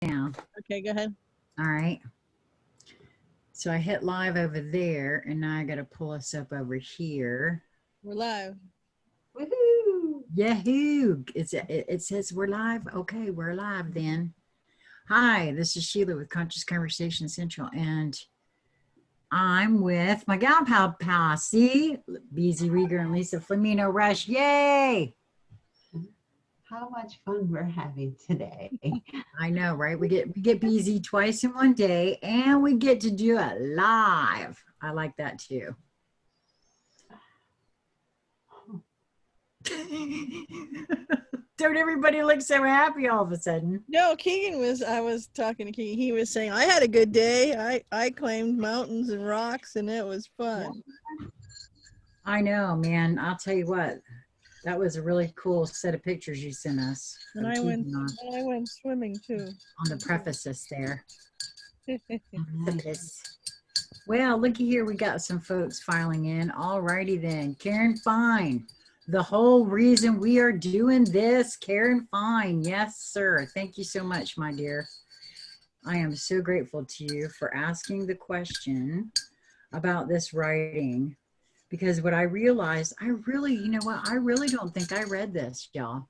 now. Okay, go ahead. All right. So I hit live over there, and now I got to pull us up over here. We're live. Woohoo! Yahoo! It says we're live. Okay, we're live then. Hi, this is Sheila with Conscious Conversation Central, and I'm with my gal pal posse, BZ Rieger and Lisa Flamino Rush. Yay! How much fun we're having today. I know, right? We get BZ twice in one day, and we get to do it live. I like that too. Don't everybody look so happy all of a sudden? No, I was talking to Keegan. He was saying, I had a good day. I claimed mountains and rocks, and it was fun. I know, man. I'll tell you what. That was a really cool set of pictures you sent us. And I went swimming too. On the prefaces there. Well, looky here. We got some folks filing in. All righty then. Karen Fine. The whole reason we are doing this, Karen Fine. Yes, sir. Thank you so much, my dear. I am so grateful to you for asking the question about this writing. Because what I realized, I really don't think I read this, y'all.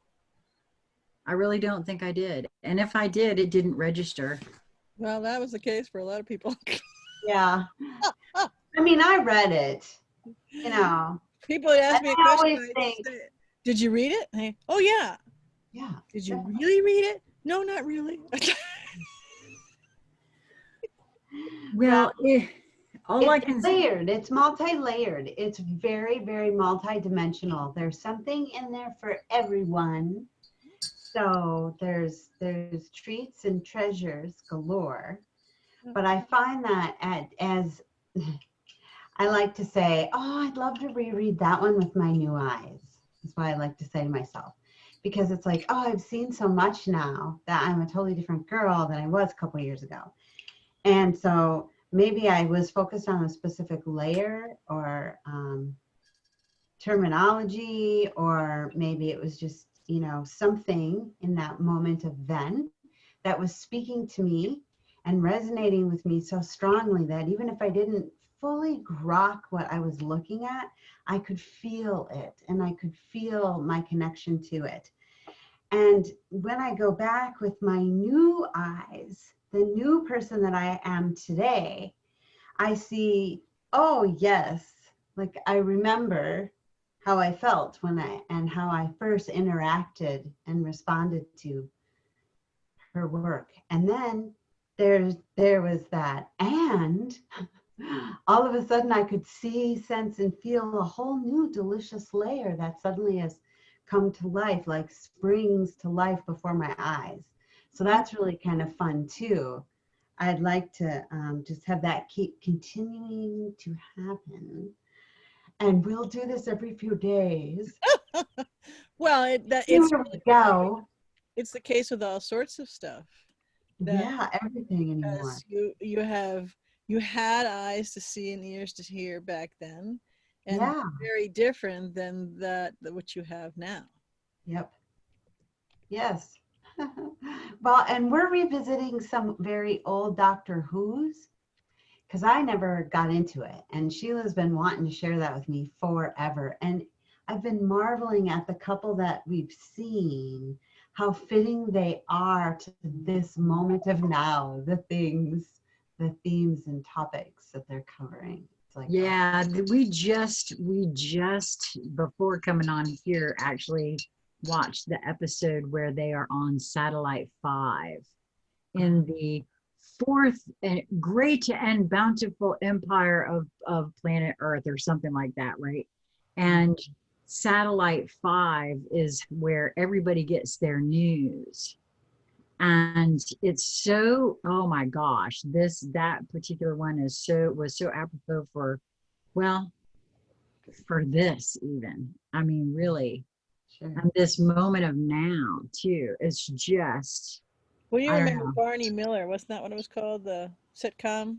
I really don't think I did. And if I did, it didn't register. Well, that was the case for a lot of people. Yeah. I mean, I read it, you know. People ask me a question. Think, did you read it? Hey, oh, yeah. Yeah. Did you really read it? No, not really. Well, it's layered. It's multi-layered. It's very, very multi-dimensional. There's something in there for everyone. So there's treats and treasures galore. But I find that as I like to say, oh, I'd love to reread that one with my new eyes. That's what I like to say to myself. Because it's like, oh, I've seen so much now that I'm a totally different girl than I was a couple of years ago. And so maybe I was focused on a specific layer or terminology, or maybe it was just, you know, something in that moment of then that was speaking to me and resonating with me so strongly that even if I didn't fully grok what I was looking at, I could feel it and I could feel my connection to it. And when I go back with my new eyes, the new person that I am today, I see, oh yes, like I remember how I felt and how I first interacted and responded to her work. And then there was that, and all of a sudden I could see, sense, and feel a whole new delicious layer that suddenly has come to life, like springs to life before my eyes. So that's really kind of fun too. I'd like to just have that keep continuing to happen. And we'll do this every few days. Well, it's really go. It's the case with all sorts of stuff. Yeah, everything anymore. You had eyes to see and ears to hear back then, and yeah, very different than what you have now. Yep. Yes. Well, and we're revisiting some very old Doctor Who's, because I never got into it, and Sheila's been wanting to share that with me forever, and I've been marveling at the couple that we've seen, how fitting they are to this moment of now, the themes and topics that they're covering. It's like, yeah, we just before coming on here actually watched the episode where they are on Satellite 5 in the fourth and great and bountiful empire of planet Earth or something like that, right? And Satellite 5 is where everybody gets their news. And it's so, oh my gosh, that particular one was so apropos for this even. I mean, really. Sure. And this moment of now too. It's just, well, you remember Barney Miller, wasn't that what it was called, the sitcom?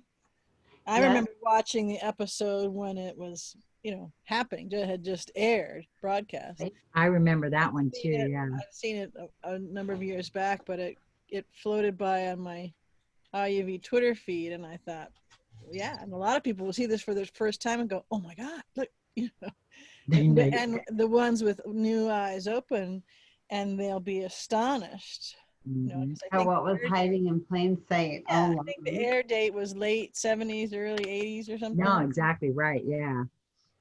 I remember watching the episode when it was, happening, it had just aired, broadcast. I remember that one too. I've seen it a number of years back, but it floated by on my IUV Twitter feed, and I thought, yeah, and a lot of people will see this for the first time and go, "Oh my God, look!" You know, and the ones with new eyes open, and they'll be astonished. You know, 'cause I think what was hiding in plain sight all I along. think the air date was late 70s, early 80s, or something. No, exactly right. Yeah.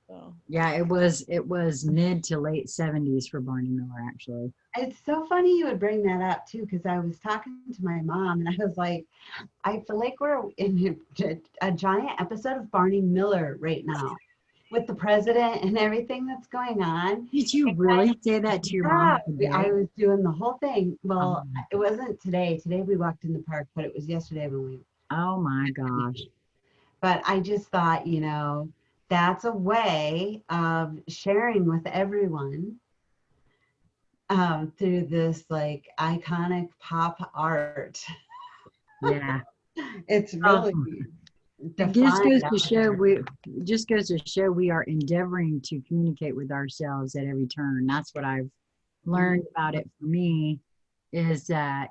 So. Yeah, it was mid to late 70s for Barney Miller, actually. It's so funny you would bring that up too, because I was talking to my mom and I was like, I feel like we're in a giant episode of Barney Miller right now with the president and everything that's going on. Did you really say that to your mom today? I was doing the whole thing. Well, it wasn't today. Today we walked in the park, but it was yesterday when we. Oh my gosh. But I just thought, you know, that's a way of sharing with everyone through this like iconic pop art. Yeah. It's really it just goes to show we are endeavoring to communicate with ourselves at every turn. That's what I've learned about it for me, is that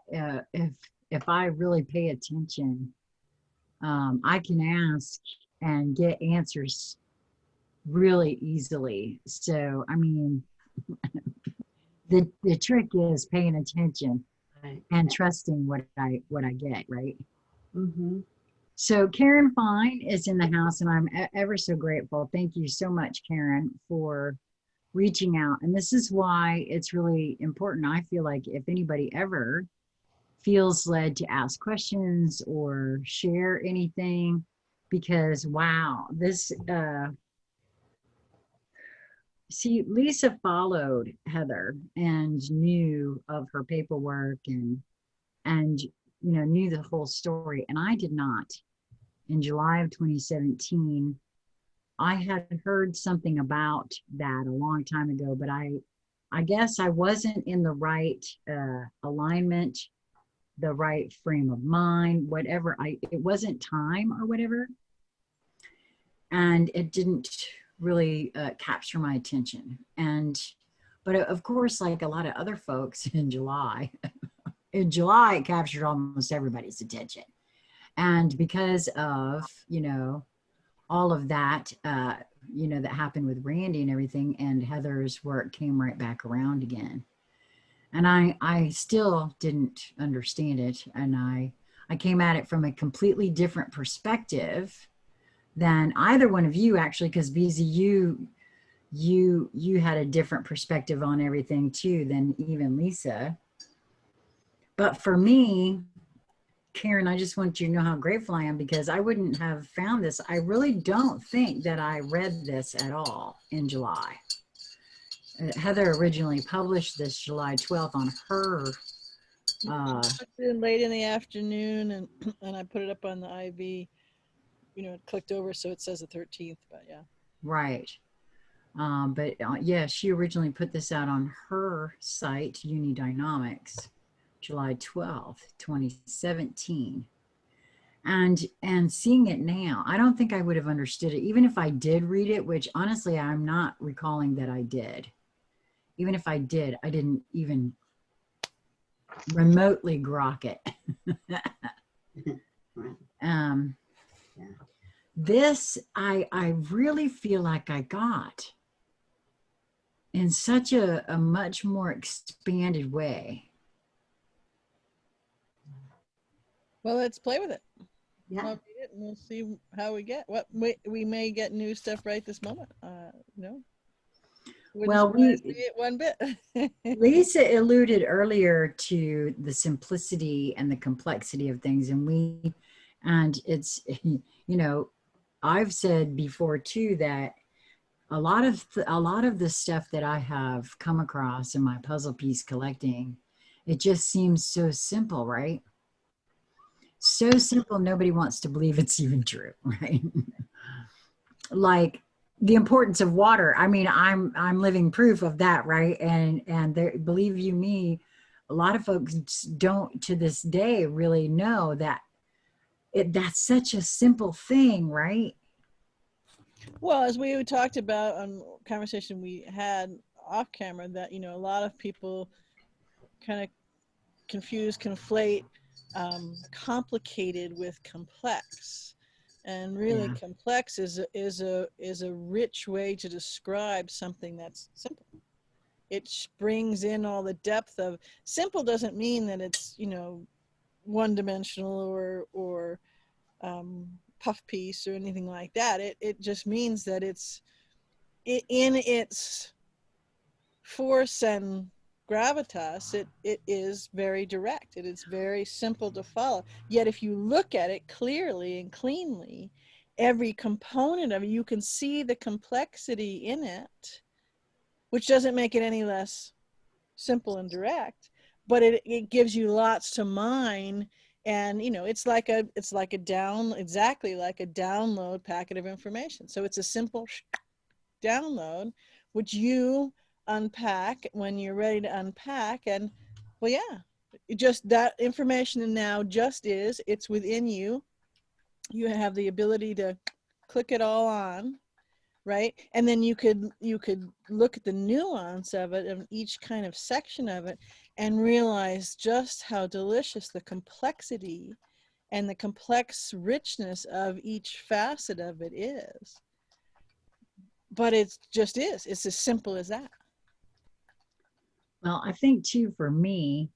if I really pay attention, I can ask and get answers really easily. So I mean, the trick is paying attention and trusting what I get, right? Mm-hmm. So Karen Fine is in the house, and I'm ever so grateful. Thank you so much, Karen, for reaching out. And this is why it's really important. I feel like if anybody ever feels led to ask questions or share anything, because wow, this see, Lisa followed Heather and knew of her paperwork and you know, knew the whole story, and I did not. In July of 2017, I had heard something about that a long time ago, but I guess I wasn't in the right alignment, the right frame of mind, whatever. It wasn't time or whatever, and it didn't really capture my attention. But of course, like a lot of other folks in July, it captured almost everybody's attention. And because of, you know, all of that, you know, that happened with Randy and everything, and Heather's work came right back around again. And I still didn't understand it. And I came at it from a completely different perspective than either one of you, actually, because BZ, you had a different perspective on everything too than even Lisa. But for me, Karen, I just want you to know how grateful I am, because I wouldn't have found this. I really don't think that I read this at all in July. Heather originally published this July 12th on her. Late in the afternoon, and I put it up on the IV. You know, it clicked over, so it says the 13th, but yeah. Right. But yeah, she originally put this out on her site, Unidynamics, July 12th, 2017. And seeing it now, I don't think I would have understood it, even if I did read it, which honestly, I'm not recalling that I did. Even if I did, I didn't even remotely grok it. This, I really feel like I got in such a much more expanded way. Well, let's play with it. Yeah. I'll read it and we'll see how we get. What we may get new stuff right this moment. No. Well, we it one bit. Lisa alluded earlier to the simplicity and the complexity of things, and it's, you know, I've said before too that a lot of the stuff that I have come across in my puzzle piece collecting, it just seems so simple, right? So simple, nobody wants to believe it's even true, right? Like the importance of water. I mean, I'm living proof of that, right? And there, believe you me, a lot of folks don't to this day really know that that's such a simple thing, right? Well, as we talked about on conversation we had off camera, that, you know, a lot of people kind of conflate complicated with complex. And really, Yeah. complex is a rich way to describe something that's simple. It brings in all the depth of simple. Doesn't mean that it's, you know, one dimensional or puff piece or anything like that. It just means that it's in its force and gravitas, it is very direct. It is very simple to follow. Yet if you look at it clearly and cleanly, every component of it, you can see the complexity in it, which doesn't make it any less simple and direct, but it gives you lots to mine. And you know, it's like a exactly like a download packet of information. So it's a simple download, which you unpack when you're ready to unpack. And well, yeah, just that information now just is, it's within you. You have the ability to click it all on, right? And then you could look at the nuance of it, of each kind of section of it, and realize just how delicious the complexity and the complex richness of each facet of it is. But it just is. It's as simple as that. Well, I think too, for me,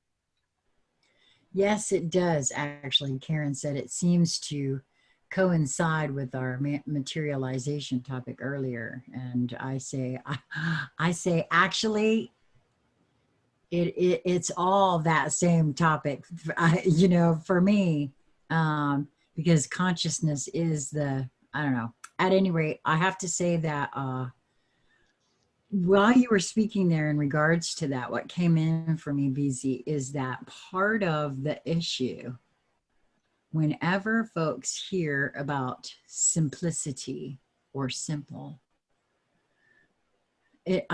yes, it does actually. Karen said it seems to coincide with our materialization topic earlier. And I say, I say, actually, it's all that same topic, you know, for me, because consciousness is the, I don't know. At any rate, I have to say that while you were speaking there in regards to that, what came in for me, BZ, is that part of the issue, whenever folks hear about simplicity or simple,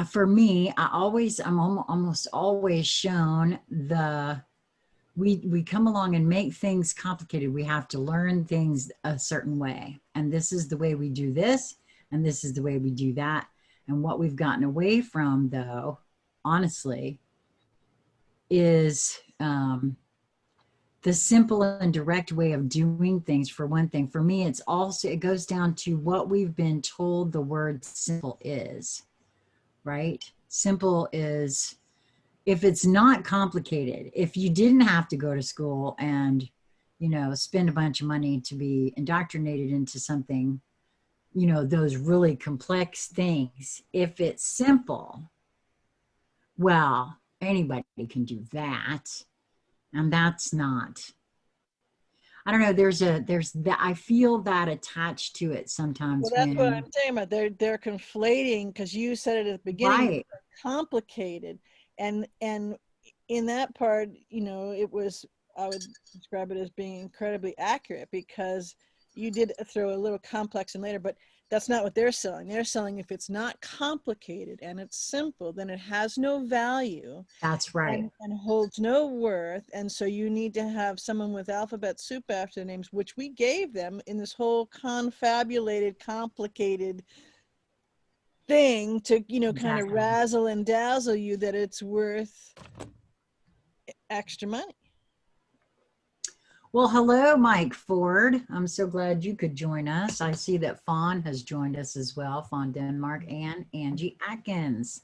for me, I'm almost always shown we come along and make things complicated. We have to learn things a certain way. And this is the way we do this, and this is the way we do that. And what we've gotten away from, though, honestly, is the simple and direct way of doing things, for one thing. For me, it goes down to what we've been told the word simple is, right? Simple is, if it's not complicated, if you didn't have to go to school and, you know, spend a bunch of money to be indoctrinated into something, you know, those really complex things, if it's simple, well, anybody can do that. And that's not, I don't know, there's that, I feel that attached to it sometimes. Well, that's what I'm saying about. They're conflating, because you said it at the beginning, right, complicated. And in that part, you know, I would describe it as being incredibly accurate, because you did throw a little complex in later, but that's not what they're selling. They're selling, if it's not complicated and it's simple, then it has no value. that's right. And holds no worth. And so you need to have someone with alphabet soup after their names, which we gave them in this whole confabulated, complicated thing to, you know, kind of razzle and dazzle you that it's worth extra money. Well, hello, Mike Ford. I'm so glad you could join us. I see that Fawn has joined us as well, Fawn Denmark, and Angie Atkins.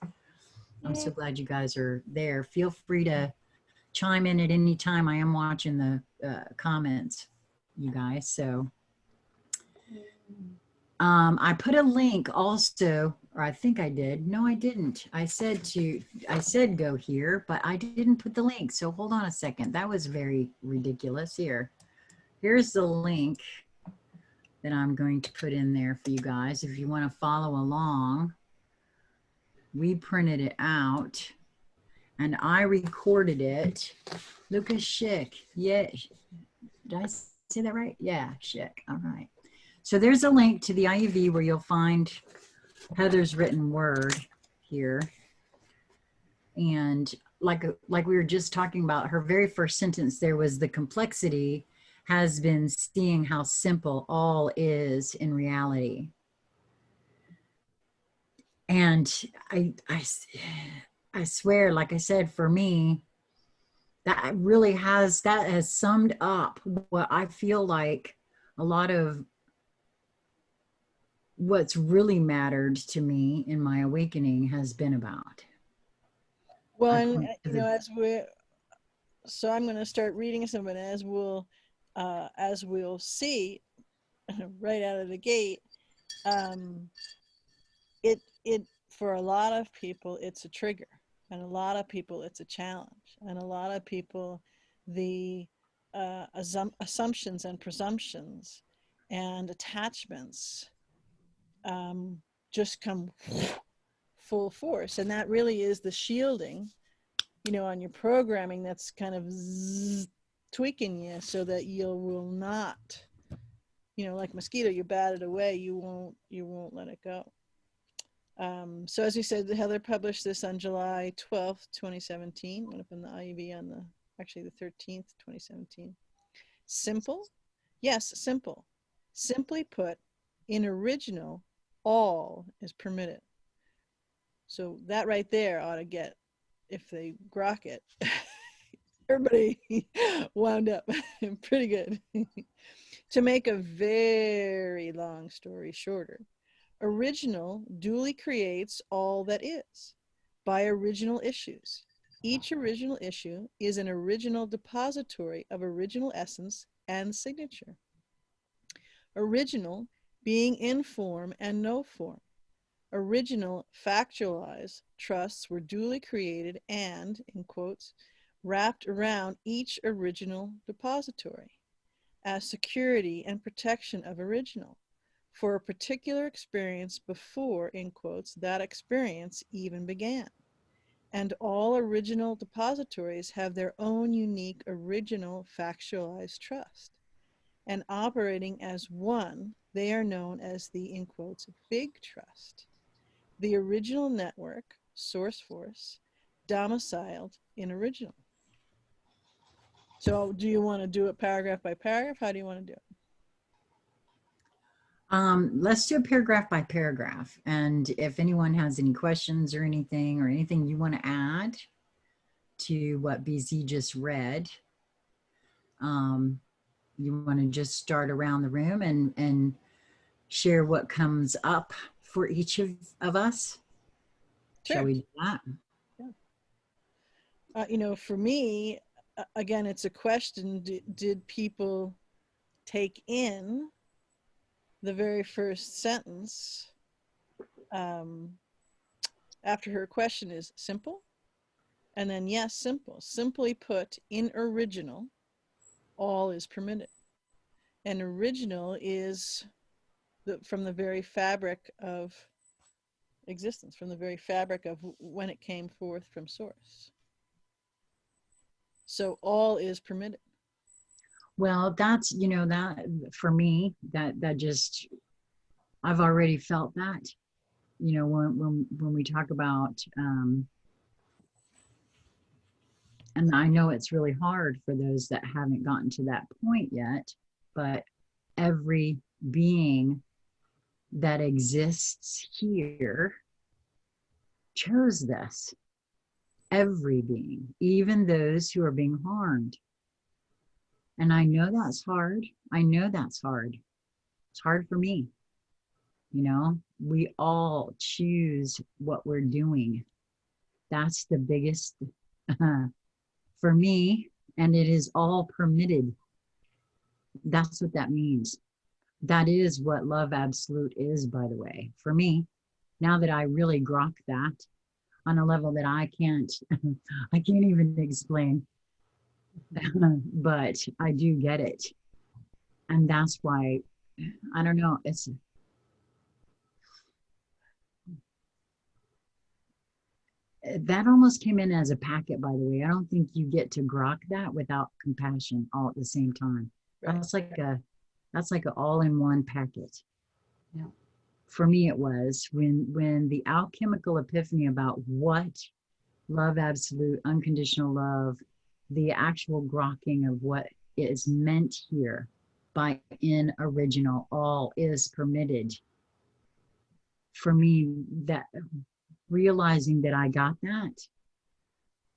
I'm so glad you guys are there. Feel free to chime in at any time. I am watching the comments, you guys. So I put a link also, or I think I did. No, I didn't. I said go here, but I didn't put the link. So hold on a second. That was very ridiculous. Here's the link that I'm going to put in there for you guys. If you want to follow along, we printed it out and I recorded it. Lucas Schick. Yeah. Did I say that right? Yeah, Schick. All right. So there's a link to the IUV where you'll find Heather's written word here. And like we were just talking about, her very first sentence there was, the complexity has been seeing how simple all is in reality. And I swear, like I said, for me, that really has, that has summed up what I feel like a lot of what's really mattered to me in my awakening has been about. Well, I and point to the, so I'm going to start reading some, and as we'll see right out of the gate, it for a lot of people it's a trigger, and a lot of people it's a challenge, and a lot of people the assumptions and presumptions and attachments just come full force, and that really is the shielding, on your programming that's kind of tweaking you so that you will not, like mosquito, you bat it away, you won't let it go. So as we said, Heather published this on July 12th, 2017. Went up in the IUV on the 13th, 2017. Simple? Yes, simple. Simply put, in original, all is permitted. So that right there ought to get, if they grok it, everybody wound up pretty good. To make a very long story shorter, original duly creates all that is by original issues. Each original issue is an original depository of original essence and signature. Original being in form and no form. Original factualized trusts were duly created and, in quotes, wrapped around each original depository as security and protection of original for a particular experience before, in quotes, that experience even began. And all original depositories have their own unique original factualized trust. And operating as one, they are known as the, in quotes, big trust. The original network, source force, domiciled in original. So do you want to do it paragraph by paragraph? How do you want to do it? let's do a paragraph by paragraph. And if anyone has any questions or anything you want to add to what BZ just read, you want to just start around the room and share what comes up for each of us. Sure. Shall we do that? Yeah. For me, again, it's a question. Did people take in the very first sentence after her question is simple? And then, yes, simple. Simply put, in original, all is permitted. And original is from the very fabric of existence, from the very fabric of when it came forth from source. So all is permitted. Well, that's, that for me, that just, I've already felt that, when we talk about, and I know it's really hard for those that haven't gotten to that point yet, but every being that exists here chose this. Every being, even those who are being harmed. And I know that's hard. I know that's hard. It's hard for me. We all choose what we're doing. That's the biggest for me, and it is all permitted. That's what that means. That is what love absolute is, by the way, for me. Now that I really grok that on a level that I can't even explain, but I do get it. And that's why, I don't know, that almost came in as a packet, by the way. I don't think you get to grok that without compassion all at the same time. Right. That's like an all-in-one packet. Yeah. For me, it was when the alchemical epiphany about what love absolute, unconditional love, the actual grokking of what is meant here by in original, all is permitted. For me, that realizing that I got that,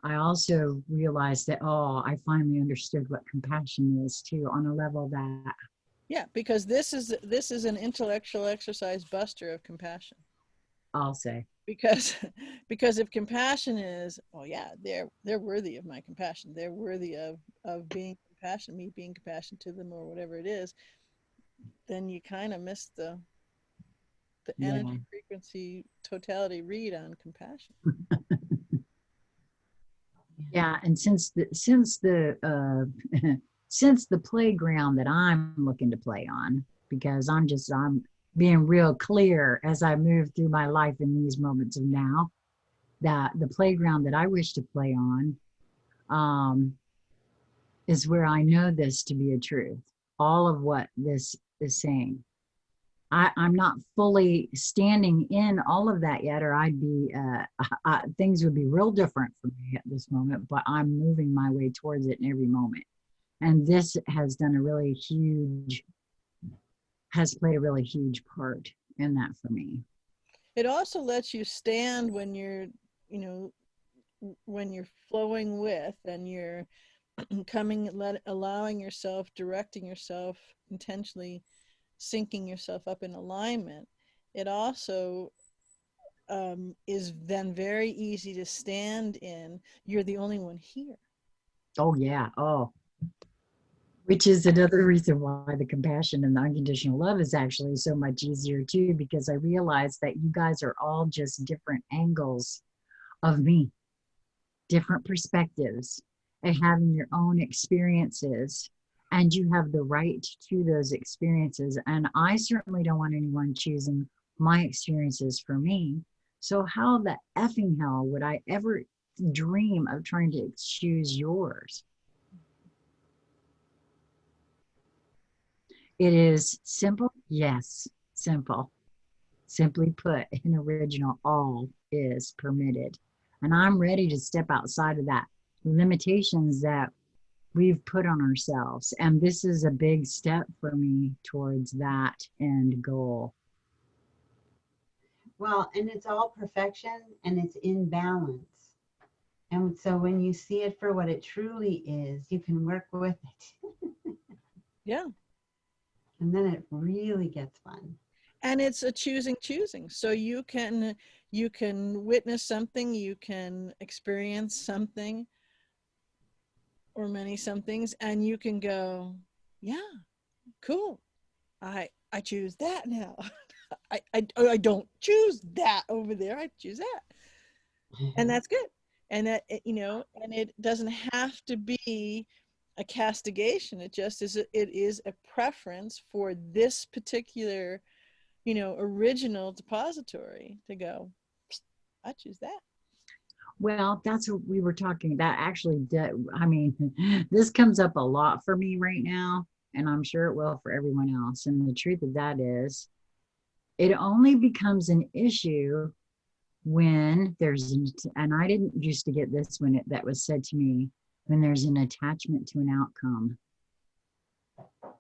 I also realized that, oh, I finally understood what compassion is too, on a level that, Yeah, because this is an intellectual exercise buster of compassion. I'll say. Because because if compassion is, oh yeah, they're worthy of my compassion. They're worthy of being compassionate, me being compassionate to them, or whatever it is, then you kind of miss the Yeah. energy frequency totality read on compassion. Yeah, and since the playground that I'm looking to play on, because I'm being real clear as I move through my life in these moments of now, that the playground that I wish to play on, um, is where I know this to be a truth. All of what this is saying. I'm not fully standing in all of that yet, or I'd be, things would be real different for me at this moment, but I'm moving my way towards it in every moment. And this has done has played a really huge part in that for me. It also lets you stand when you're, you know, when you're flowing with and you're allowing yourself, directing yourself, intentionally syncing yourself up in alignment. It also is then very easy to stand in. You're the only one here. Oh, yeah. Oh, which is another reason why the compassion and the unconditional love is actually so much easier too, because I realize that you guys are all just different angles of me, different perspectives, and having your own experiences. And you have the right to those experiences. And I certainly don't want anyone choosing my experiences for me. So, how the effing hell would I ever dream of trying to choose yours? It is simple. Yes, simple. Simply put, in original, all is permitted. And I'm ready to step outside of that limitations that we've put on ourselves. And this is a big step for me towards that end goal. Well, and it's all perfection and it's in balance. And so when you see it for what it truly is, you can work with it. Yeah. And then it really gets fun. And it's a choosing. So you can witness something, you can experience something or many somethings, and you can go, yeah, cool. I choose that now. I don't choose that over there. I choose that. And that's good. And that, you know, and it doesn't have to be a castigation. It just is, it is a preference for this particular, you know, original depository to go, I choose that. Well, that's what we were talking about. Actually, I mean, this comes up a lot for me right now, and I'm sure it will for everyone else. And the truth of that is, it only becomes an issue when there's and I didn't used to get this when that was said to me, when there's an attachment to an outcome.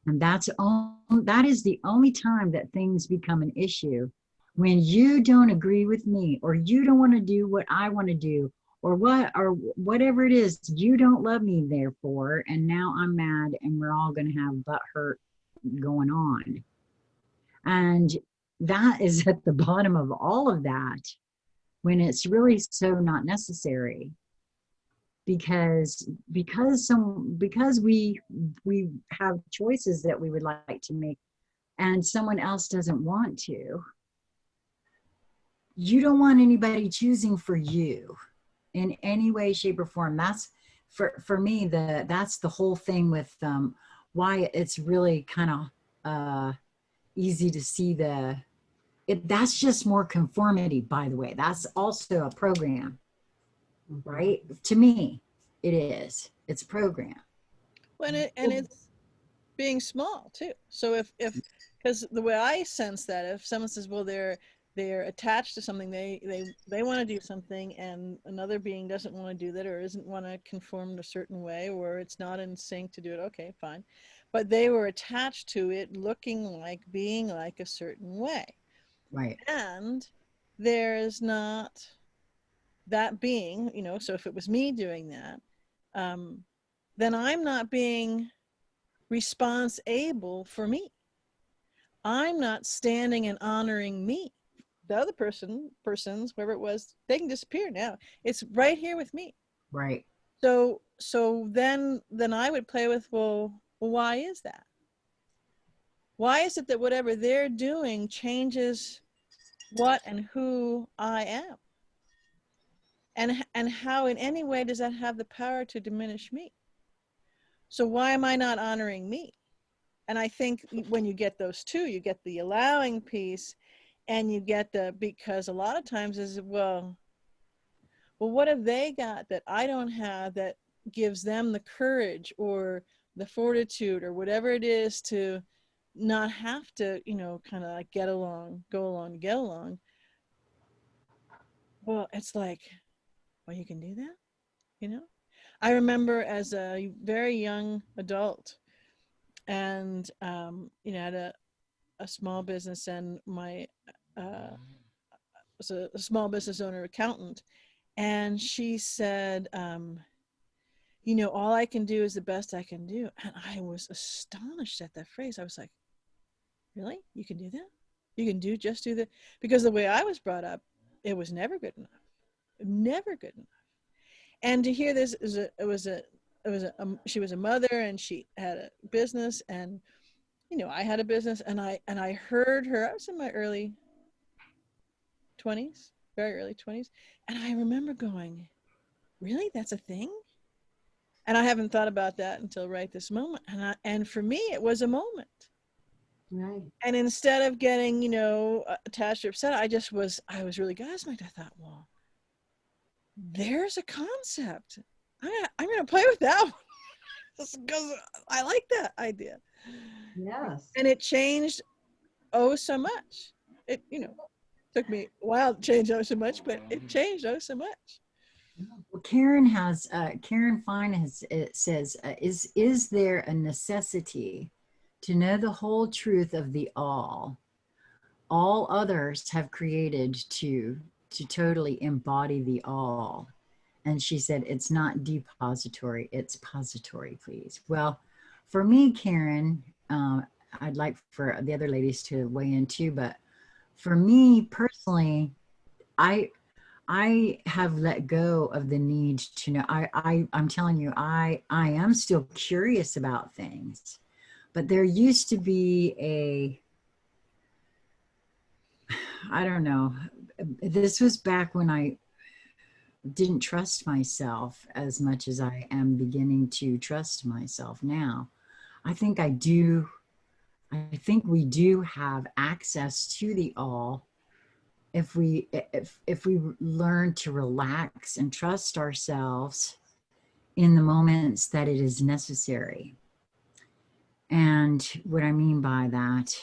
And that is the only time that things become an issue, when you don't agree with me, or you don't want to do what I want to do, or whatever it is, you don't love me therefore, and now I'm mad and we're all going to have butt hurt going on. And that is at the bottom of all of that, when it's really so not necessary, because we have choices that we would like to make and someone else doesn't want to. You don't want anybody choosing for you in any way, shape, or form. That's for me, that's the whole thing with why it's really kind of easy to see that's just more conformity, by the way. That's also a program, right? To me, it is. It's a program. And it's being small too. So if because the way I sense that, if someone says, well, they're attached to something, they want to do something, and another being doesn't want to do that, or isn't want to conform in a certain way, or it's not in sync to do it, okay, fine. But they were attached to it looking like, being like a certain way. Right. And there's not that being, you know, so if it was me doing that, then I'm not being response able for me. I'm not standing and honoring me. The other persons, whoever it was, they can disappear now. It's right here with me. Right. So then I would play with, well, why is that? Why is it that whatever they're doing changes what and who I am? And how in any way does that have the power to diminish me? So why am I not honoring me? And I think when you get those two, you get the allowing piece, and you get the, because a lot of times is, well, what have they got that I don't have that gives them the courage or the fortitude or whatever it is to not have to, you know, kind of like get along, go along, get along. Well, it's like, well, you can do that, you know? I remember as a very young adult, and you know, had a small business, and my was a small business owner accountant, and she said, you know, all I can do is the best I can do. And I was astonished at that phrase. I was like, really? You can do that? You can just do that? Because the way I was brought up, it was never good enough. Never good enough. And to hear this, she was a mother, and she had a business, and, you know, I had a business, and I heard her. I was in my early 20s, very early 20s. And I remember going, really? That's a thing? And I haven't thought about that until right this moment. And for me, it was a moment. Right. And instead of getting, you know, attached or upset, I was really gosmic. I thought, well, there's a concept. I'm going to play with that one because I like that idea. Yes. And it changed so much. It, you know, took me a while to change so much, but it changed so much. Well, Karen Fine has, it says, is there a necessity to know the whole truth of the all others have created to totally embody the all? And she said, it's not depository, it's pository, please. Well, for me, Karen, I'd like for the other ladies to weigh in too, but for me personally, I have let go of the need to know. I'm telling you, I am still curious about things, but there used to be I don't know, this was back when I didn't trust myself as much as I am beginning to trust myself now. I think I do. I think we do have access to the all if we learn to relax and trust ourselves in the moments that it is necessary. And what I mean by that,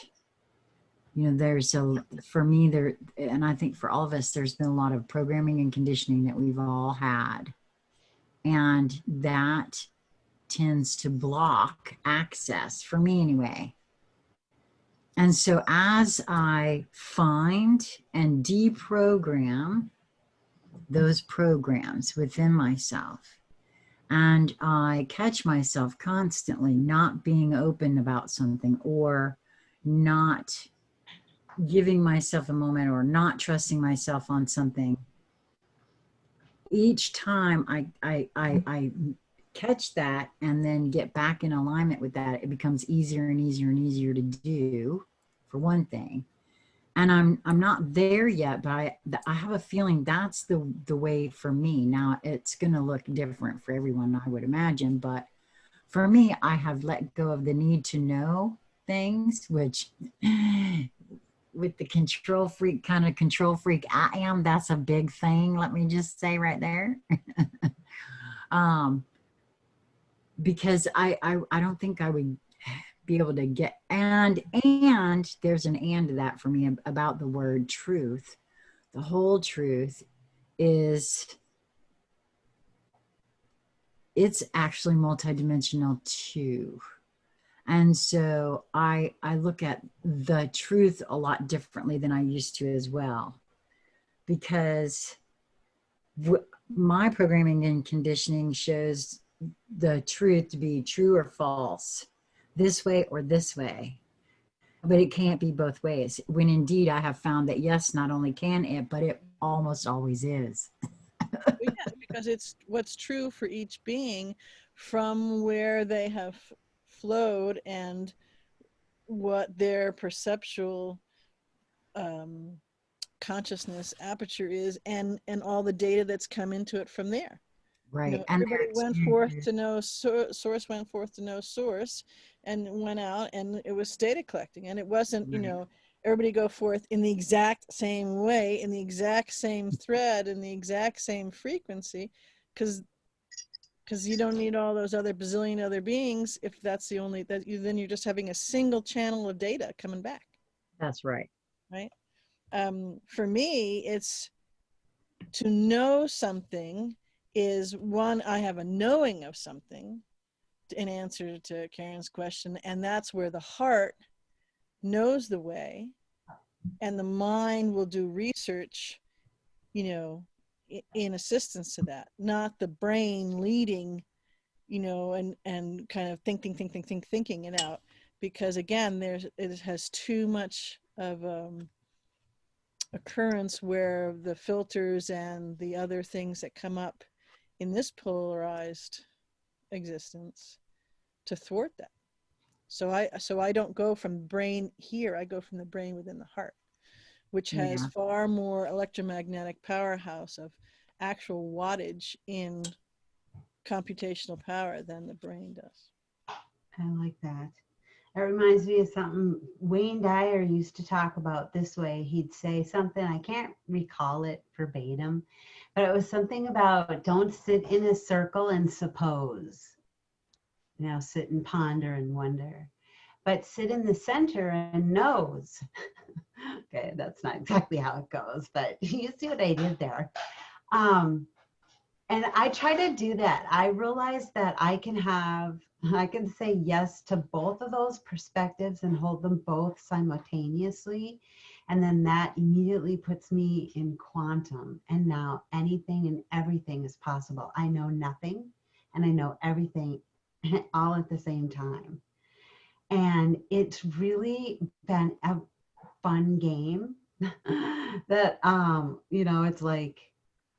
you know, for me there, and I think for all of us, there's been a lot of programming and conditioning that we've all had, and that tends to block access, for me anyway. And so as I find and deprogram those programs within myself, and I catch myself constantly not being open about something, or not giving myself a moment, or not trusting myself on something, each time I catch that and then get back in alignment with that, it becomes easier and easier and easier to do, for one thing. And I'm not there yet, but I have a feeling that's the way for me. Now it's going to look different for everyone, I would imagine, but for me, I have let go of the need to know things, which with the control freak I am, that's a big thing. Let me just say right there. Because I don't think I would be able to get, and there's an and to that for me about the word truth. The whole truth is, it's actually multidimensional too. And so I look at the truth a lot differently than I used to as well, because My programming and conditioning shows the truth to be true or false, this way or this way. But it can't be both ways. When indeed I have found that yes, not only can it, but it almost always is. Yeah, because it's what's true for each being from where they have flowed and what their perceptual consciousness aperture is, and all the data that's come into it from there. Right. And Everybody went forth to know source, went forth to know source, and went out, and it was data collecting, and it wasn't right. Everybody go forth in the exact same way, in the exact same thread, in the exact same frequency, because you don't need all those other bazillion other beings if that's the only then you're just having a single channel of data coming back. That's right. Right. For me, it's to know something is one, I have a knowing of something in answer to Karen's question, and that's where the heart knows the way, and the mind will do research, in assistance to that, not the brain leading, and kind of thinking it out, because again, it has too much of occurrence where the filters and the other things that come up in this polarized existence to thwart that. So I don't go from brain here, I go from the brain within the heart, which has far more electromagnetic powerhouse of actual wattage in computational power than the brain does. I like that. It reminds me of something Wayne Dyer used to talk about this way. He'd say something, I can't recall it verbatim, but it was something about don't sit in a circle and suppose. Sit and ponder and wonder, but sit in the center and knows. Okay, that's not exactly how it goes, but you see what I did there. And I try to do that. I realize that I can say yes to both of those perspectives and hold them both simultaneously. And then that immediately puts me in quantum. And now anything and everything is possible. I know nothing and I know everything all at the same time. And it's really been a fun game that, it's like,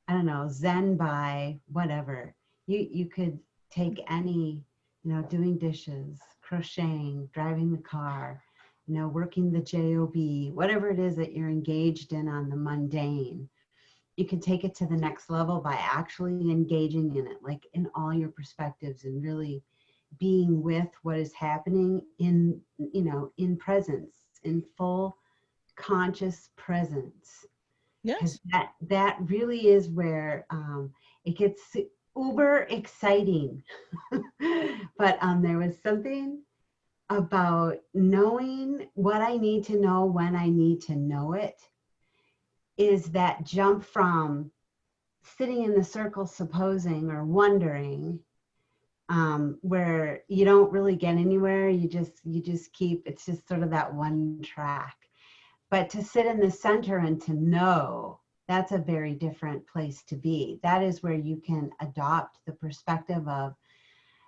I don't know, Zen by whatever. You could take any, doing dishes, crocheting, driving the car, working the job, whatever it is that you're engaged in on the mundane. You can take it to the next level by actually engaging in it, like in all your perspectives, and really being with what is happening in presence, in full conscious presence. Yes. That really is where it gets uber exciting. But there was something about knowing what I need to know when I need to know it, is that jump from sitting in the circle supposing or wondering, where you don't really get anywhere. You just keep, it's just sort of that one track. But to sit in the center and to know, that's a very different place to be. That is where you can adopt the perspective of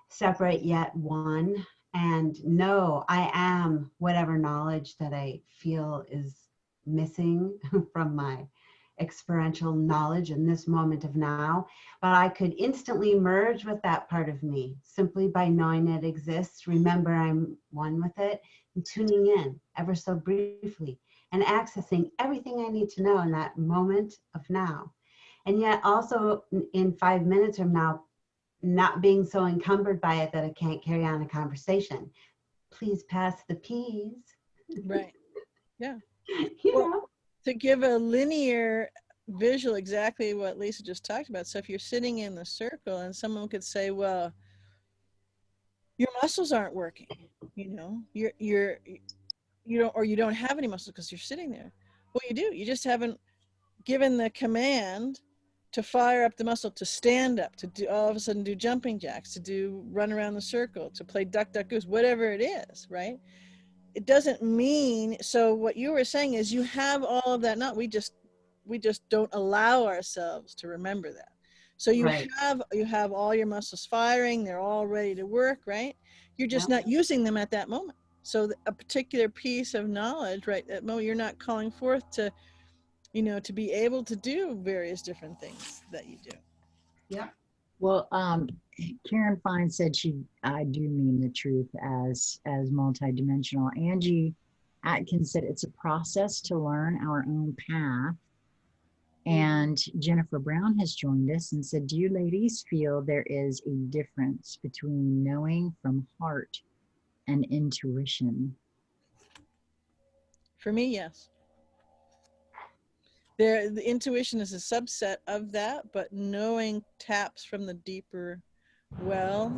separate yet one, and know I am whatever knowledge that I feel is missing from my experiential knowledge in this moment of now. But I could instantly merge with that part of me simply by knowing it exists. Remember, I'm one with it, and tuning in ever so briefly and accessing everything I need to know in that moment of now. And yet also in 5 minutes from now, not being so encumbered by it that I can't carry on a conversation. Please pass the peas. Right. Yeah. To give a linear visual, exactly what Lisa just talked about. So if you're sitting in the circle and someone could say, well, your muscles aren't working, you don't have any muscles because you're sitting there. Well, you do. You just haven't given the command to fire up the muscle, to stand up, to do all of a sudden do jumping jacks, to run around the circle, to play duck, duck, goose, whatever it is, right? It doesn't mean, so what you were saying is you have all of that, we just don't allow ourselves to remember that. So you Right. have all your muscles firing, they're all ready to work, right? You're just not using them at that moment. So a particular piece of knowledge, right, at that moment, you're not calling forth to, to be able to do various different things that you do. Yeah. Well, Karen Fine said I do mean the truth as multidimensional. Angie Atkins said it's a process to learn our own path. And Jennifer Brown has joined us and said, do you ladies feel there is a difference between knowing from heart and intuition? For me, yes. The intuition is a subset of that, but knowing taps from the deeper well.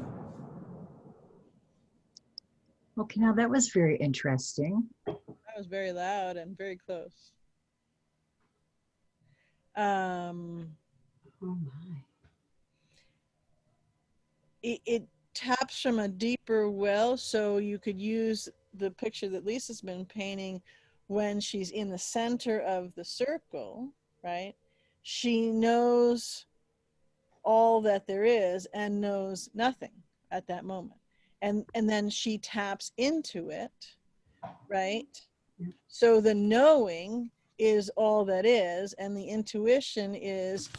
Okay, now that was very interesting. That was very loud and very close. Oh my. It taps from a deeper well, so you could use the picture that Lisa's been painting when she's in the center of the circle, right? She knows all that there is and knows nothing at that moment. And then she taps into it, right? So the knowing is all that is, and the intuition is,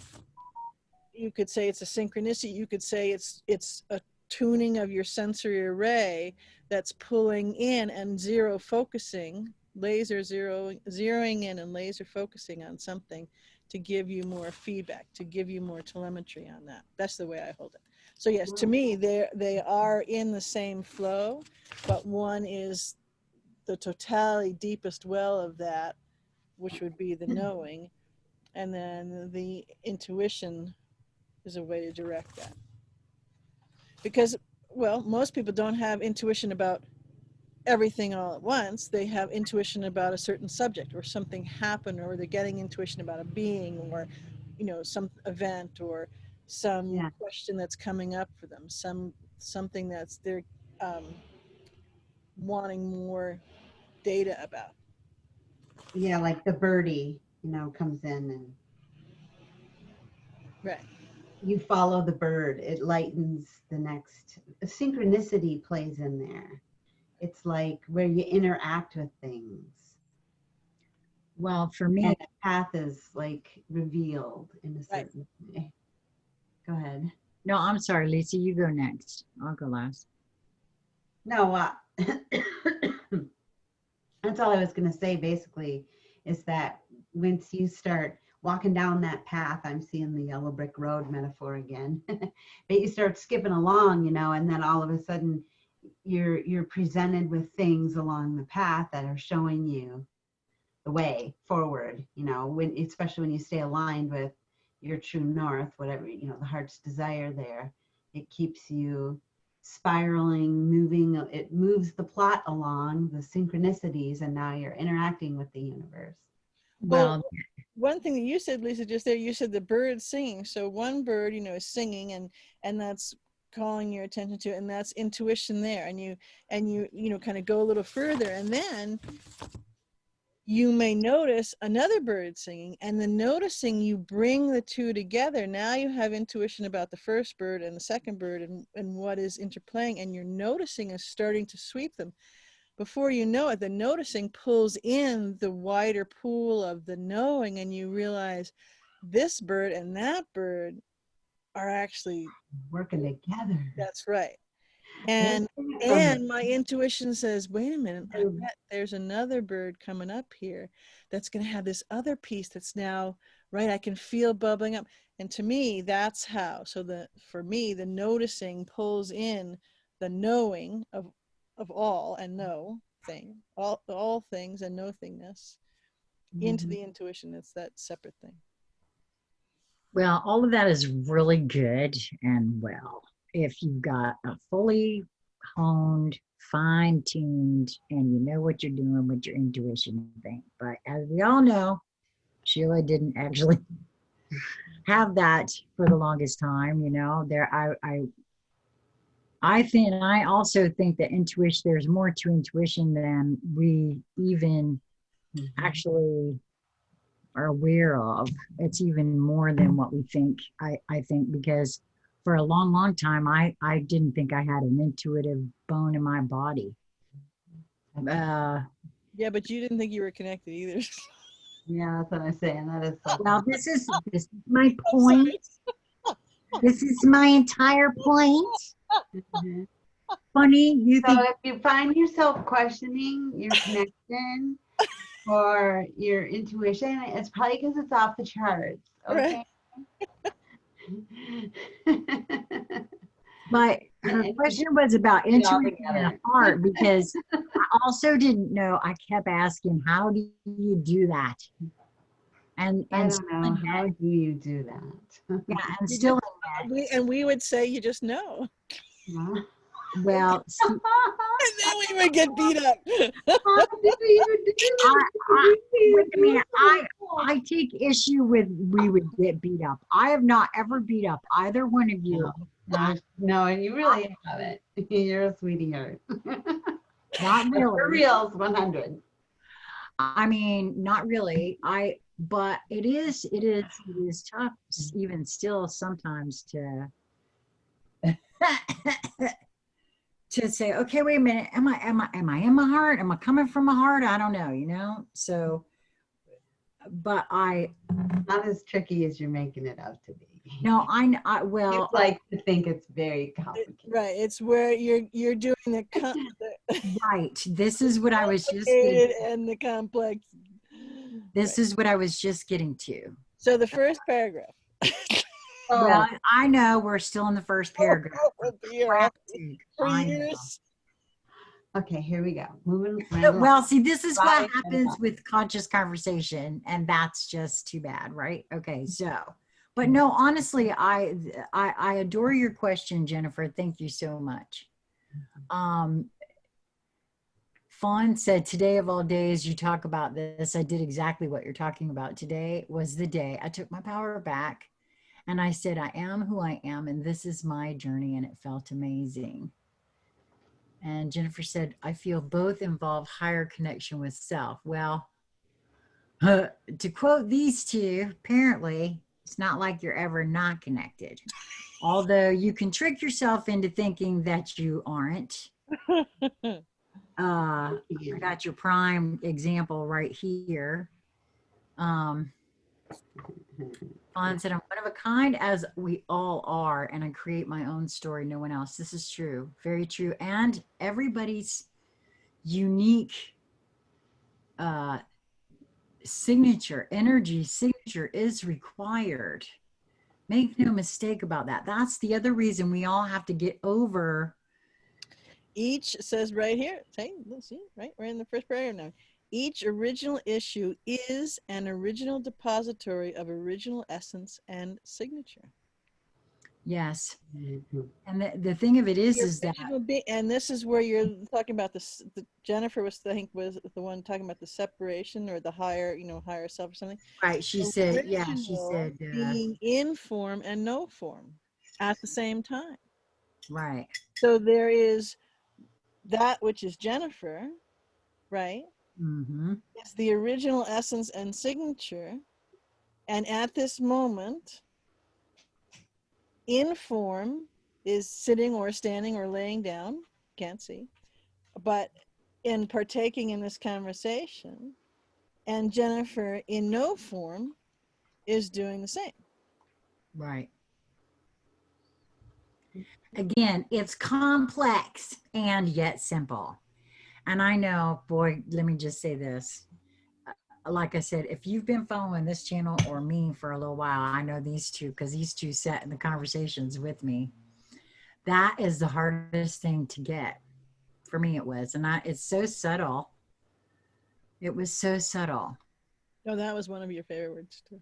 you could say it's a synchronicity, you could say it's a tuning of your sensory array that's pulling in and zeroing in and laser focusing on something to give you more feedback, to give you more telemetry on that. That's the way I hold it. So yes, to me, they are in the same flow, but one is the totality deepest well of that, which would be the knowing, and then the intuition is a way to direct that. Because, well, most people don't have intuition about everything all at once. They have intuition about a certain subject or something happened, or they're getting intuition about a being, or some event, or some question that's coming up for them, something that's they're wanting more data about. Yeah, like the birdie, comes in and Right. you follow the bird. It lightens the next. Synchronicity plays in there. It's like where you interact with things. Well, for me, and the path is like revealed in a certain way. Go ahead. No, I'm sorry, Lisa, you go next. I'll go last. No, that's all I was going to say basically, is that once you start walking down that path, I'm seeing the yellow brick road metaphor again, but you start skipping along, and then all of a sudden you're presented with things along the path that are showing you the way forward, especially when you stay aligned with your true north, whatever, the heart's desire there, it keeps you spiraling, moving, it moves the plot along the synchronicities, and now you're interacting with the universe. Well, one thing that you said, Lisa, just there, you said the bird singing. So one bird, is singing, and that's calling your attention to it, and that's intuition there. And you kind of go a little further, and then you may notice another bird singing, and the noticing, you bring the two together. Now you have intuition about the first bird and the second bird, and what is interplaying, and your noticing is starting to sweep them. Before you know it, the noticing pulls in the wider pool of the knowing, and you realize this bird and that bird are actually working together. That's right. And my intuition says, wait a minute, I bet there's another bird coming up here that's going to have this other piece that's now, right, I can feel bubbling up. And to me, that's how. So for me, the noticing pulls in the knowing of all and no thing, all things and no thingness into the intuition. It's that separate thing. Well, all of that is really good. And well, if you've got a fully honed, fine-tuned, and you know what you're doing with your intuition thing. But as we all know, Sheila didn't actually have that for the longest time. I think, and I also think that intuition, there's more to intuition than we even actually are aware of. It's even more than what we think. I think because for a long, long time, I didn't think I had an intuitive bone in my body. Yeah, but you didn't think you were connected either. Yeah, that's what I'm saying. That is so Well, funny. this is my point. This is my entire point. Mhm. Funny, you So think if you find yourself questioning your connection or your intuition, it's probably because it's off the charts. Right. Okay. but her And question was about it all intuition and together. heart because I also didn't know. I kept asking, how do you do that? And I don't still know. in How med, do you do that? yeah, and You still just, in med. and we would say you just know. Huh? Well, see, And then we would get beat up. How do you do I wait a minute. that? I take issue with we would get beat up. I have not ever beat up either one of you. No, and you really haven't. You're a sweetie heart. Not For really. reals, 100. I mean, not really. But it is tough even still sometimes to to say, okay, wait a minute, am I in my heart? Am I coming from my heart? I don't know. So, but Not as tricky as you're making it out to be. no, I You well, like to think it's very complicated. Right. It's where you're doing the right. This is what I was just getting. complicated and the complex. This is what I was just getting to. So the first paragraph. Well, Oh, I know we're still in the first paragraph. Yeah. For I know. years. okay, here we go. Moving right along. Well, see, this is what Right, happens right. with conscious conversation, and that's just too bad, right? Okay, so, but no, honestly, I adore your question, Jennifer. Thank you so much. Fawn said, today of all days, you talk about this. I did exactly what you're talking about. Today was the day I took my power back and I said, I am who I am, and this is my journey, and it felt amazing. And Jennifer said, I feel both involve higher connection with self. Well, to quote these two, apparently, it's not like you're ever not connected. Although you can trick yourself into thinking that you aren't. I got your prime example right here. Fawn said, I'm one of a kind as we all are, and I create my own story, no one else. This is true, very true. And everybody's unique signature, energy signature is required. Make no mistake about that. That's the other reason we all have to get over. Each says right here, let's see, right? We're in the first paragraph now. Each original issue is an original depository of original essence and signature. Yes. Mm-hmm. And the thing of it is that, and this is where you're talking about this. Jennifer was, I think, was the one talking about the separation or the higher, higher self or something. right? She said, yeah, she said, being in form and no form at the same time. right. So there is that which is Jennifer, right? Mm-hmm. It's the original essence and signature. And at this moment, in form is sitting or standing or laying down, can't see, but in partaking in this conversation. And Jennifer, in no form, is doing the same. Right. Again, it's complex and yet simple. And I know, boy, let me just say this. Like I said, if you've been following this channel or me for a little while, I know these two because these two sat in the conversations with me. That is the hardest thing to get. For me, it was. And it's so subtle. It was so subtle. Oh, that was one of your favorite words too.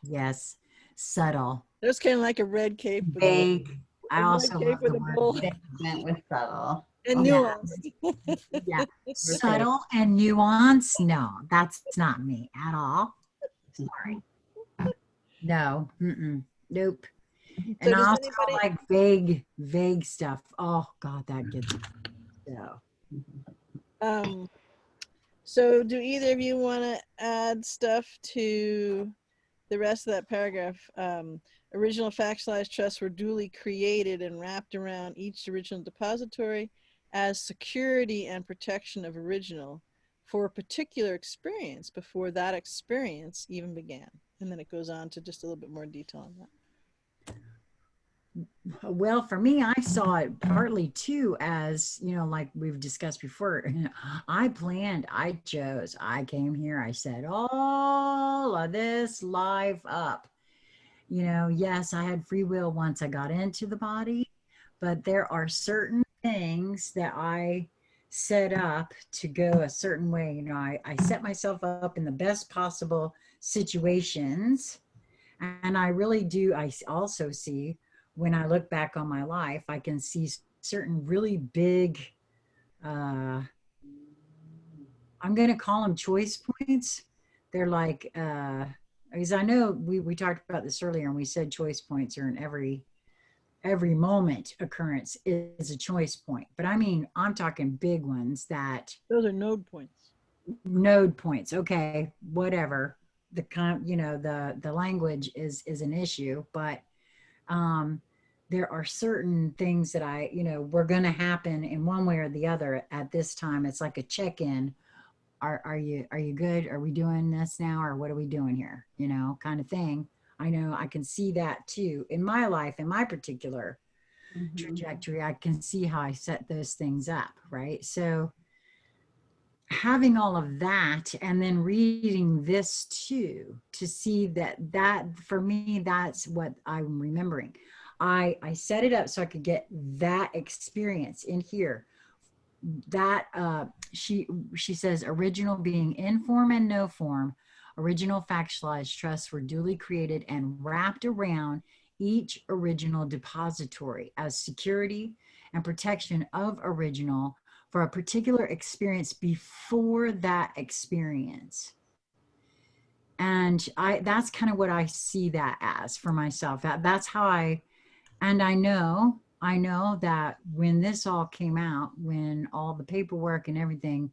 Yes, subtle. It was kind of like a red cape. Vague. I also love the word vague. Meant with subtle. And nuanced. Yeah, subtle and nuanced. No, that's not me at all. Sorry. No, nope. So And I also like vague stuff. Oh God, that gets so. So do either of you want to add stuff to the rest of that paragraph? Original factualized trusts were duly created and wrapped around each original depository as security and protection of original for a particular experience before that experience even began. And then it goes on to just a little bit more detail on that. Well, for me, I saw it partly too as, you know, like we've discussed before. I planned, I chose, I came here, I set all of this life up. You know, yes, I had free will once I got into the body, but there are certain things that I set up to go a certain way. You know, I set myself up in the best possible situations. And I really do. I also see when I look back on my life, I can see certain really big, I'm going to call them choice points. They're like, because I know we talked about this earlier and we said choice points are in every moment occurrence is a choice point. But I mean, I'm talking big ones that. Those are node points. Node points. Okay, whatever. You know, the language is an issue, but there are certain things that you know, were going to happen in one way or the other at this time. It's like a check-in. Are you good? Are we doing this now? Or what are we doing here? You know, kind of thing. I know I can see that too in my life, in my particular trajectory. I can see how I set those things up, right? So having all of that and then reading this too, to see that for me, that's what I'm remembering. I set it up so I could get that experience in here. That she says original being in form and no form, original factualized trusts were duly created and wrapped around each original depository as security and protection of original for a particular experience before that experience. And that's kind of what I see that as for myself. That's how and I know that when this all came out, when all the paperwork and everything,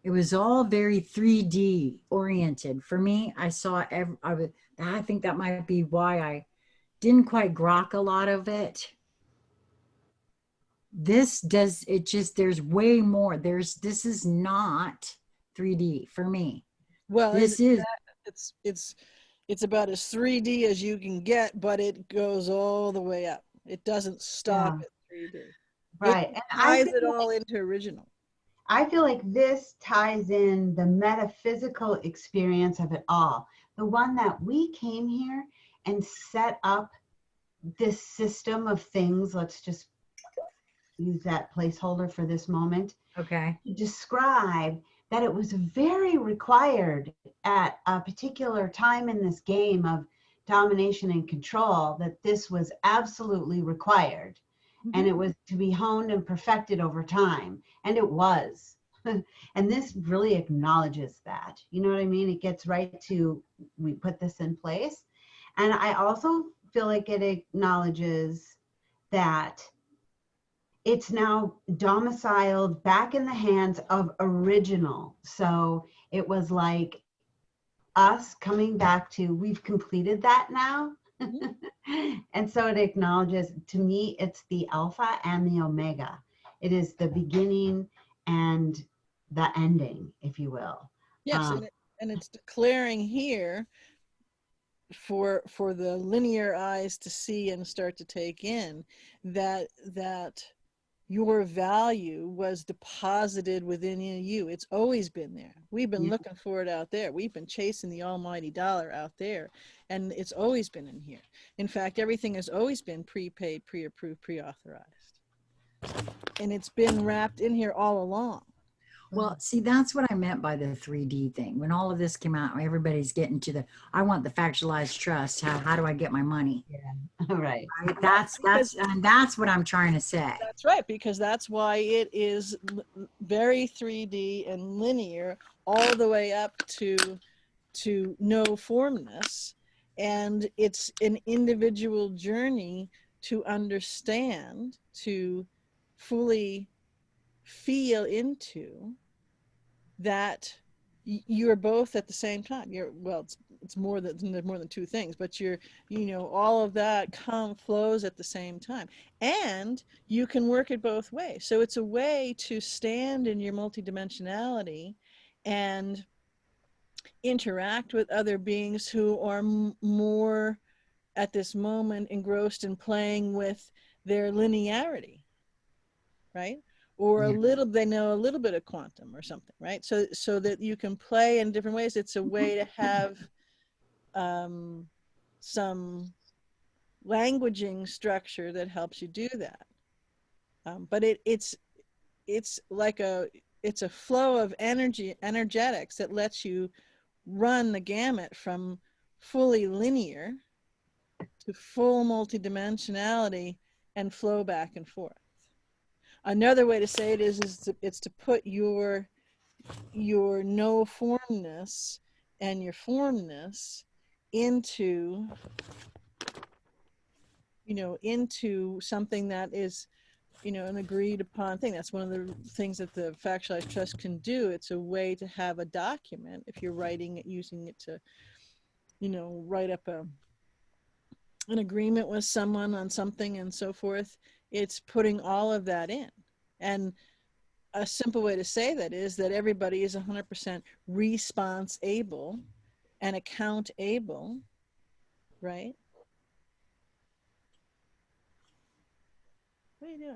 it was all very 3D oriented. For me, I saw I think that might be why I didn't quite grok a lot of it. This does it just there's way more. This is not 3D for me. Well, This it's about as 3D as you can get, but it goes all the way up. It doesn't stop at 3D. Right. It ties it all into original. I feel like this ties in the metaphysical experience of it all. The one that we came here and set up this system of things. Let's just use that placeholder for this moment. okay. To describe that it was very required at a particular time in this game of domination and control, that this was absolutely required. And it was to be honed and perfected over time. And it was. And this really acknowledges that. You know what I mean? It gets right to, we put this in place. And I also feel like it acknowledges that it's now domiciled back in the hands of original. So it was like us coming back to, we've completed that now. And so it acknowledges, to me, it's the alpha and the omega. It is the beginning and the ending, if you will. Yes, and it's declaring here for the linear eyes to see and start to take in that your value was deposited within you. It's always been there. We've been looking for it out there. We've been chasing the almighty dollar out there, and it's always been in here. In fact, everything has always been prepaid, pre-approved, pre-authorized. And it's been wrapped in here all along. Well, see, that's what I meant by the 3D thing. When all of this came out, everybody's getting to I want the factualized trust. How do I get my money? Yeah, right. That's what I'm trying to say. That's right, because that's why it is very 3D and linear all the way up to no formness. And it's an individual journey to understand, to fully feel into that you're both at the same time. It's more than two things, but all of that flows at the same time, and you can work it both ways. So it's a way to stand in your multidimensionality and interact with other beings who are more at this moment engrossed in playing with their linearity, right? Or they know a little bit of quantum or something, right? So that you can play in different ways. It's a way to have some languaging structure that helps you do that. But it's like it's a flow of energetics that lets you run the gamut from fully linear to full multidimensionality and flow back and forth. Another way to say it is it's to put your no formness and your formness into something that is an agreed upon thing. That's one of the things that the Factualized Trust can do. It's a way to have a document if you're writing it, using it to write up an agreement with someone on something and so forth. It's putting all of that in. And a simple way to say that is that everybody is 100% response able and account able, right? What are you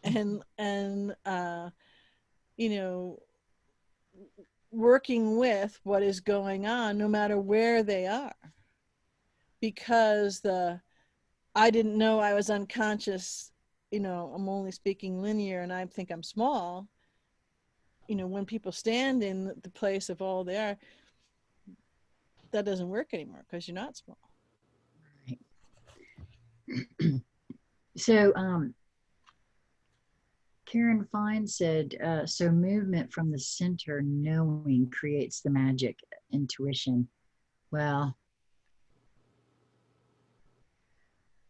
doing? And working with what is going on no matter where they are. Because I didn't know I was unconscious, I'm only speaking linear and I think I'm small. When people stand in the place of all they are, that doesn't work anymore because you're not small. Right. So Karen Fine said, so movement from the center knowing creates the magic intuition. Well,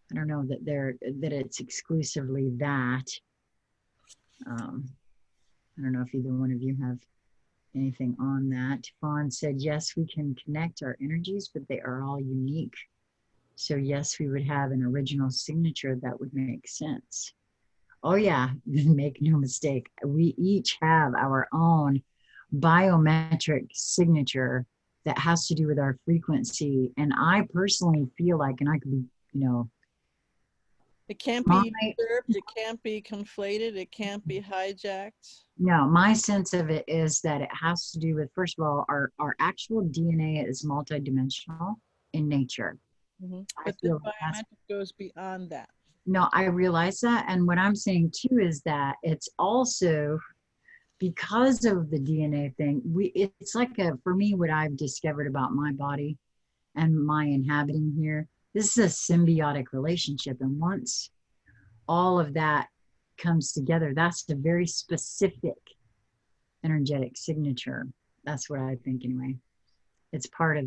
I don't know that it's exclusively that. I don't know if either one of you have anything on that. Fawn said, yes, we can connect our energies, but they are all unique. So yes, we would have an original signature that would make sense. Oh yeah, make no mistake. We each have our own biometric signature that has to do with our frequency. And I personally feel like, and I could be, it can't be usurped, it can't be conflated, it can't be hijacked. No, my sense of it is that it has to do with, first of all, our actual DNA is multidimensional in nature. Mm-hmm. But the biometric goes beyond that. No, I realize that. And what I'm saying too is that it's also because of the DNA thing, it's like for me, what I've discovered about my body and my inhabiting here, this is a symbiotic relationship. And once all of that comes together, that's a very specific energetic signature. That's what I think anyway. It's part of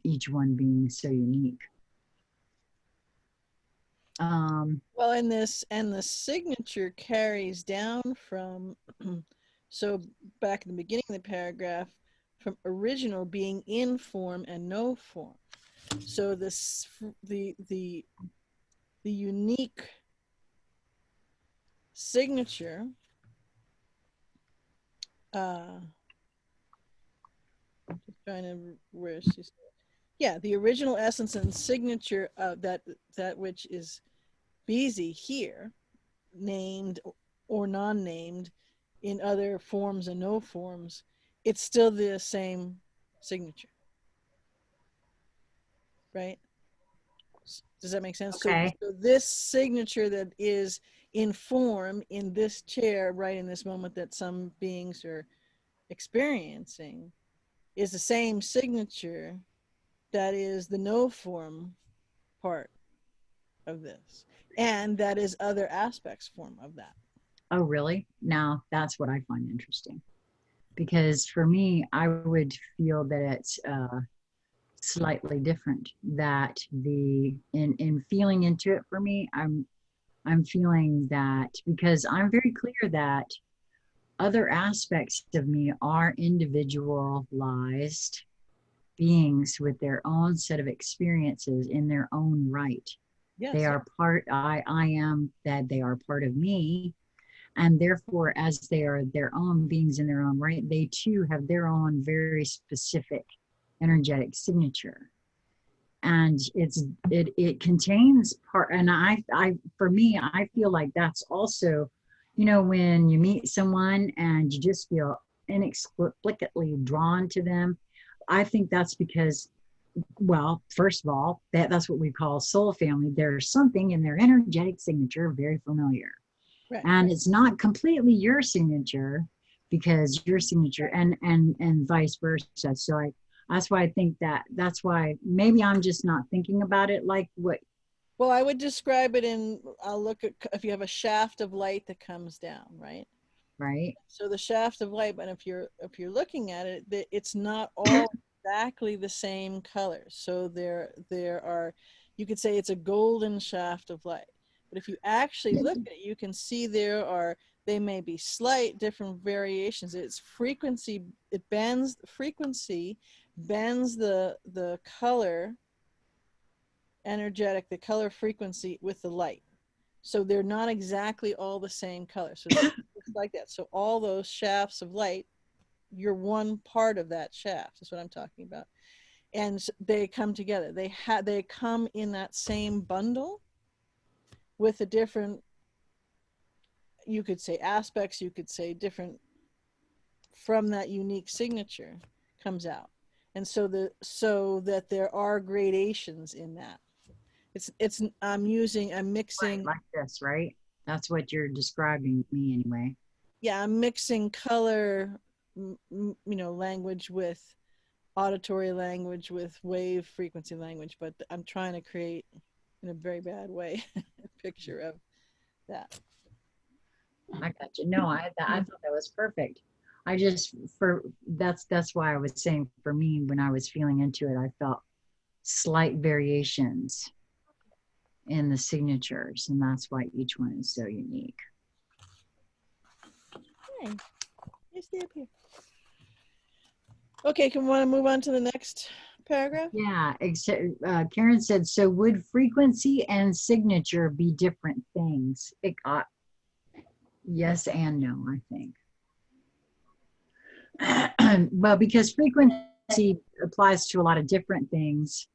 each one being so unique. Well, and the signature carries down from, so back in the beginning of the paragraph, from original being in form and no form. So the unique signature just trying to where she's, yeah, the original essence and signature of that which is busy here, named or non-named in other forms and no forms, it's still the same signature, right? Does that make sense? Okay. So this signature that is in form in this chair right in this moment that some beings are experiencing is the same signature that is the no form part of this, and that is other aspects form of that. Oh, really? Now that's what I find interesting, because for me, I would feel that it's slightly different. That in feeling into it for me, I'm feeling that because I'm very clear that other aspects of me are individualized beings with their own set of experiences in their own right. Yes. They are part, I am that they are part of me. And therefore, as they are their own beings in their own right, they too have their own very specific energetic signature. And it contains part, and I for me, I feel like that's also, you know, when you meet someone and you just feel inexplicably drawn to them. I think that's because, well, first of all, that's what we call soul family. There's something in their energetic signature very familiar. Right. And it's not completely your signature, because your signature and vice versa. So that's why I think that's why maybe I'm just not thinking about it like what. Well, I would describe it in, I'll look at, if you have a shaft of light that comes down, right? Right. So the shaft of light, but if you're looking at it, it's not all exactly the same color. So there are, you could say it's a golden shaft of light. But if you actually look at it, you can see they may be slight different variations. It's frequency, it bends, frequency bends the color energetic, the color frequency with the light. So they're not exactly all the same color. So it's like that. So all those shafts of light, you're one part of that shaft. That's what I'm talking about. And they come together. They come in that same bundle with a different, you could say aspects, you could say different, from that unique signature comes out. And so that there are gradations in that. I'm mixing like this, right? That's what you're describing me anyway. Yeah, I'm mixing color, language with auditory language with wave frequency language, but I'm trying to create, in a very bad way, a picture of that. I got you. No, I thought that was perfect. I just, that's why I was saying, for me, when I was feeling into it, I felt slight variations in the signatures, and that's why each one is so unique. Okay, you stay up here. Okay, can we want to move on to the next paragraph? Yeah, except Karen said, so would frequency and signature be different things? Yes and no, I think. Well, because frequency applies to a lot of different things,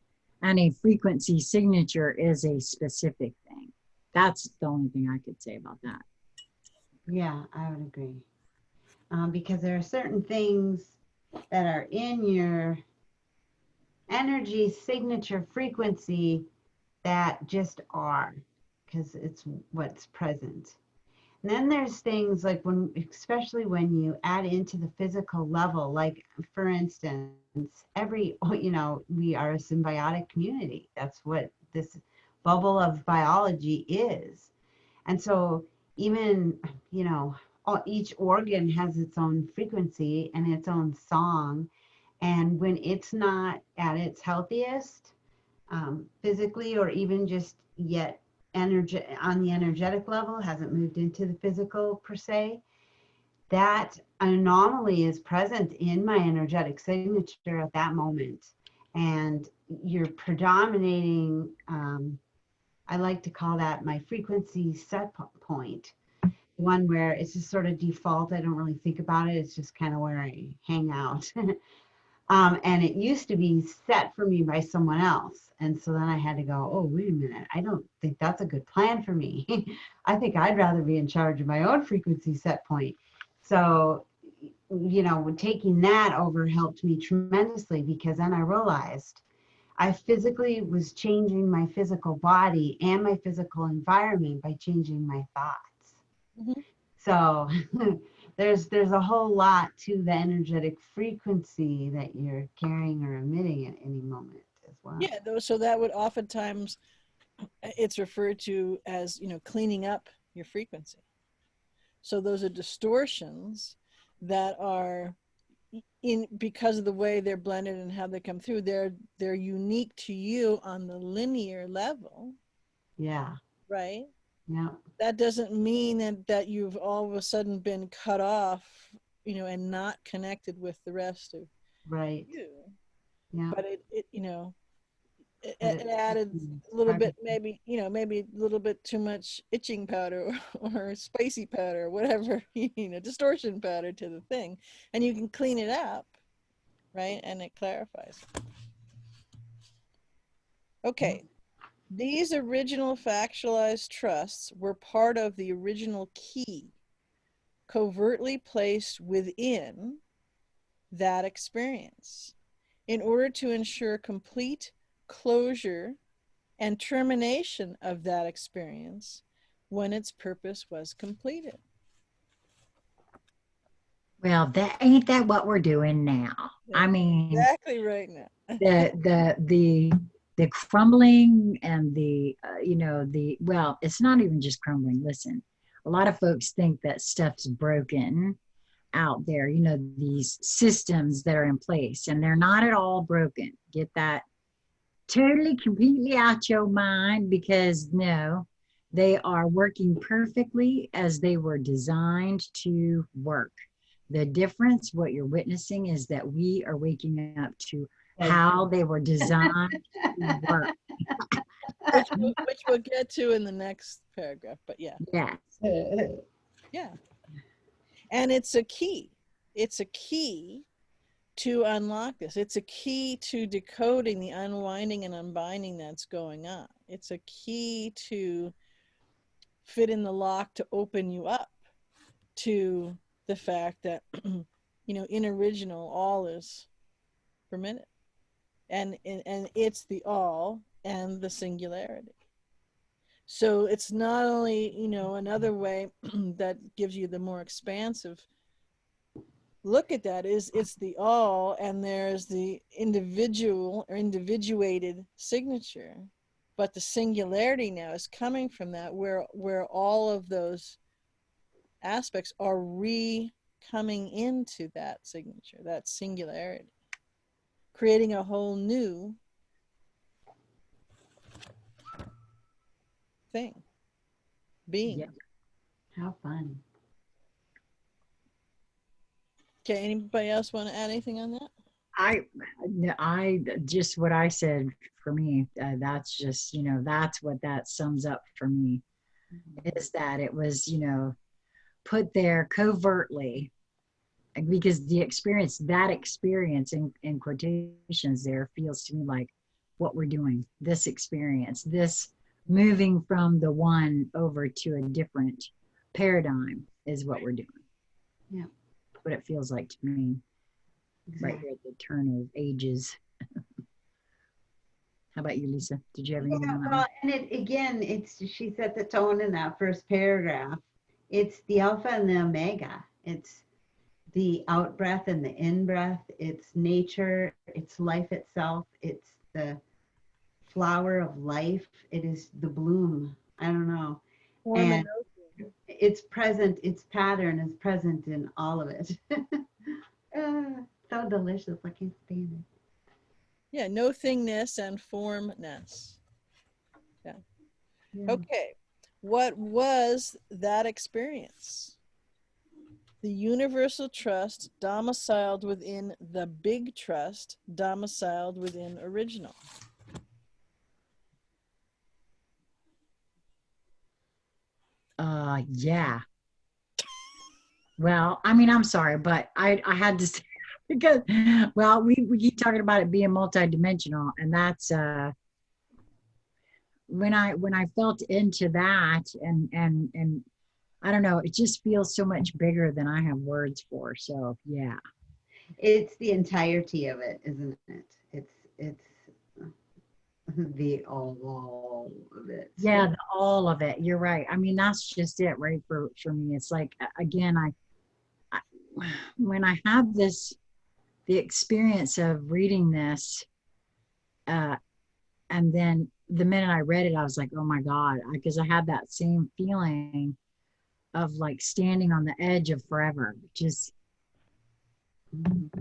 and a frequency signature is a specific thing. That's the only thing I could say about that. Yeah, I would agree. Because there are certain things that are in your energy signature frequency that just are, because it's what's present. And then there's things like especially when you add into the physical level, like for instance, we are a symbiotic community. That's what this bubble of biology is. And so even, each organ has its own frequency and its own song. And when it's not at its healthiest, physically, or even just yet on the energetic level, hasn't moved into the physical per se, that anomaly is present in my energetic signature at that moment. And you're predominating, I like to call that my frequency set point, one where it's just sort of default. I don't really think about it. It's just kind of where I hang out. And it used to be set for me by someone else. And so then I had to go, oh, wait a minute. I don't think that's a good plan for me. I think I'd rather be in charge of my own frequency set point. So, taking that over helped me tremendously, because then I realized I physically was changing my physical body and my physical environment by changing my thoughts. Mm-hmm. So there's a whole lot to the energetic frequency that you're carrying or emitting at any moment as well. Yeah, so that would oftentimes, it's referred to as, cleaning up your frequency. So those are distortions that are because of the way they're blended and how they come through. They're unique to you on the linear level. Yeah. Right? Yeah. That doesn't mean that you've all of a sudden been cut off, and not connected with the rest of Right. you. Yeah. But it But it- added it's a little part of- bit, maybe a little bit too much itching powder or spicy powder, whatever, distortion powder to the thing, and you can clean it up, right? And it clarifies. Okay. These original factualized trusts were part of the original key, covertly placed within that experience in order to ensure complete closure and termination of that experience when its purpose was completed. Well, that ain't that what we're doing now. I mean, exactly right now. the crumbling and the well, it's not even just crumbling. Listen, a lot of folks think that stuff's broken out there, these systems that are in place, and they're not at all broken. Get that totally, completely out your mind, because no, they are working perfectly as they were designed to work. The difference, what you're witnessing, is that we are waking up to how they were designed to work. which we'll get to in the next paragraph, but yeah. Yes. Yeah. And it's a key. It's a key to unlock this. It's a key to decoding the unwinding and unbinding that's going on. It's a key to fit in the lock to open you up to the fact that, in original, all is permitted. And it's the all and the singularity. So it's not only, another way that gives you the more expansive look at that is it's the all, and there's the individual or individuated signature, but the singularity now is coming from that, where all of those aspects are coming into that signature, that singularity, creating a whole new thing, being. Yeah. How fun. Okay, anybody else want to add anything on that? I just, what I said for me, that's just, that's what that sums up for me, is that it was, put there covertly, because the experience, that experience in quotations there, feels to me like what we're doing, this experience, this moving from the one over to a different paradigm is what we're doing. Yeah. What it feels like to me. Exactly. Right here at the turn of ages. How about you, Lisa? Did you have anything on that? Well, and she set the tone in that first paragraph. It's the alpha and the omega. It's the out breath and the in breath. It's nature. It's life itself. It's the flower of life. It is the bloom. I don't know. And it's present. Its pattern is present in all of it. So delicious. I can't stand it. Yeah, no thingness and formness. Yeah. Okay. What was that experience? The universal trust domiciled within the big trust, domiciled within original. Yeah. Well, I mean, I'm sorry, but I had to say, because, well, we keep talking about it being multidimensional, and that's when I felt into that, and I don't know, it just feels so much bigger than I have words for. So yeah, it's the entirety of it, isn't it? It's the all of it. Yeah, all of it. You're right. I mean, that's just it, right? For me, it's like, again, I when I have the experience of reading this, and then the minute I read it, I was like, oh my God, because I had that same feeling of like standing on the edge of forever, just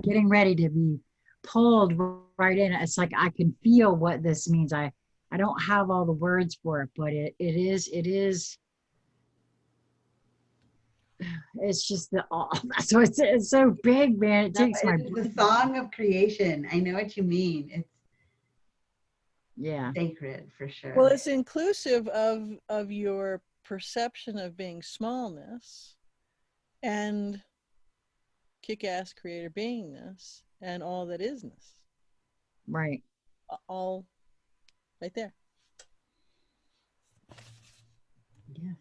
getting ready to be pulled right in. It's like I can feel what this means. I don't have all the words for it, but it is It's just the all. That's why it's so big, man. It No, takes my it's the breath. song of creation. I know what you mean. It's Yeah. sacred for sure. Well, it's inclusive of your perception of being smallness and kick-ass creator beingness and all that isness. Right. All right there. Yes.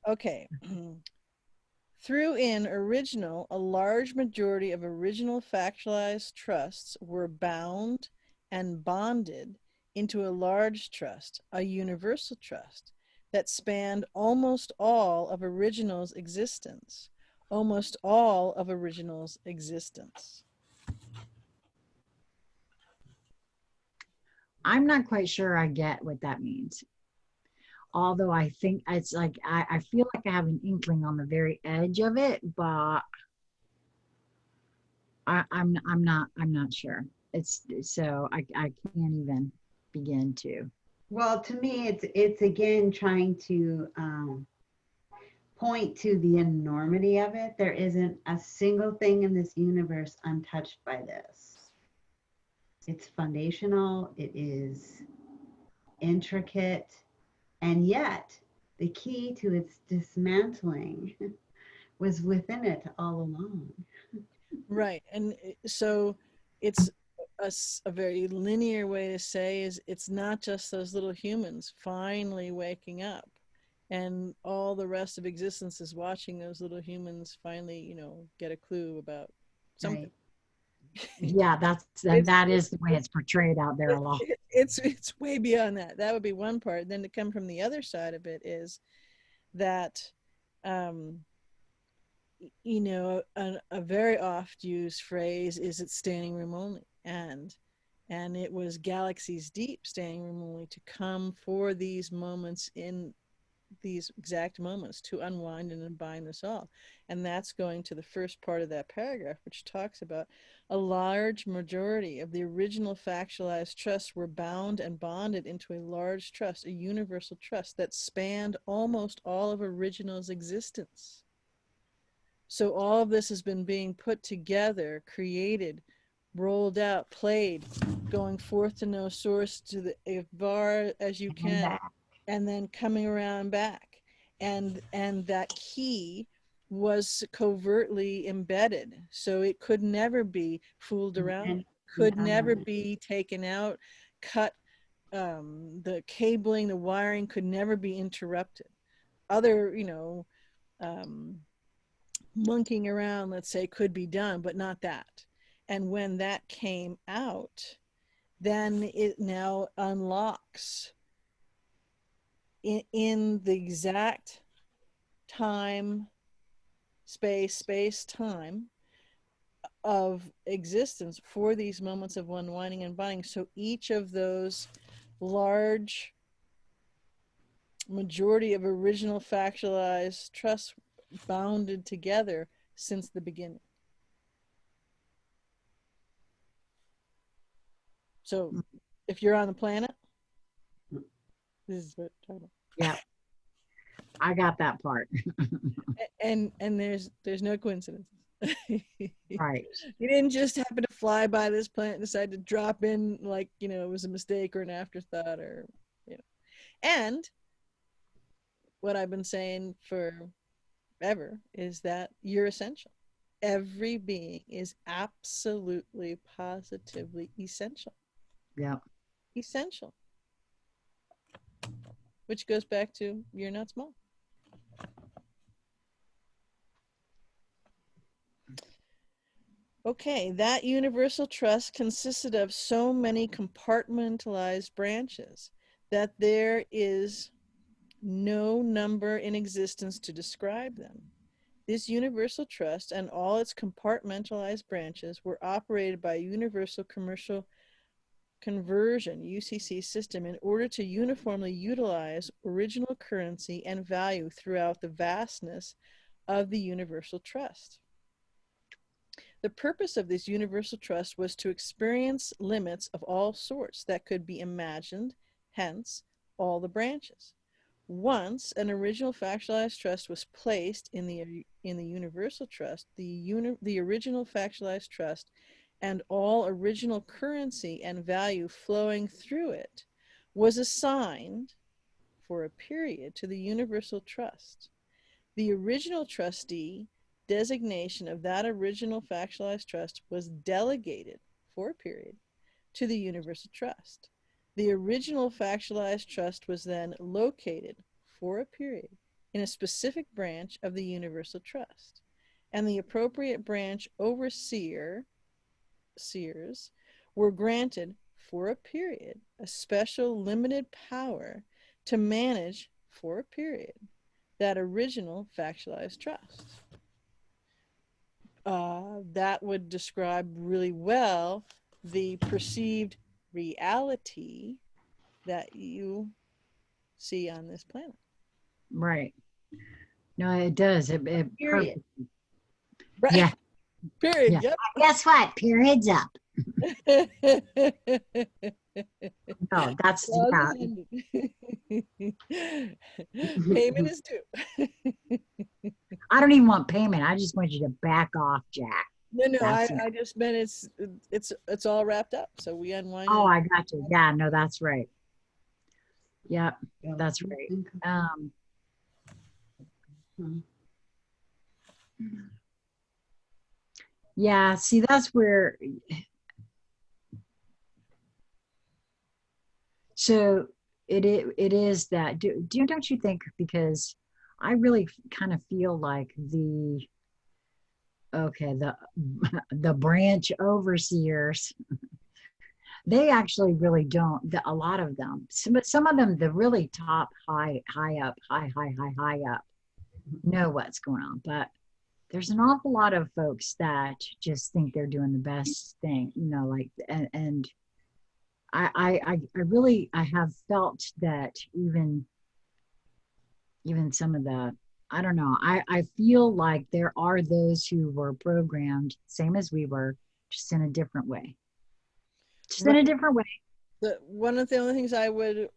Okay. Through in original, a large majority of original factualized trusts were bound and bonded into a large trust, a universal trust, that spanned almost all of original's existence. Almost all of original's existence. I'm not quite sure I get what that means. Although I think it's like I feel like I have an inkling on the very edge of it, but I'm not sure. It's so I can't even begin to. Well, to me, it's again trying to point to the enormity of it. There isn't a single thing in this universe untouched by this. It's foundational. It is intricate, and yet the key to its dismantling was within it all along. Right. And so it's a very linear way to say is it's not just those little humans finally waking up and all the rest of existence is watching those little humans finally, get a clue about something. Right. Yeah, that is the way it's portrayed out there a lot. It's way beyond that. That would be one part. Then to come from the other side of it is that a very oft used phrase is it's standing room only, and it was galaxies deep standing room only to come for these moments, in these exact moments, to unwind and unbind this all. And that's going to the first part of that paragraph, which talks about a large majority of the original factualized trusts were bound and bonded into a large trust, a universal trust that spanned almost all of original's existence. So all of this has been being put together, created, rolled out, played, going forth to no source, to the as far as you can, and then coming around back. And that key was covertly embedded, so it could never be fooled around, could never be taken out, cut. The cabling, the wiring could never be interrupted. Other, monkeying around, let's say, could be done, but not that. And when that came out, then it now unlocks in the exact time, space, time of existence for these moments of unwinding and binding. So each of those large majority of original factualized trusts bounded together since the beginning. So if you're on the planet, this is what I'm talking about. Yeah, I got that part. And there's no coincidence. Right. You didn't just happen to fly by this planet and decide to drop in like, it was a mistake or an afterthought, or, and what I've been saying forever is that you're essential. Every being is absolutely, positively essential. Yeah. Essential. Which goes back to you're not small. Okay, that universal trust consisted of so many compartmentalized branches that there is no number in existence to describe them. This universal trust and all its compartmentalized branches were operated by a universal commercial conversion UCC system in order to uniformly utilize original currency and value throughout the vastness of the universal trust. The purpose of this universal trust was to experience limits of all sorts that could be imagined, hence all the branches. Once an original factualized trust was placed in the universal trust, the original factualized trust and all original currency and value flowing through it was assigned for a period to the universal trust. The original trustee designation of that original factualized trust was delegated for a period to the universal trust. The original factualized trust was then located for a period in a specific branch of the universal trust, and the appropriate branch overseers were granted for a period a special limited power to manage for a period that original factualized trust. That would describe really well the perceived reality that you see on this planet. Right. No, it does. It Period. Right. Yeah. Period. Yeah. Yep. Guess what? Period's up. No, that's yeah. Payment is due. I don't even want payment. I just want you to back off, Jack. No, I just meant it's all wrapped up. So we unwind. Oh, I got you. Yeah, no, that's right. Yep, that's right. Yeah, see, that's where. So it is that. Don't you think? Because I really kind of feel like the branch overseers, they actually really don't. A lot of them, but some of them, the really top high up, high up, know what's going on. But there's an awful lot of folks that just think they're doing the best thing, like and I really have felt that even some of the, I don't know, I feel like there are those who were programmed same as we were, just in a different way. Just in a different way. One of the only things I would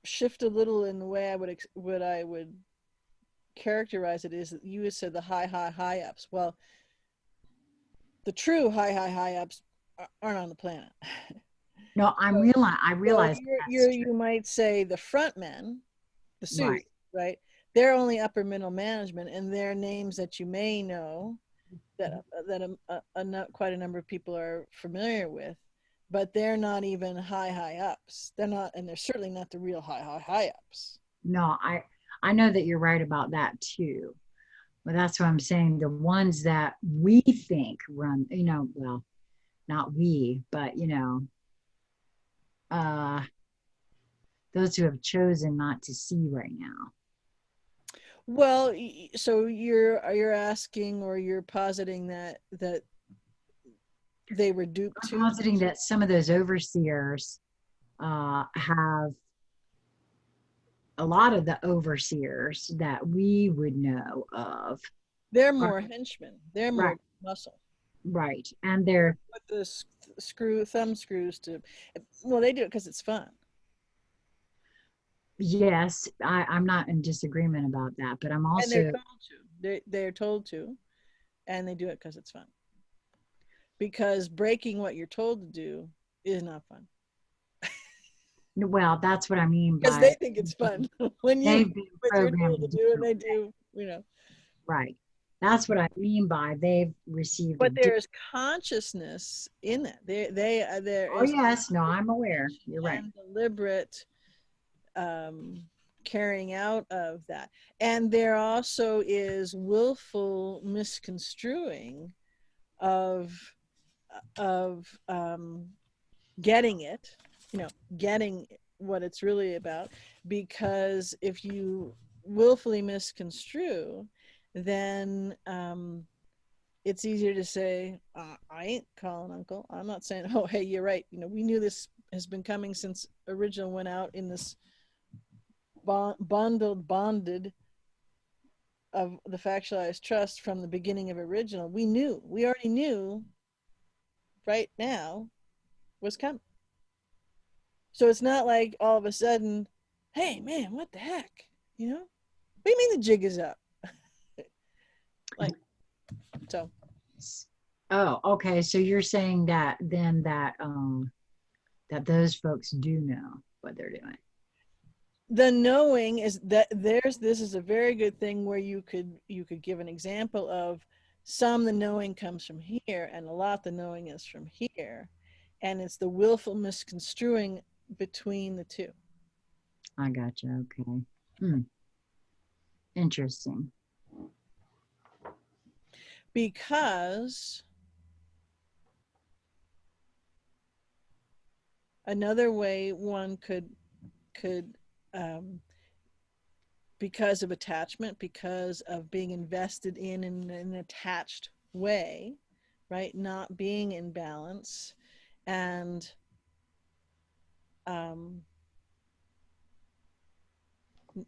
shift a little in the way I would characterize it is that you said the high ups. Well, the true high ups aren't on the planet. No, I realize you might say the front men, the suit, right? They're only upper middle management, and they're names that you may know that quite a number of people are familiar with, but they're not even high ups. They're not, and they're certainly not the real high ups. No, I know that you're right about that too. But that's what I'm saying. The ones that we think run, well, not we, but those who have chosen not to see right now. Well, so you're asking, or you're positing that they were duped too? I'm positing that some of those overseers have, a lot of the overseers that we would know of. They're more henchmen. They're more muscle. Right. And they're with the thumb screws to, well, they do it because it's fun. Yes, I'm not in disagreement about that, but I'm also. And they're told to. They're told to, and they do it because it's fun. Because breaking what you're told to do is not fun. Well, that's what I mean by. Because they think it's fun when you're told to do, and they do, Right. That's what I mean by they've received. But there's consciousness in that. There. Oh yes, no, I'm aware. You're right. And deliberate carrying out of that, and there also is willful misconstruing of getting it, getting what it's really about. Because if you willfully misconstrue, then it's easier to say, I ain't calling uncle. I'm not saying, oh, hey, you're right. We knew this has been coming since original went out in this bonded of the factualized trust from the beginning of original. We already knew right now was coming. So it's not like all of a sudden, hey man, what the heck? You know? What do you mean the jig is up? Like, so. Oh, okay. So you're saying that then that that those folks do know what they're doing. The knowing is that this is a very good thing where you could give an example of some the knowing comes from here and a lot the knowing is from here, and it's the willful misconstruing between the two. I gotcha. Okay. Interesting. Because another way one could because of attachment, because of being invested in an attached way, right? Not being in balance, and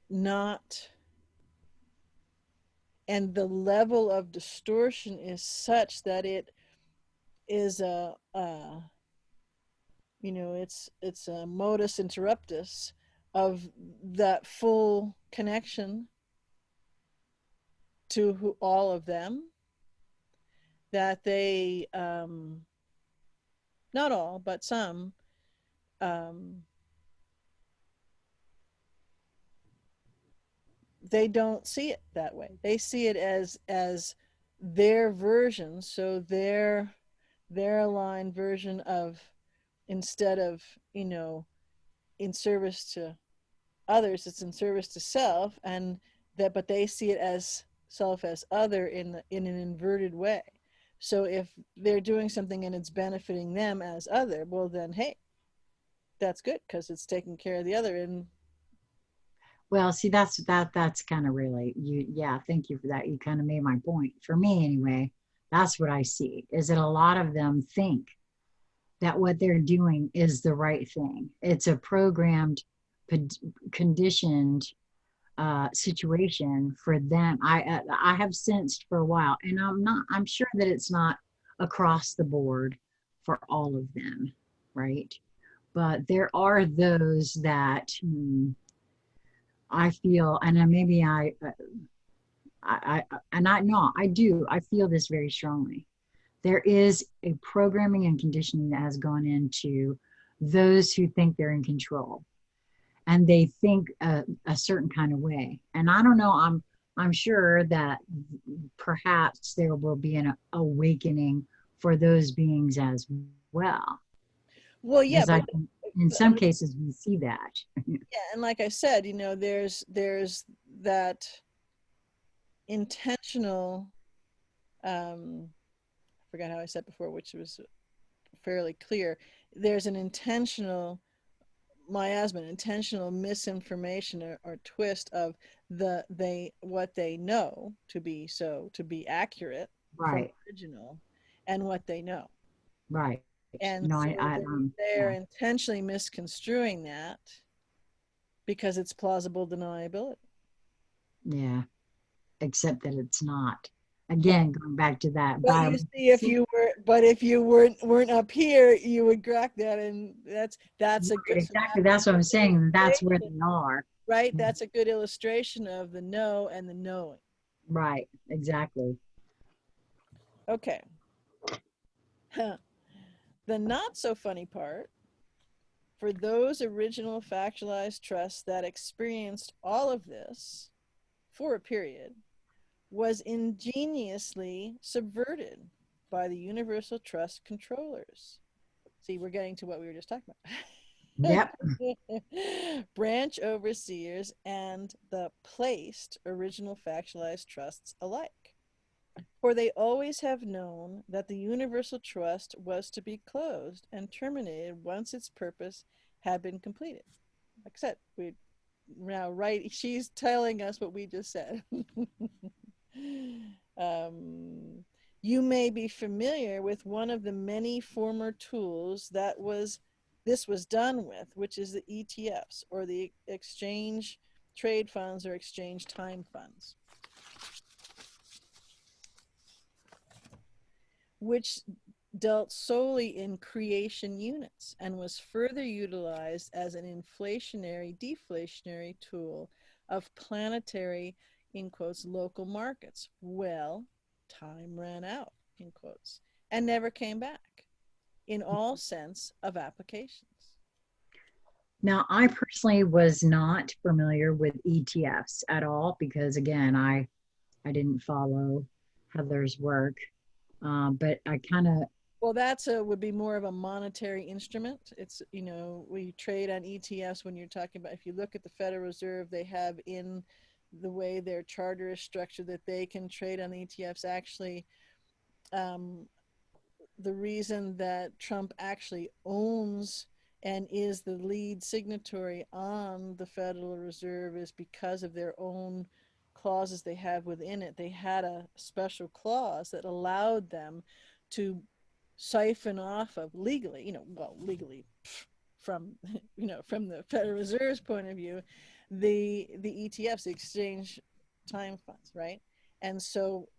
not, and the level of distortion is such that it is it's a modus interruptus of that full connection to all of them, that they not all but some they don't see it that way. They see it as their version, so their aligned version of, instead of in service to others, it's in service to self, and that, but they see it as self as other in an inverted way. So if they're doing something and it's benefiting them as other, well then, hey, that's good because it's taking care of the other. And Well, see, that's kind of really yeah, thank you for that. You kind of made my point. For me anyway, that's what I see, is that a lot of them think that what they're doing is the right thing. It's a programmed, conditioned situation for them. I have sensed for a while, and I'm sure that it's not across the board for all of them, right? But there are those that I feel, and maybe and I know I do, I feel this very strongly. There is a programming and conditioning that has gone into those who think they're in control, and they think a certain kind of way. And I don't know, I'm sure that perhaps there will be an awakening for those beings as well. well, yeah, Because in some cases we see that. yeah, and like I said, there's that intentional I forgot how I said before, which was fairly clear. There's an intentional miasma, intentional misinformation or twist of what they know to be accurate from Right, original, and what they know. right. And No, so they're yeah, intentionally misconstruing that because it's plausible deniability. yeah. Except that it's not. Again, going back to that. But you see, if you weren't up here, you would crack that, and that's a good, exactly. That's what I'm saying. That's where they are. right? That's a good illustration of the know and the knowing. Right. Exactly. Okay. The not so funny part, for those original factualized trusts that experienced all of this for a period, was ingeniously subverted by the universal trust controllers. See, we're getting to what we were just talking about. Yep. Branch overseers and the placed original factualized trusts alike. For they always have known that the universal trust was to be closed and terminated once its purpose had been completed. Like I said, we now right. She's telling us what we just said. You may be familiar with one of the many former tools this was done with, which is the ETFs, or the exchange trade funds or exchange time funds, which dealt solely in creation units and was further utilized as an inflationary, deflationary tool of planetary, in quotes, local markets. Well, time ran out, in quotes, and never came back in all sense of applications. Now, I personally was not familiar with ETFs at all because, again, I didn't follow Heather's work, but I kind of. Well, would be more of a monetary instrument. It's, you know, we trade on ETFs when you're talking about, if you look at the Federal Reserve, they have in the way their charter is structured that they can trade on ETFs. Actually, the reason that Trump actually owns and is the lead signatory on the Federal Reserve is because of their own clauses they have within it. They had a special clause that allowed them to siphon off of legally, you know, well, legally from, you know, from the Federal Reserve's point of view, the ETFs, the exchange time funds, right? And so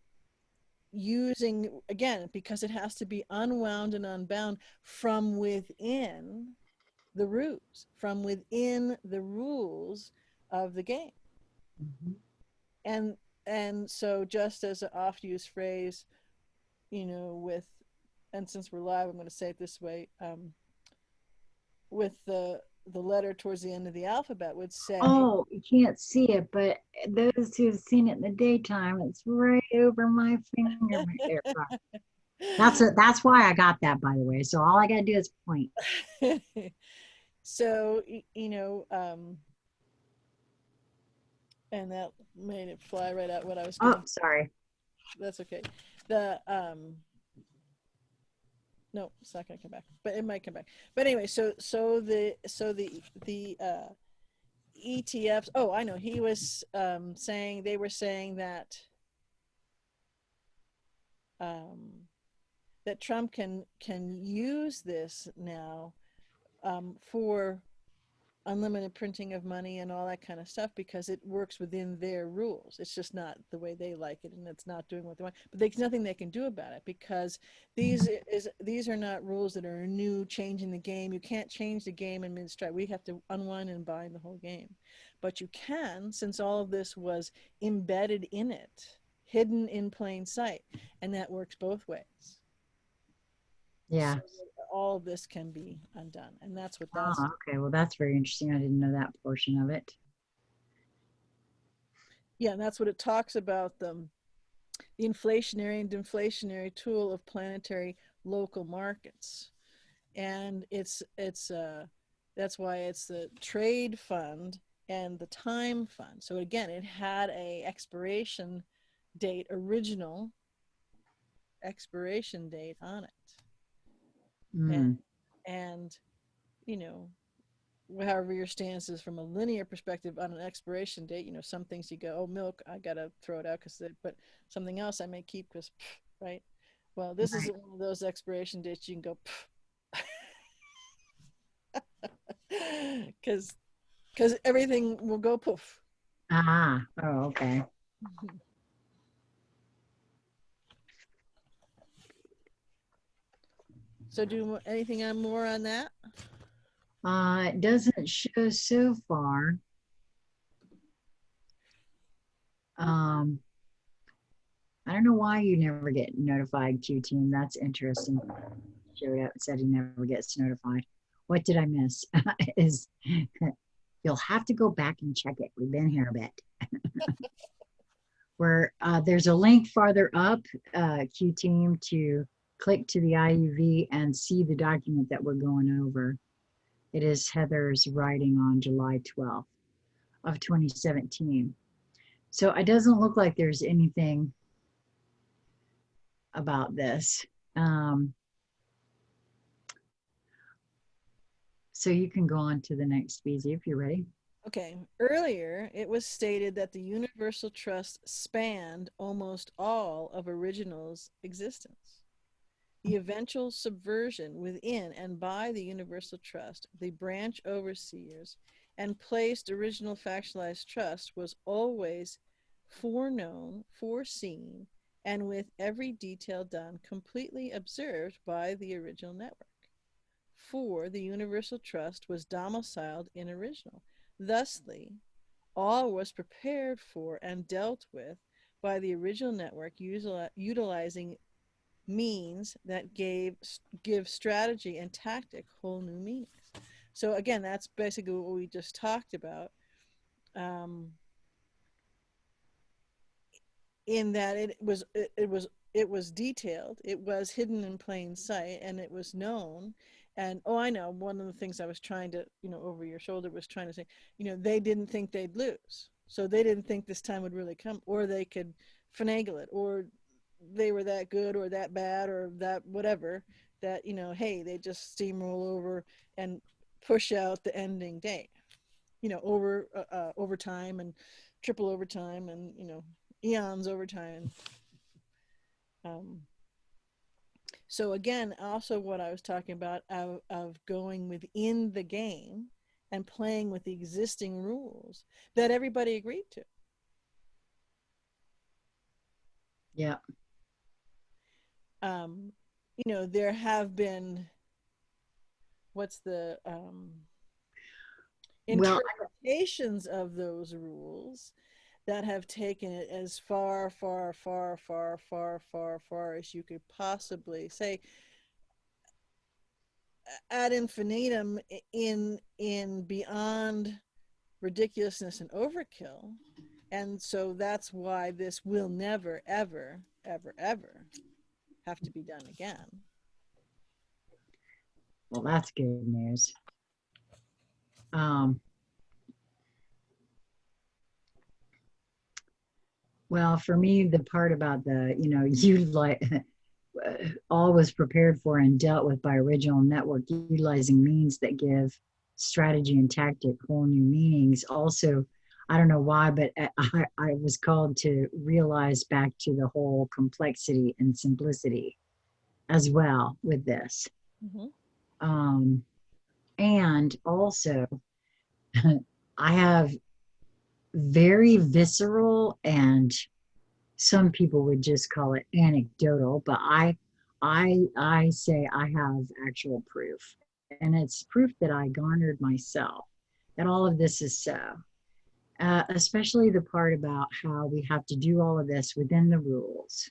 using, again, because it has to be unwound and unbound from within the rules, from within the rules of the game. Mhm. And so just as an oft used phrase, you know, with, and since we're live, I'm going to say it this way, with the letter towards the end of the alphabet would say, Oh, you can't see it, but those who've seen it in the daytime, it's right over my finger. Right there. That's why I got that, by the way. So all I gotta do is point. so, you know, and that made it fly right out what I was going to. Oh, sorry. That's okay. The no, it's not going to come back, but it might come back. But anyway, so the ETFs. Oh, I know. He was saying, they were saying that that Trump can use this now for unlimited printing of money and all that kind of stuff because it works within their rules. It's just not the way they like it, and it's not doing what they want. But there's nothing they can do about it because these are not rules that are new, changing the game. You can't change the game in mid-stride. We have to unwind and bind the whole game. But you can, since all of this was embedded in it, hidden in plain sight, and that works both ways. Yeah. So all of this can be undone, and that's what that's. Oh, okay. Well, that's very interesting. I didn't know that portion of it. Yeah, and that's what it talks about, the inflationary and deflationary tool of planetary local markets. And it's that's why it's the trade fund and the time fund. So again, it had a expiration date, original expiration date on it. And you know, however your stance is from a linear perspective on an expiration date, you know, some things you go, oh, milk, I gotta throw it out because, but something else I may keep because, right? Well, this is one of those expiration dates you can go, because everything will go poof. Ah, oh, okay. So do anything on more on that? It doesn't show so far. I don't know why you never get notified, Q team. That's interesting. Showed up, said he never gets notified. What did I miss? Is you'll have to go back and check it. We've been here a bit. Where there's a link farther up, Q team, to click to the IUV and see the document that we're going over. It is Heather's writing on July 12th of 2017. So it doesn't look like there's anything about this. So you can go on to the next species if you're ready. Okay. Earlier, it was stated that the Universal Trust spanned almost all of Original's existence. The eventual subversion within and by the Universal Trust, the branch overseers, and placed Original Factualized Trust was always foreknown, foreseen, and with every detail done completely observed by the original network. 4. The universal trust was domiciled in original. Thusly, all was prepared for and dealt with by the original network, utilizing means that give strategy and tactic whole new meanings. So again, that's basically what we just talked about, in that it was detailed, it was hidden in plain sight, and it was known. And I know one of the things I was trying to, over your shoulder, was trying to say, they didn't think they'd lose, so they didn't think this time would really come, or they could finagle it, or they were that good or that bad or that whatever, that hey, they just steamroll over and push out the ending date, over overtime and triple overtime and eons overtime. So again, also what I was talking about of going within the game and playing with the existing rules that everybody agreed to. Yeah. There have been, what's the interpretations of those rules that have taken it as far as you could possibly say, ad infinitum, in beyond ridiculousness and overkill. And so that's why this will never, ever, ever, ever have to be done again. Well, that's good news. Well, for me, the part about all was prepared for and dealt with by original network, utilizing means that give strategy and tactic whole new meanings. Also, I don't know why, but I was called to realize back to the whole complexity and simplicity as well with this. Mm-hmm. And also, I have very visceral, and some people would just call it anecdotal, but I say I have actual proof, and it's proof that I garnered myself, that all of this is so. Especially the part about how we have to do all of this within the rules.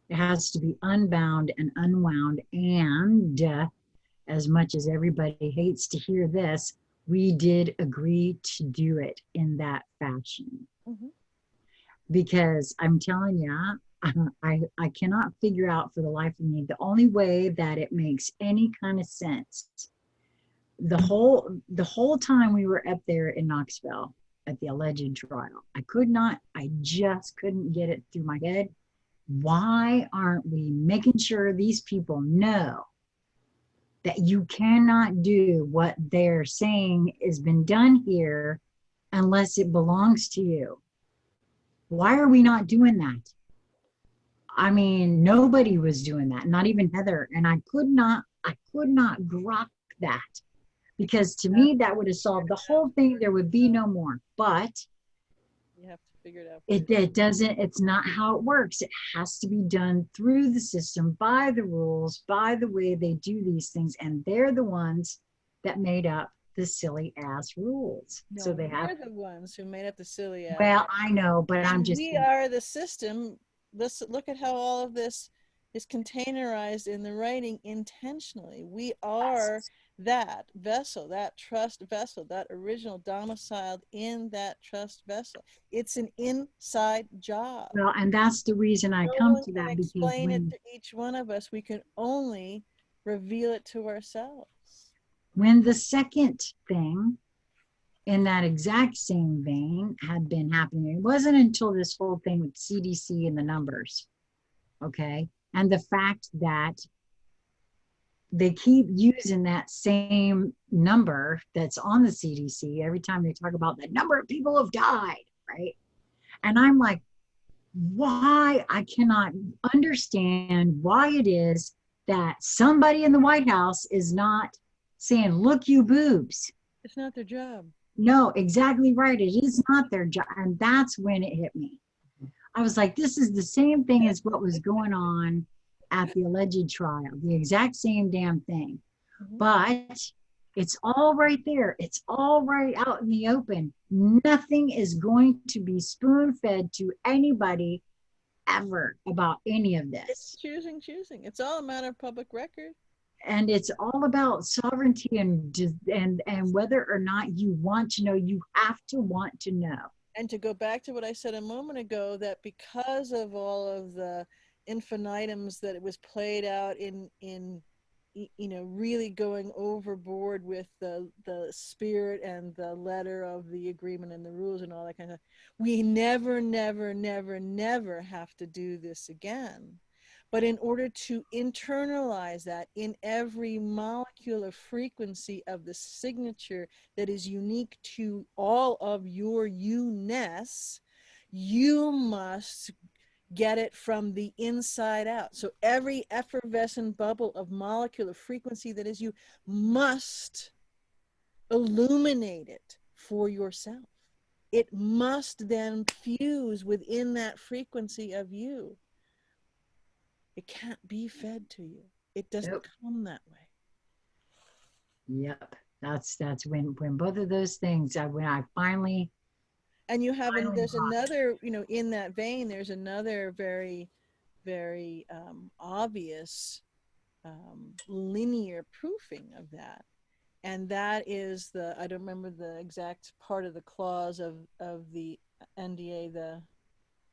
It has to be unbound and unwound, and as much as everybody hates to hear this, we did agree to do it in that fashion. Mm-hmm. Because I'm telling you, I cannot figure out for the life of me the only way that it makes any kind of sense. The whole time we were up there in Knoxville at the alleged trial, I just couldn't get it through my head. Why aren't we making sure these people know that you cannot do what they're saying has been done here unless it belongs to you? Why are we not doing that? I mean, nobody was doing that, not even Heather. And I could not grok that, because to me, that would have solved the whole thing. There would be no more. But you have to figure it out. It doesn't, it's not how it works. It has to be done through the system, by the rules, by the way they do these things. And they're the ones that made up the silly ass rules. No, so they're the ones who made up the silly ass. Well, I know, but I'm just. We are the system. Look at how all of this is containerized in the writing intentionally. We are that vessel, that trust vessel, that original domiciled in that trust vessel. It's an inside job. Well, and that's the reason I come to that. Because explain it to each one of us. We can only reveal it to ourselves. When the second thing in that exact same vein had been happening, it wasn't until this whole thing with CDC and the numbers, okay? And the fact that they keep using that same number that's on the CDC every time they talk about the number of people who've died, right? And I'm like, why? I cannot understand why it is that somebody in the White House is not saying, look, you boobs. It's not their job. No, exactly right. It is not their job. And that's when it hit me. I was like, this is the same thing as what was going on at the alleged trial, the exact same damn thing. Mhm. But it's all right there. It's all right out in the open. Nothing is going to be spoon fed to anybody ever about any of It's this. choosing. It's all a matter of public record. And it's all about sovereignty and whether or not you want to know, you have to want to know. And to go back to what I said a moment ago, that because of all of the infinitums that it was played out in really going overboard with the spirit and the letter of the agreement and the rules and all that kind of, we never have to do this again. But in order to internalize that in every molecular frequency of the signature that is unique to all of your you-ness, you must get it from the inside out. So every effervescent bubble of molecular frequency that is you must illuminate it for yourself. It must then fuse within that frequency of you. It can't be fed to you. It doesn't Nope. come that way. Yep. That's when both of those things, when I finally. And you have, there's another, in that vein, there's another very, very obvious linear proofing of that. And that is I don't remember the exact part of the clause of the NDA,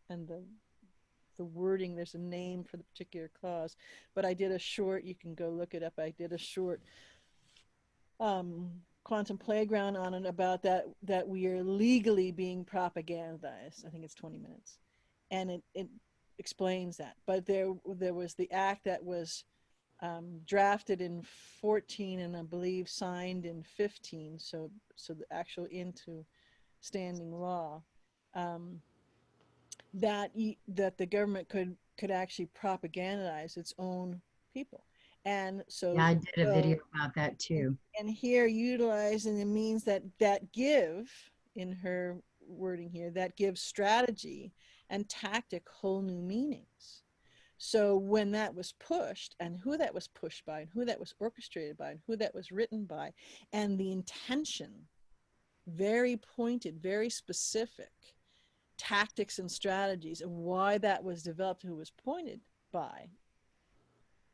and the wording, there's a name for the particular clause, but I did a short, you can go look it up, I did a short quantum playground on it about that we are legally being propagandized. I think it's 20 minutes. And it explains that. But there was the act that was drafted in 14 and I believe signed in 15, so the actual into standing law, that the government could actually propagandize its own people. And so Yeah, I did a video about that too. and here utilizing it means that give, in her wording here, that gives strategy and tactic whole new meanings. So when that was pushed, and who that was pushed by, and who that was orchestrated by, and who that was written by, and the intention, very pointed, very specific tactics and strategies of why that was developed, who was pointed by,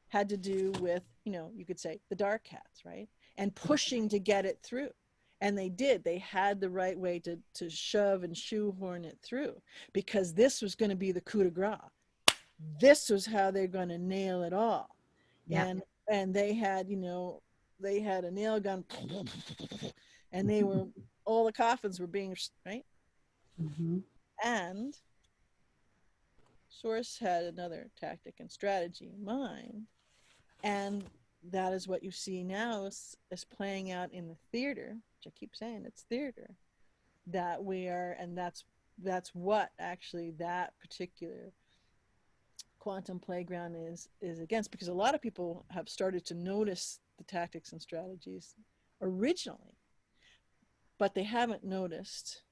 had to do with, you could say the dark hats, right? And pushing to get it through. And they did. They had the right way to shove and shoehorn it through, because this was going to be the coup de grace. This was how they're going to nail it all. Yep. And they had, they had a nail gun, and they were, all the coffins were being, right? Mm-hmm. And Source had another tactic and strategy in mind. And that is what you see now is playing out in the theater, which I keep saying it's theater, that we are, and that's what actually that particular quantum playground is against, because a lot of people have started to notice the tactics and strategies originally, but they haven't noticed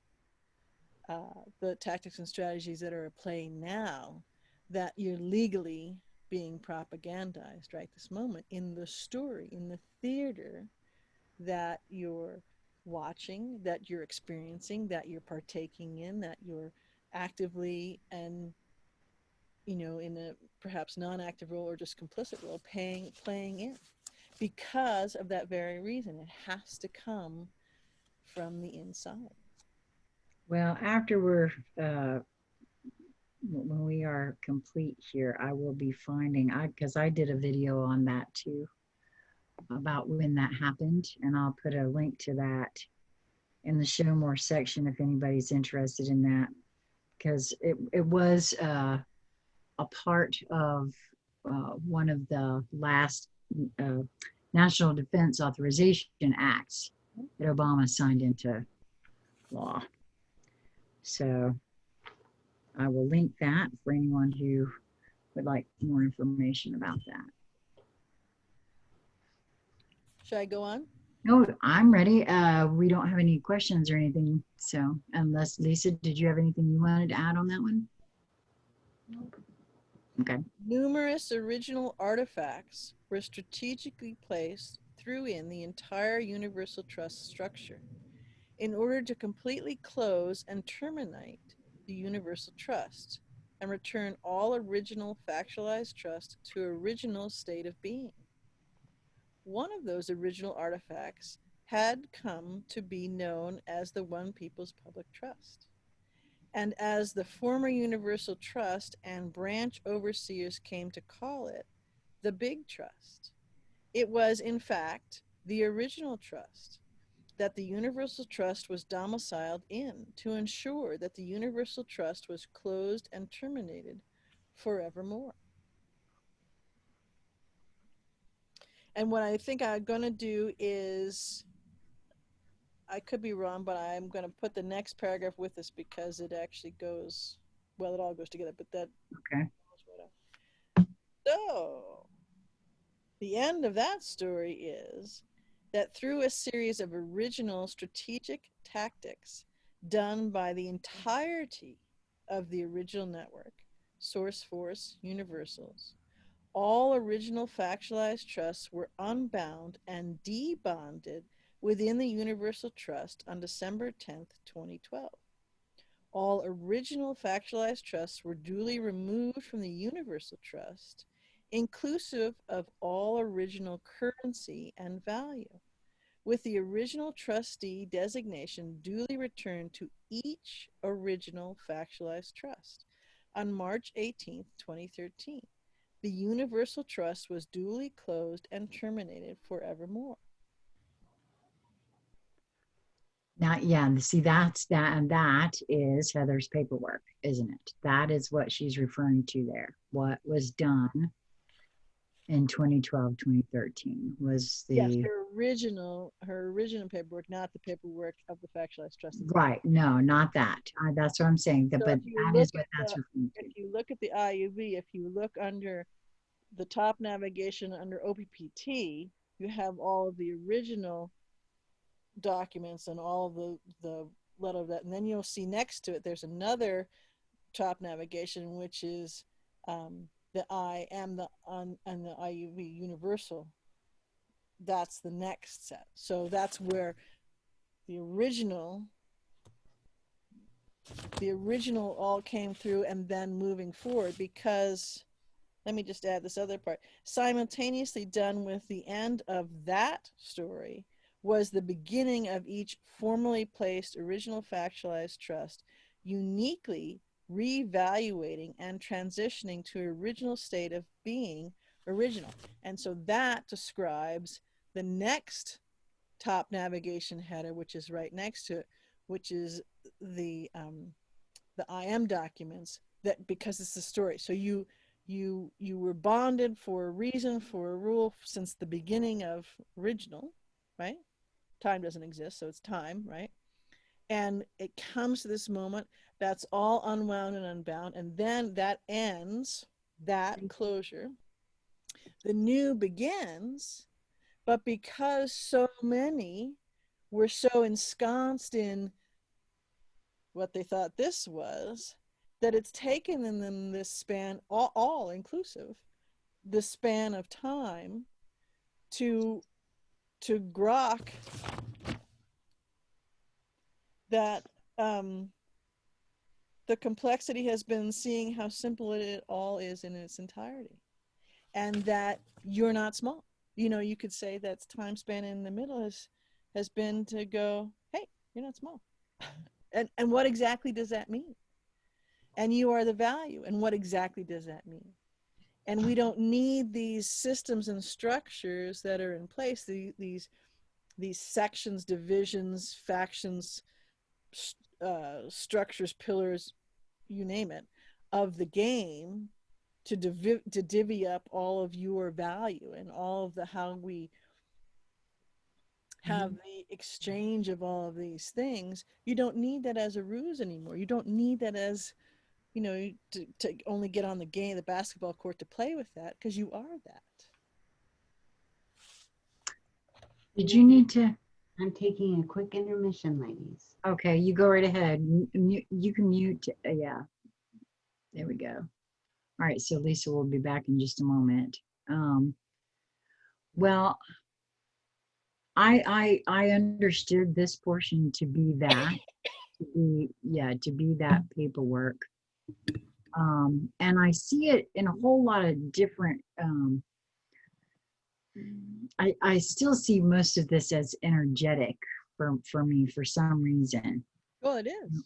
the tactics and strategies that are at play now, that you're legally being propagandized right this moment in the story, in the theater that you're watching, that you're experiencing, that you're partaking in, that you're actively and, in a perhaps non-active role or just complicit role playing in, because of that very reason. It has to come from the inside. Well, after when we are complete here, I will be finding, because I did a video on that too, about when that happened, and I'll put a link to that in the show more section if anybody's interested in that, because it was a part of one of the last National Defense Authorization Acts that Obama signed into law. So I will link that for anyone who would like more information about that. Should I go on? No, I'm ready. We don't have any questions or anything. So unless, Lisa, did you have anything you wanted to add on that one? Okay. Numerous original artifacts were strategically placed throughout the entire Universal Trust structure in order to completely close and terminate the Universal Trust and return all original factualized trust to original state of being. One of those original artifacts had come to be known as the One People's Public Trust. And as the former Universal Trust and branch overseers came to call it, the Big Trust. It was, in fact, the original trust that the Universal Trust was domiciled in to ensure that the Universal Trust was closed and terminated forevermore. And what I think I'm going to do is, I could be wrong, but I'm going to put the next paragraph with this because it actually goes, well, it all goes together, but that. Okay. So, the end of that story is that through a series of original strategic tactics done by the entirety of the original network, Source Force Universals, all original factualized trusts were unbound and debonded within the Universal Trust on December 10th, 2012. All original factualized trusts were duly removed from the Universal Trust, inclusive of all original currency and value, with the original trustee designation duly returned to each original factualized trust. On March 18, 2013, the Universal Trust was duly closed and terminated forevermore. Now, yeah, see, that's that, and that is Heather's paperwork, isn't it? That is what she's referring to there. What was done in 2012, 2013 was the. Yes, her original paperwork, not the paperwork of the factualized trust. Right. No, not that. That's what I'm saying. So But that is what that's referring to. If you look at the IUV, if you look under the top navigation under OPPT, you have all of the original documents and all the letter of that, and then you'll see next to it there's another top navigation which is the I am the and the IUV universal. That's the next set. So that's where the original all came through, and then moving forward, because let me just add this other part. Simultaneously done with the end of that story was the beginning of each formally placed original factualized trust, uniquely reevaluating and transitioning to original state of being original. And so that describes the next top navigation header, which is right next to it, which is the IM documents, that because it's the story. So you were bonded for a reason, for a rule, since the beginning of original, right? Time doesn't exist, so it's time, right? And it comes to this moment that's all unwound and unbound, and then that ends, that closure. The new begins, but because so many were so ensconced in what they thought this was, that it's taken in them this span, all inclusive, the span of time to grok that the complexity has been seeing how simple it all is in its entirety, and that you're not small. You know, you could say that time span in the middle has been to go, hey, you're not small. And what exactly does that mean? And you are the value. And what exactly does that mean? And we don't need these systems and structures that are in place, these sections, divisions, factions, structures, pillars, you name it, of the game to divvy up all of your value and all of the how we have the exchange of all of these things. You don't need that as a ruse anymore. You don't need that as, you know, to only get on the basketball court to play with that, because you are that. Did you need to? I'm taking a quick intermission, ladies. Okay, you go right ahead. You can mute. Yeah. There we go. All right, so Lisa will be back in just a moment. Well, I understood this portion to be that, to be that paperwork. And I see it in a whole lot of different, I still see most of this as energetic for me for some reason. Well, it is.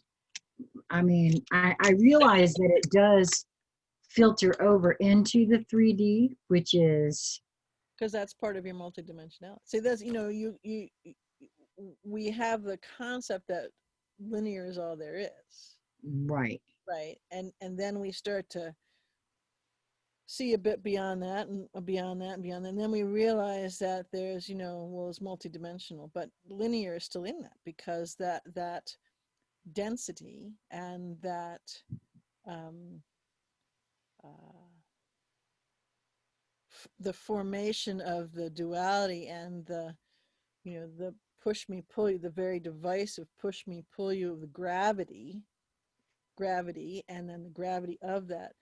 I mean, I realize that it does filter over into the 3D, which is Because that's part of your multidimensionality. See, that's, you know, we have the concept that linear is all there is. right. Right. And then we start to see a bit beyond that and beyond that and beyond that. And then we realize that there's, you know, well, it's multidimensional, but linear is still in that, because that density and that the formation of the duality and the, you know, the push me pull you, the very device of push me pull you of the gravity, and then the gravity of that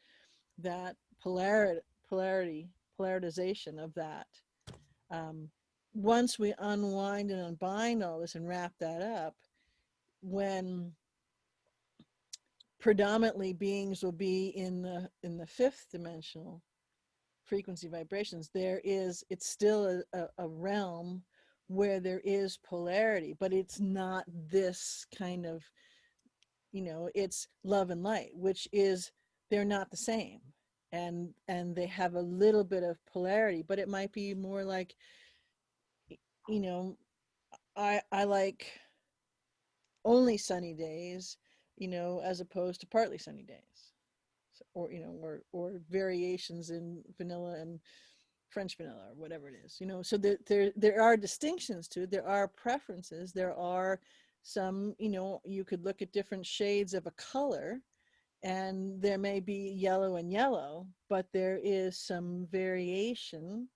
polarization of that. Once we unwind and unbind all this and wrap that up, when predominantly beings will be in the fifth dimensional frequency vibrations, it's still a realm where there is polarity, but it's not this kind of, you know, it's love and light, which is, they're not the same, and they have a little bit of polarity, but it might be more like, you know, I like only sunny days, you know, as opposed to partly sunny days, or, you know, or variations in vanilla and French vanilla or whatever it is, you know. So there are distinctions to it. There are preferences. There are some, you know, you could look at different shades of a color, and there may be yellow and yellow, but there is some variation.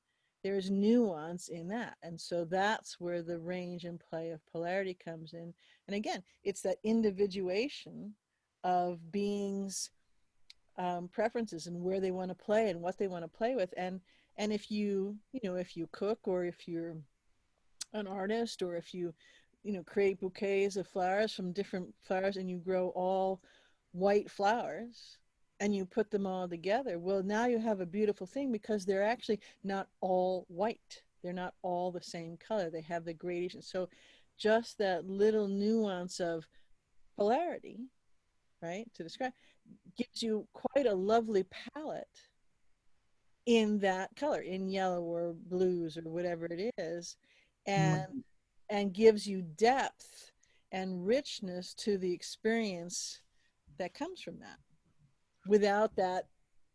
There's nuance in that. And so that's where the range and play of polarity comes in. And again, it's that individuation of beings' preferences and where they want to play and what they want to play with. And if you know, if you cook, or if you're an artist, or if you know, create bouquets of flowers from different flowers, and you grow all white flowers and you put them all together, well, now you have a beautiful thing, because they're actually not all white. They're not all the same color. They have the gradation. So just that little nuance of polarity, right, to describe, gives you quite a lovely palette in that color, in yellow or blues or whatever it is, and gives you depth and richness to the experience that comes from that, without that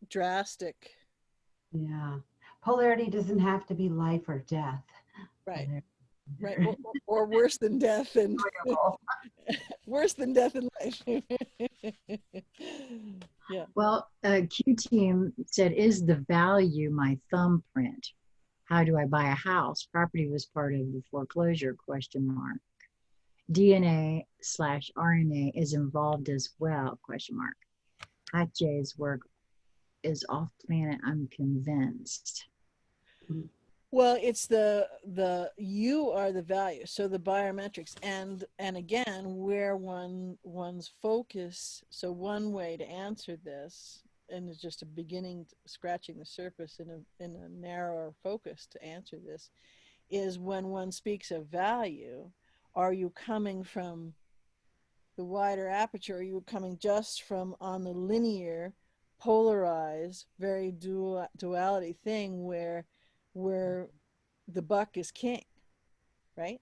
drastic. Yeah. Polarity doesn't have to be life or death. Right. Right. Or worse than death, and worse than death in life. Yeah. Well, Q Team said, is the value my thumbprint? How do I buy a house? Property was part of the foreclosure, ? DNA/RNA is involved as well, ? HATJs work is off planet, I'm convinced. Well, it's the you are the value, so the biometrics, and again, where one's focus. So one way to answer this, and it's just a beginning, scratching the surface in a narrower focus to answer this, is when one speaks of value, are you coming from the wider aperture, or are you coming just from on the linear, polarized, very duality thing where the buck is king, right?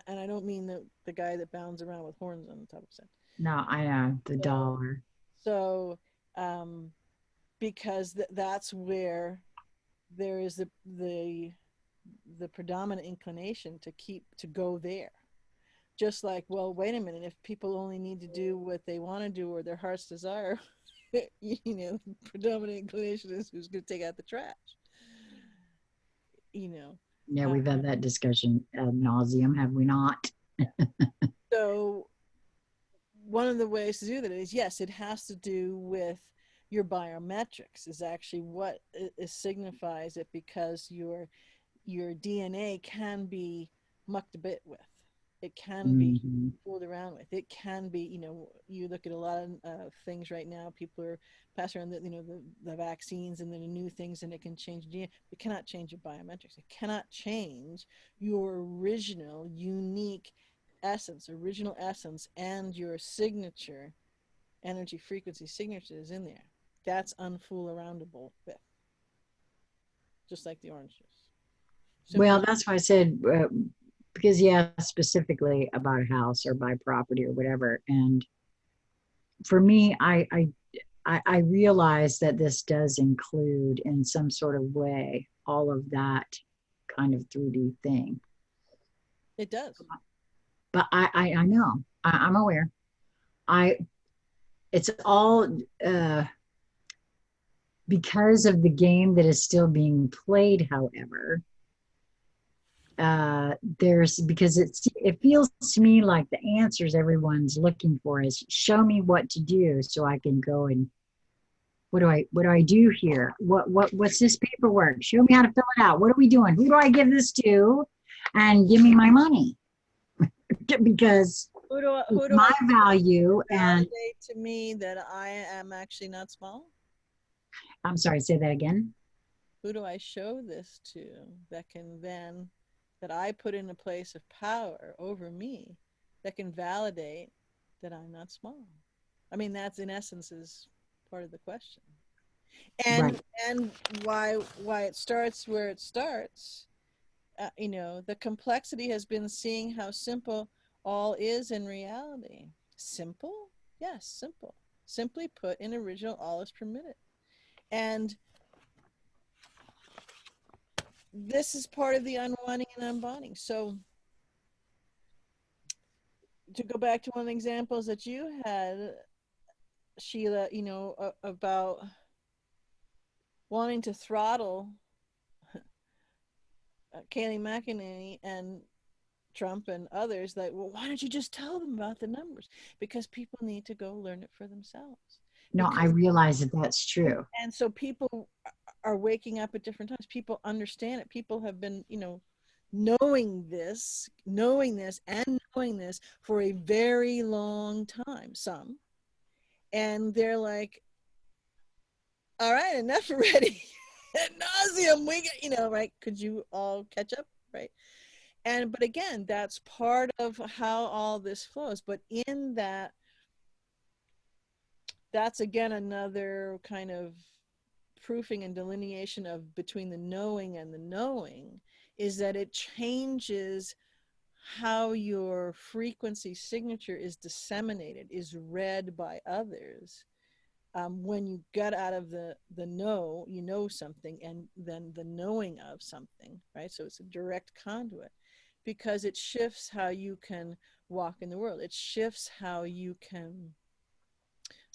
And I don't mean the guy that bounds around with horns on the top of his head. No, I know, the dollar. So because that's where there is the predominant inclination to go there. Just like, well, wait a minute, if people only need to do what they want to do or their heart's desire, you know, predominant inclination is who's going to take out the trash, you know. Yeah, we've had that discussion ad nauseum, have we not? So one of the ways to do that is, yes, it has to do with your biometrics is actually what it signifies it, because your DNA can be mucked a bit with. It can be Mm-hmm. fooled around with. It can be, you look at a lot of things right now, people are passing around the vaccines and the new things, and it can change DNA. It cannot change your biometrics. It cannot change your original, unique essence, and your signature, energy frequency signature is in there. That's unfool aroundable with, just like the orange juice. Well, that's why I said, because yeah, specifically about a house or buy property or whatever. And for me, I realize that this does include in some sort of way all of that kind of 3D thing. It does. But I know, I'm aware. It's all because of the game that is still being played, however. Because it feels to me like the answers everyone's looking for is show me what to do so I can go and what do I do here? What's this paperwork? Show me how to fill it out. What are we doing? Who do I give this to? And give me my money. Because who do my I value and to me that I am actually not small? I'm sorry, say that again. Who do I show this to that can then, that I put in a place of power over me, that can validate that I'm not small? I mean, that's in essence is part of the question. And Right. and why it starts where it starts. The complexity has been seeing how simple all is in reality. Simple? Yes, simple. Simply put, in original, all is permitted. And this is part of the unwinding and unbonding. So to go back to one of the examples that you had, Sheila, about wanting to throttle Kayleigh McEnany and Trump and others, like, well, why don't you just tell them about the numbers? Because people need to go learn it for themselves. No, I realize that that's true. And so people are waking up at different times. People understand it. People have been, knowing this for a very long time, some. And they're like, all right, enough already. Ad nauseum, we get, right? Could you all catch up, right? But again, that's part of how all this flows. But in that, that's again another kind of proofing and delineation of between the knowing and the knowing, is that it changes how your frequency signature is disseminated, is read by others. When you get out of the know, something, and then the knowing of something, right? So it's a direct conduit, because it shifts how you can walk in the world. It shifts how you can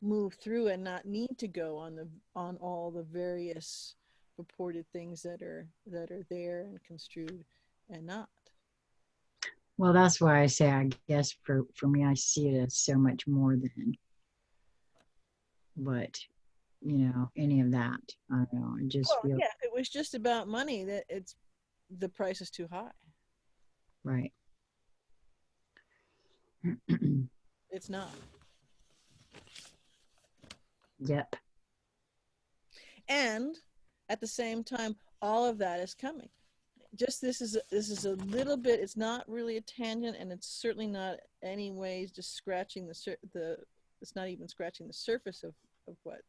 move through and not need to go on all the various purported things that are there and construed and not. Well, that's why I say, I guess for me, I see it as so much more than what, any of that. I don't know. I just feel. Yeah, if it was just about money, that the price is too high. Right. It's not. Yep. And at the same time, all of that is coming. Just this is a little bit. It's not really a tangent, and it's certainly not any ways just scratching the. It's not even scratching the surface of what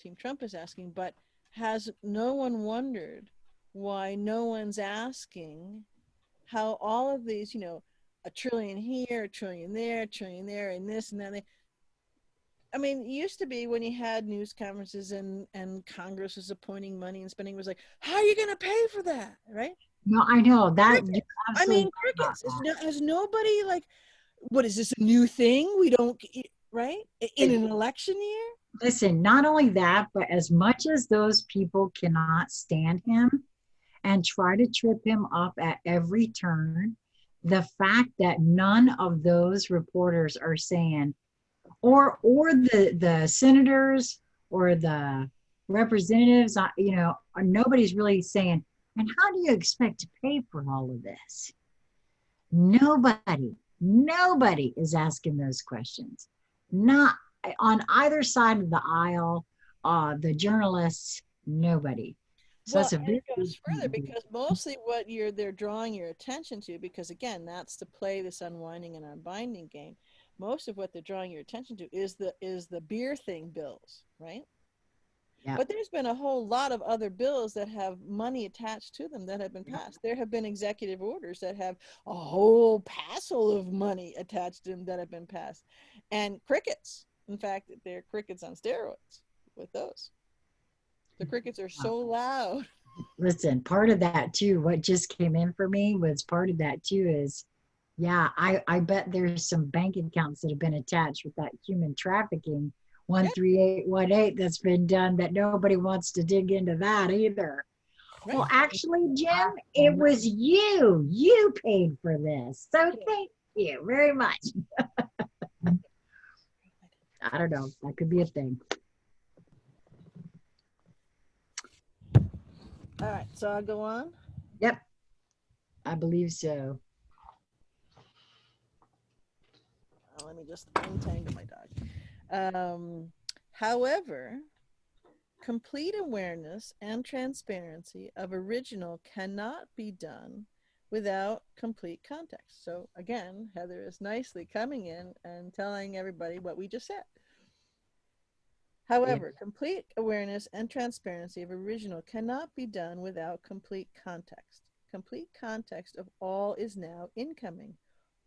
Team Trump is asking. But has no one wondered why no one's asking how all of these, a trillion here, a trillion there, and this and that. I mean, it used to be when you had news conferences and Congress was appointing money and spending, was like, how are you going to pay for that, right? No, I know that. I mean, crickets. Has nobody, like, what is this, a new thing? We don't, right? In an election year? Listen, not only that, but as much as those people cannot stand him and try to trip him up at every turn, the fact that none of those reporters are saying, or the senators or the representatives, nobody's really saying, and how do you expect to pay for all of this? Nobody is asking those questions. Not on either side of the aisle, the journalists, nobody. So Well, that's a and big, it goes further because mostly what they're drawing your attention to, because again, that's to play this unwinding and unbinding game. Most of what they're drawing your attention to is the beer thing bills, right? yeah. But there's been a whole lot of other bills that have money attached to them that have been passed. There have been executive orders that have a whole passel of money attached to them that have been passed. And crickets, in fact, they're crickets on steroids with those. The crickets are so loud. Listen, part of that too, what just came in for me was part of that too is, yeah, I bet there's some bank accounts that have been attached with that human trafficking 13818 that's been done that nobody wants to dig into that either. Right. Well, actually, Jim, it was you. You paid for this. So thank you very much. I don't know. That could be a thing. All right, so I'll go on. Yep. I believe so. Let me just untangle my dog. However, complete awareness and transparency of original cannot be done without complete context. So again, Heather is nicely coming in and telling everybody what we just said. However, complete awareness and transparency of original cannot be done without complete context. Complete context of all is now incoming,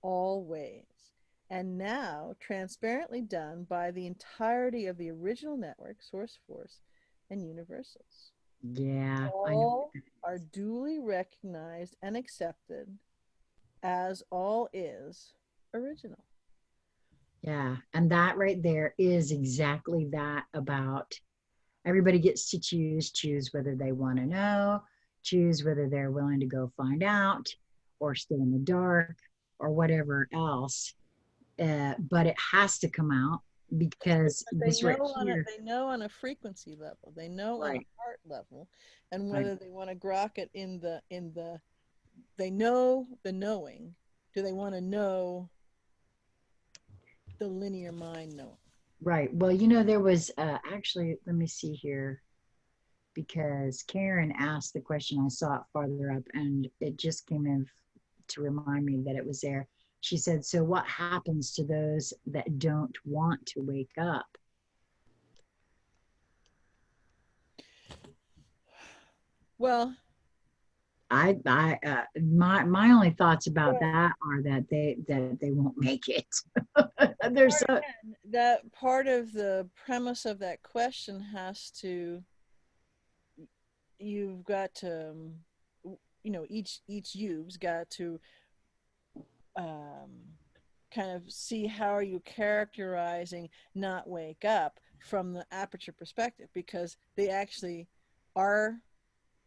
always, and now transparently done by the entirety of the original network, source force, and universals. Yeah. All are duly recognized and accepted as all is original. Yeah. And that right there is exactly that about everybody gets to choose whether they want to know, choose whether they're willing to go find out or stay in the dark or whatever else. But it has to come out because this right here. They know on a frequency level, they know on a Right. heart level, and whether they want to grok it they know the knowing. Do they want to know the linear mind knowing? Right. Well, there was actually, let me see here, because Karen asked the question. I saw it farther up and it just came in to remind me that it was there. She said, so what happens to those that don't want to wake up? Well, my only thoughts about that are that they won't make it. There's that part of the premise of that question has to, you've got to, each you've's got to kind of see how are you characterizing not wake up from the aperture perspective, because they actually are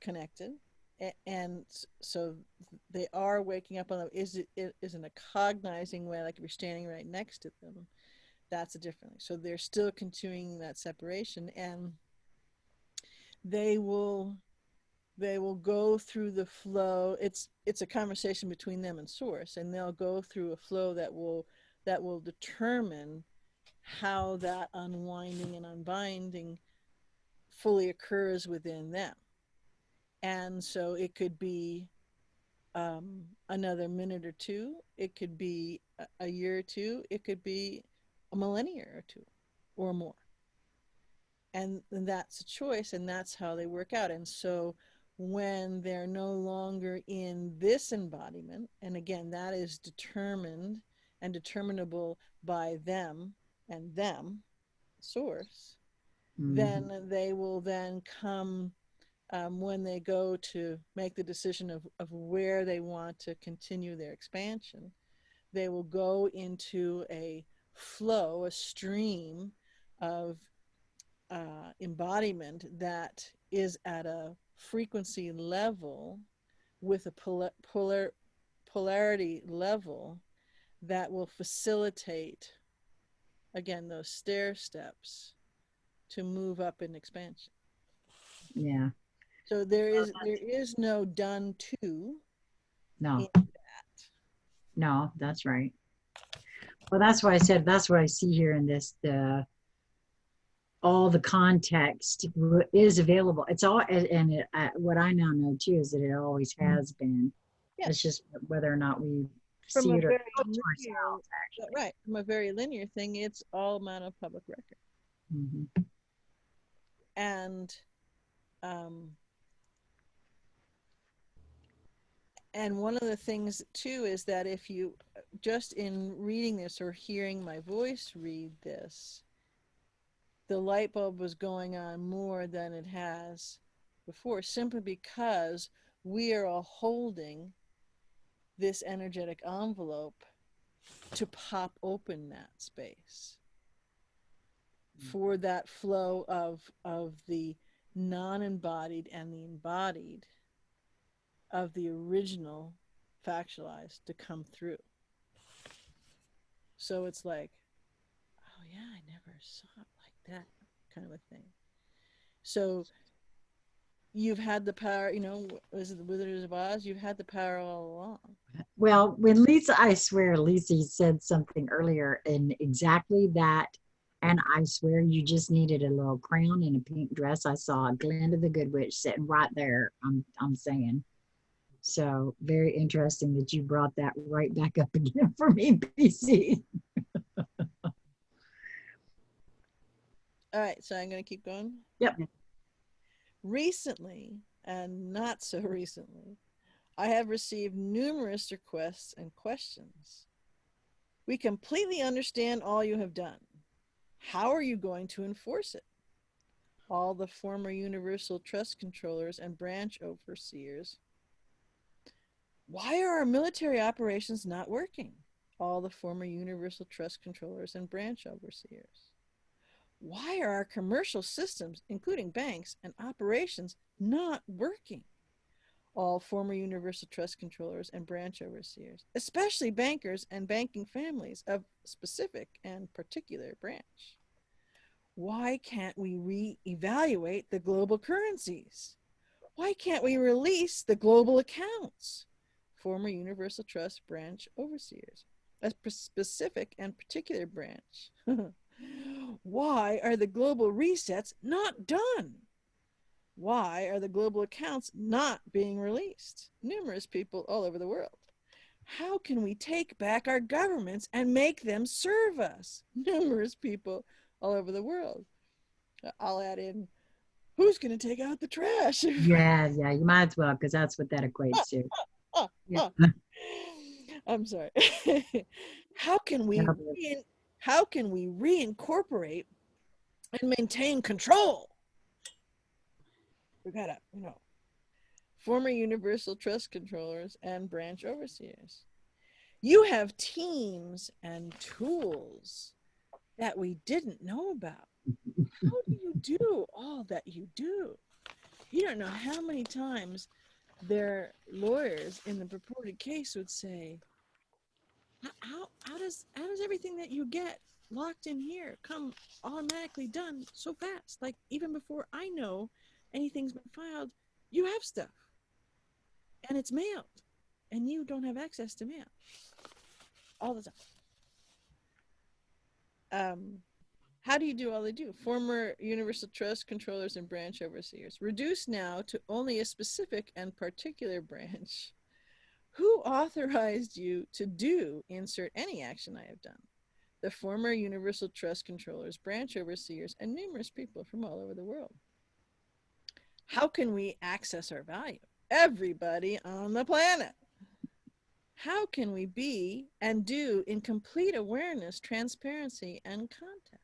connected, and so they are waking up on is in a cognizing way, like if you're standing right next to them. That's a different, so they're still continuing that separation, and they will go through the flow. It's a conversation between them and source, and they'll go through a flow that will determine how that unwinding and unbinding fully occurs within them. And so it could be another minute or two, it could be a year or two, it could be a millennia or two or more, and that's a choice, and that's how they work out. And so when they're no longer in this embodiment, and again, that is determined and determinable by them and them, source, then they will then come, when they go to make the decision of where they want to continue their expansion, they will go into a flow, a stream of embodiment that is at a frequency level with a polarity level that will facilitate again, those stair steps to move up in expansion. Yeah. So there is no done to No, in that. no, that's right. Well, that's why I said that's what I see here in this. All the context is available. It's all, and what I now know too is that it always has been. Yeah. It's just whether or not we From see a it or very put to linear, ourselves, actually. right, from a very linear thing, it's all matter of public record. Mm-hmm. And and one of the things too is that if you just in reading this or hearing my voice read this, the light bulb was going on more than it has before, simply because we are all holding this energetic envelope to pop open that space for that flow of the non-embodied and the embodied of the original factualized to come through. So it's like, oh yeah, I never saw it like that, kind of a thing. So you've had the power, you know, was it the Wizard of Oz? You've had the power all along. Well, when Lisa, I swear, Lisa said something earlier in exactly that. And I swear you just needed a little crown and a pink dress. I saw Glinda the Good Witch sitting right there. I'm saying. So very interesting that you brought that right back up again for me, BC. All right, so I'm going to keep going. Yep. Recently, and not so recently, I have received numerous requests and questions. We completely understand all you have done. How are you going to enforce it? All the former Universal Trust Controllers and branch overseers. Why are our military operations not working? All the former Universal Trust Controllers and branch overseers. Why are our commercial systems, including banks and operations, not working? All former Universal Trust Controllers and branch overseers, especially bankers and banking families of specific and particular branch. Why can't we reevaluate the global currencies? Why can't we release the global accounts? Former Universal Trust branch overseers, a specific and particular branch. Why are the global resets not done? Why are the global accounts not being released? Numerous people all over the world. How can we take back our governments and make them serve us? Numerous people all over the world. I'll add in, who's going to take out the trash? Yeah, you might as well, because that's what that equates to. Yeah. I'm sorry. How can we reincorporate and maintain control? We gotta, former Universal Trust Controllers and branch overseers. You have teams and tools that we didn't know about. How do you do all that you do? You don't know how many times their lawyers in the purported case would say, how does everything that you get locked in here come automatically done so fast? Like, even before I know anything's been filed, you have stuff and it's mailed and you don't have access to mail all the time. How do you do all they do? Former Universal Trust Controllers and branch overseers. Reduced now to only a specific and particular branch. Who authorized you to do insert any action I have done? The former Universal Trust Controllers, branch overseers, and numerous people from all over the world. How can we access our value? Everybody on the planet. How can we be and do in complete awareness, transparency, and contact?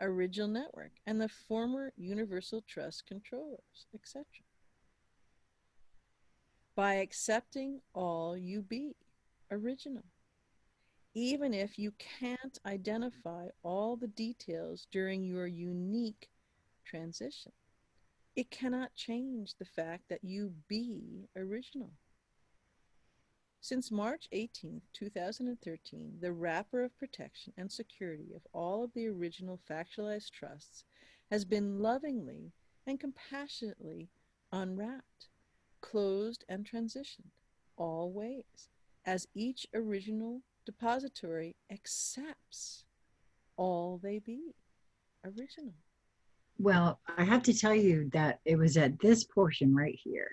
Original Network and the former Universal Trust Controllers, etc. By accepting all you be, original. Even if you can't identify all the details during your unique transition, it cannot change the fact that you be original. Since March 18, 2013, the wrapper of protection and security of all of the original factualized trusts has been lovingly and compassionately unwrapped, closed, and transitioned all ways, as each original depository accepts all they be original. Well, I have to tell you that it was at this portion right here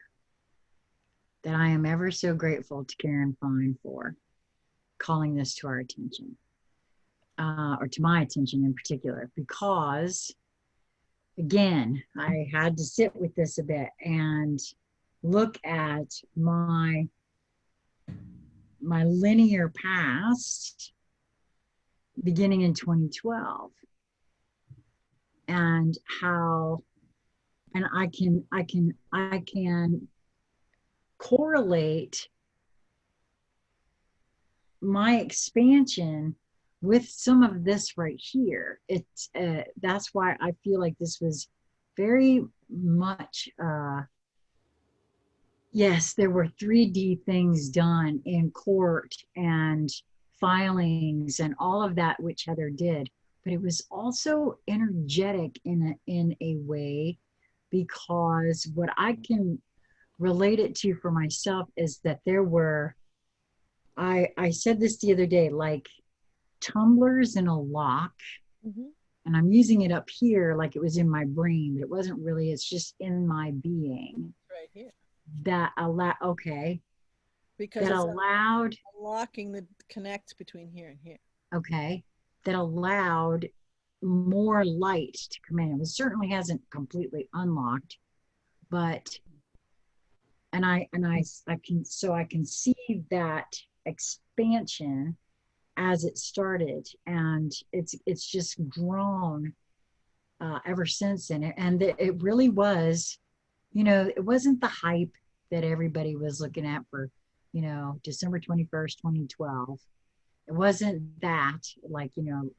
that I am ever so grateful to Karen Fine for calling this to our attention, or to my attention in particular, because again, I had to sit with this a bit and look at my linear past beginning in 2012, and how, and I can correlate my expansion with some of this right here. It's that's why I feel like this was very much yes, there were 3D things done in court and filings and all of that, which Heather did, but it was also energetic in a way, because what I can relate it to for myself is that there were, I said this the other day, like tumblers in a lock, and I'm using it up here like it was in my brain, but it wasn't really, it's just in my being. Right here. That okay. Because that it's allowed unlocking the connect between here and here. Okay. That allowed more light to come in. It certainly hasn't completely unlocked, but I can see that expansion as it started, and it's just grown ever since. And it really was, it wasn't the hype that everybody was looking at for, December 21st, 2012. It wasn't that, like, the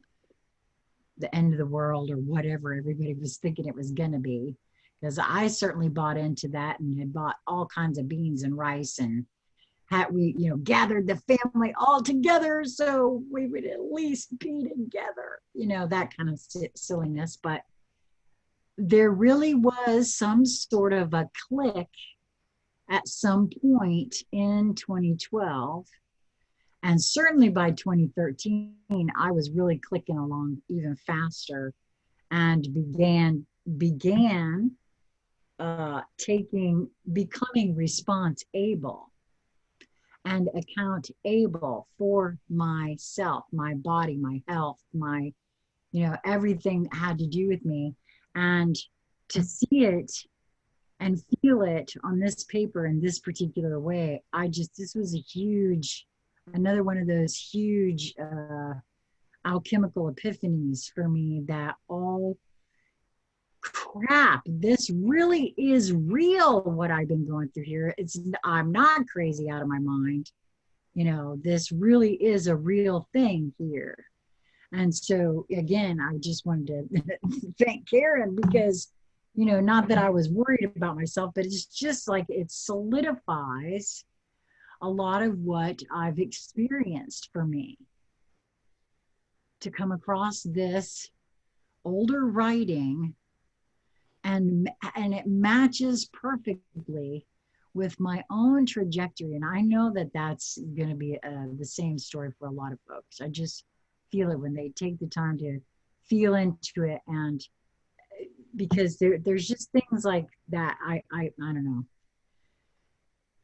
end of the world or whatever everybody was thinking it was going to be. Because I certainly bought into that and had bought all kinds of beans and rice, and had we, gathered the family all together so we would at least be together, that kind of silliness. But there really was some sort of a click at some point in 2012. And certainly by 2013, I was really clicking along even faster, and began becoming response able and account able for myself, my body, my health, my, everything had to do with me. And to see it and feel it on this paper in this particular way, this was another one of those huge alchemical epiphanies for me, that crap, this really is real, what I've been going through here. I'm not crazy out of my mind. This really is a real thing here. And so again, I just wanted to thank Karen, because, not that I was worried about myself, but it's just like it solidifies a lot of what I've experienced for me. To come across this older writing, and it matches perfectly with my own trajectory. And I know that that's going to be the same story for a lot of folks. I just feel it when they take the time to feel into it, and because there's just things like that. I don't know.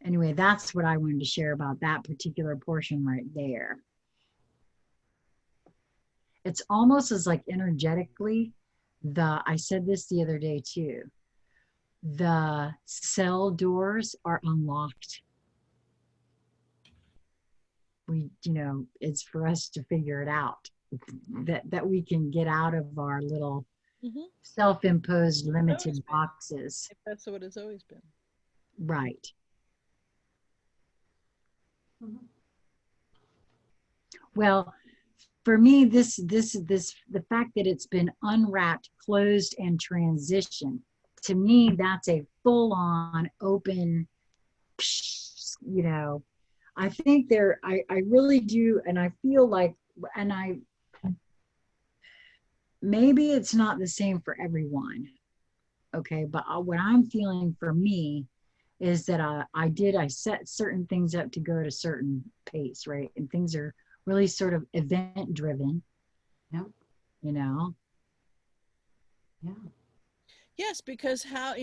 Anyway, that's what I wanted to share about that particular portion right there. It's almost as like energetically, I said this the other day too, the cell doors are unlocked. It's for us to figure it out, that we can get out of our little self-imposed limited boxes. That's what it's always been. Right. Well, for me, the fact that it's been unwrapped, closed, and transitioned, to me, that's a full-on open, I think I really do. And I feel like, and maybe it's not the same for everyone. Okay. But what I'm feeling for me is that I set certain things up to go at a certain pace, right? And things are really sort of event driven, Yeah. you know? Yeah. Yes, because how,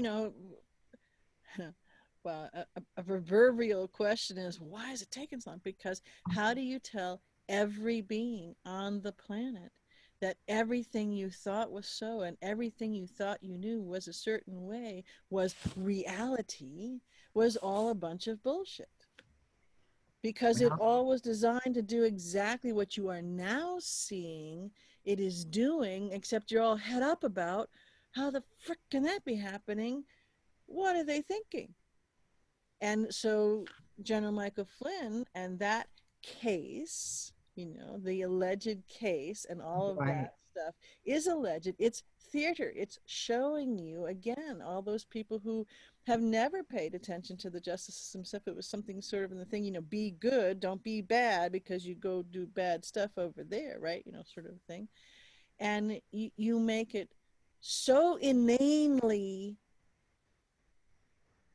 well, a proverbial question is, why is it taking so long? Because how do you tell every being on the planet that everything you thought was so and everything you thought you knew was a certain way, was reality, was all a bunch of bullshit? Because it Well, all was designed to do exactly what you are now seeing it is doing, except you're all head up about how the frick can that be happening? What are they thinking? And so General Michael Flynn and that case, the alleged case and all of right. that stuff is alleged. It's theater. It's showing you again all those people who have never paid attention to the justice system stuff. It was something sort of in the thing, be good, don't be bad because you go do bad stuff over there, right? Sort of thing. And you make it so inanely,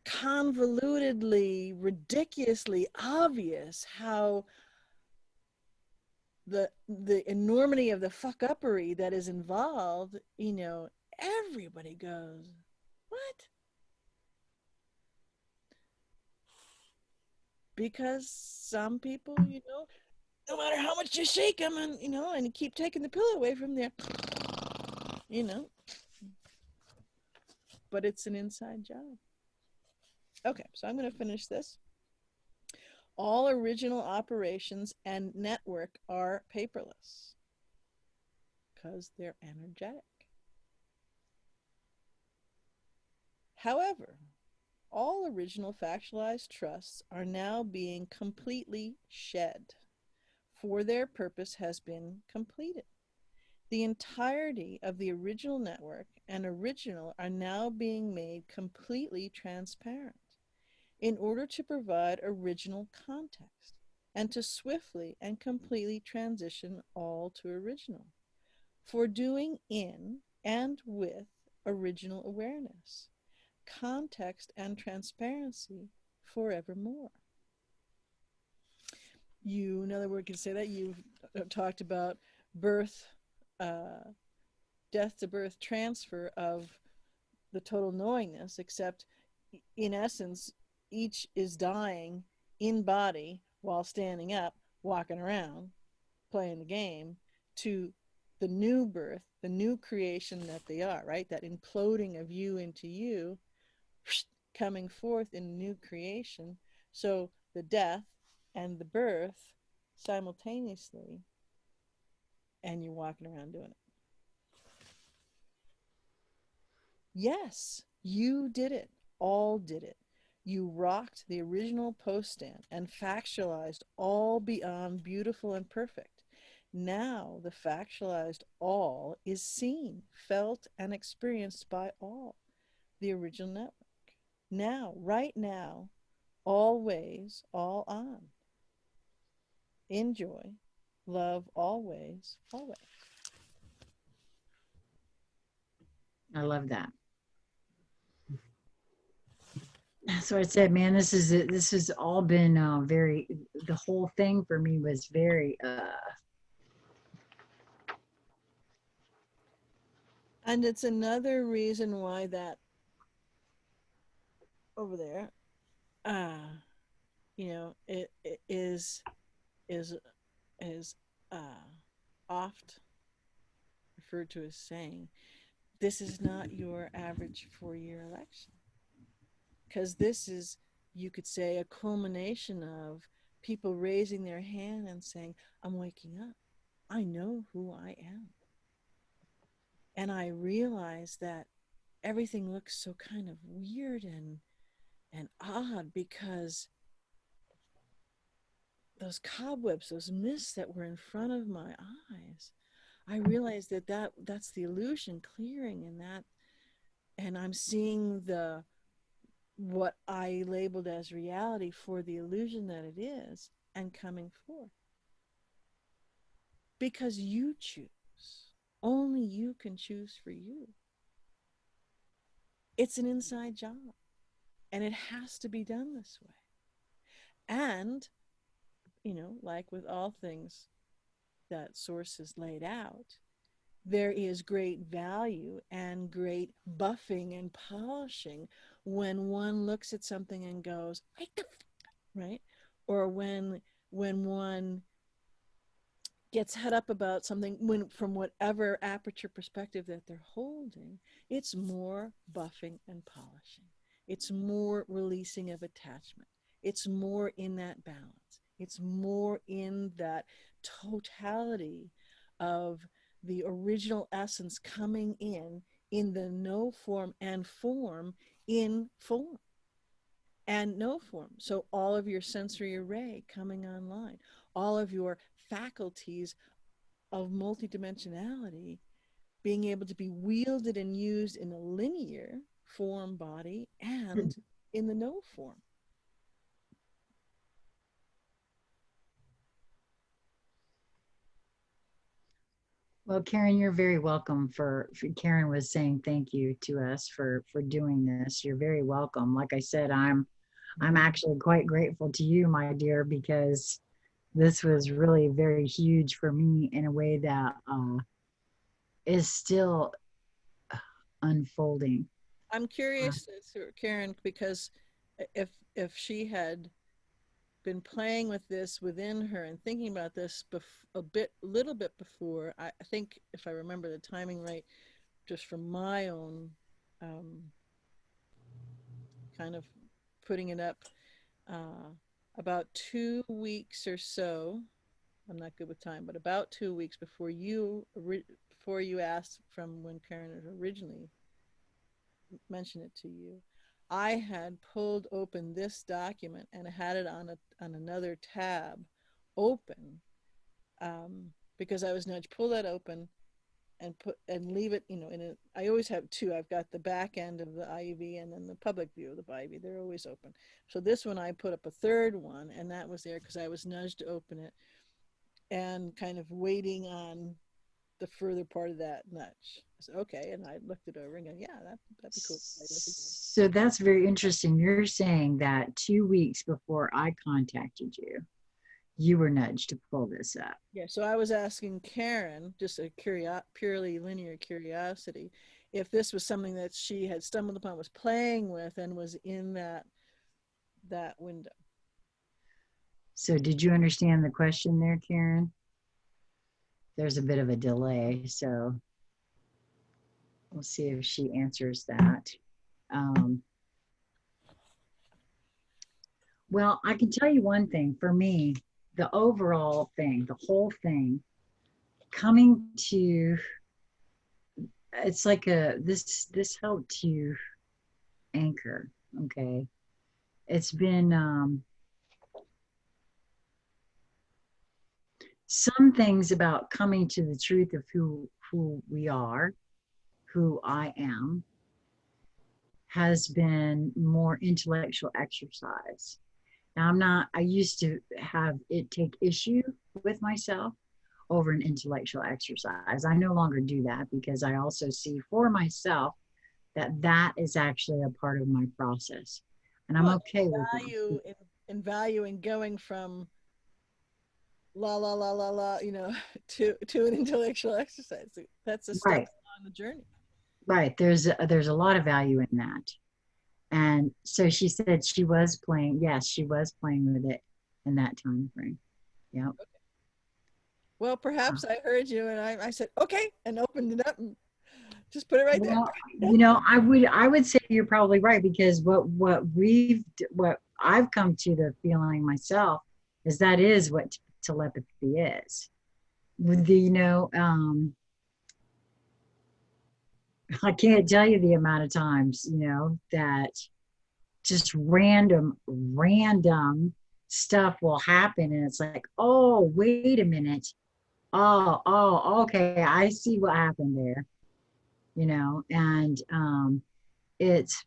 convolutedly, ridiculously obvious how the enormity of the fuck uppery that is involved, everybody goes, what? Because some people, no matter how much you shake them and, and you keep taking the pillow away from there, you know, but it's an inside job. Okay, so I'm going to finish this. All original operations and network are paperless because they're energetic. However, all original factualized trusts are now being completely shed, for their purpose has been completed. The entirety of the original network and original are now being made completely transparent in order to provide original context and to swiftly and completely transition all to original, for doing in and with original awareness, context and transparency forevermore. You, in other words, can say that you've talked about birth, death to birth transfer of the total knowingness, except in essence, each is dying in body while standing up, walking around, playing the game, to the new birth, the new creation that they are, right? That imploding of you into you, coming forth in new creation. So the death and the birth simultaneously, and you're walking around doing it. Yes, you did it. All did it. You rocked the original post stand and factualized all beyond beautiful and perfect. Now the factualized all is seen, felt, and experienced by all, the original network. Now, right now, always, all on. Enjoy, love always, always. I love that. So I said, man, this is it. This has all been very, the whole thing for me was very, And it's another reason why that over there, it is uh, oft referred to as saying, this is not your average 4-year election. Because this is, you could say, a culmination of people raising their hand and saying, I'm waking up. I know who I am. And I realize that everything looks so kind of weird and odd because those cobwebs, those mists that were in front of my eyes, I realized that's the illusion clearing, and I'm seeing the what I labeled as reality for the illusion that it is and coming forth. Because you choose. Only you can choose for you. It's an inside job. And it has to be done this way. And, like with all things that Source has laid out, there is great value and great buffing and polishing when one looks at something and goes, right? Or when one gets head up about something, when from whatever aperture perspective that they're holding, it's more buffing and polishing. It's more releasing of attachment. It's more in that balance. It's more in that totality of the original essence coming in the no form and form in form and no form. So all of your sensory array coming online, all of your faculties of multidimensionality being able to be wielded and used in a linear form body and in the no form. Well, Karen, you're very welcome Karen was saying thank you to us for doing this. You're very welcome. Like I said, I'm actually quite grateful to you, my dear, because this was really very huge for me in a way that is still unfolding. I'm curious, Karen, because if she had been playing with this within her and thinking about this little bit before, I think if I remember the timing right, just from my own kind of putting it up, about 2 weeks or so, I'm not good with time, but about 2 weeks before you asked, from when Karen had originally mentioned it to you, I had pulled open this document and had it on another tab open, because I was nudged, pull that open and leave it, I always have two. I've got the back end of the IUV and then the public view of the IUV. They're always open. So this one, I put up a third one, and that was there because I was nudged to open it and kind of waiting on the further part of that nudge. I said, okay. And I looked it over and go, yeah, that'd be cool. So that's very interesting. You're saying that 2 weeks before I contacted you, you were nudged to pull this up. Yeah, so I was asking Karen, just a purely linear curiosity, if this was something that she had stumbled upon, was playing with, and was in that window. So did you understand the question there, Karen? There's a bit of a delay, so we'll see if she answers that. Well, I can tell you one thing. For me, the overall thing, the whole thing, coming to, it's like this helped to anchor. Okay, it's been some things about coming to the truth of who we are, who I am, has been more intellectual exercise. Now, I used to have it take issue with myself over an intellectual exercise. I no longer do that because I also see for myself that is actually a part of my process. And I'm okay with it. In value in going from la la la la la, to an intellectual exercise. That's a step on the journey. Right. There's a lot of value in that. And so she said she was playing. Yes, she was playing with it in that time frame. Yeah. Okay. Well, perhaps I heard you, and I said okay, and opened it up and just put it right there. I would say you're probably right, because what I've come to the feeling myself is that is what telepathy is. With I can't tell you the amount of times, that just random stuff will happen. And it's like, oh, wait a minute. Oh, okay. I see what happened there, and, it's,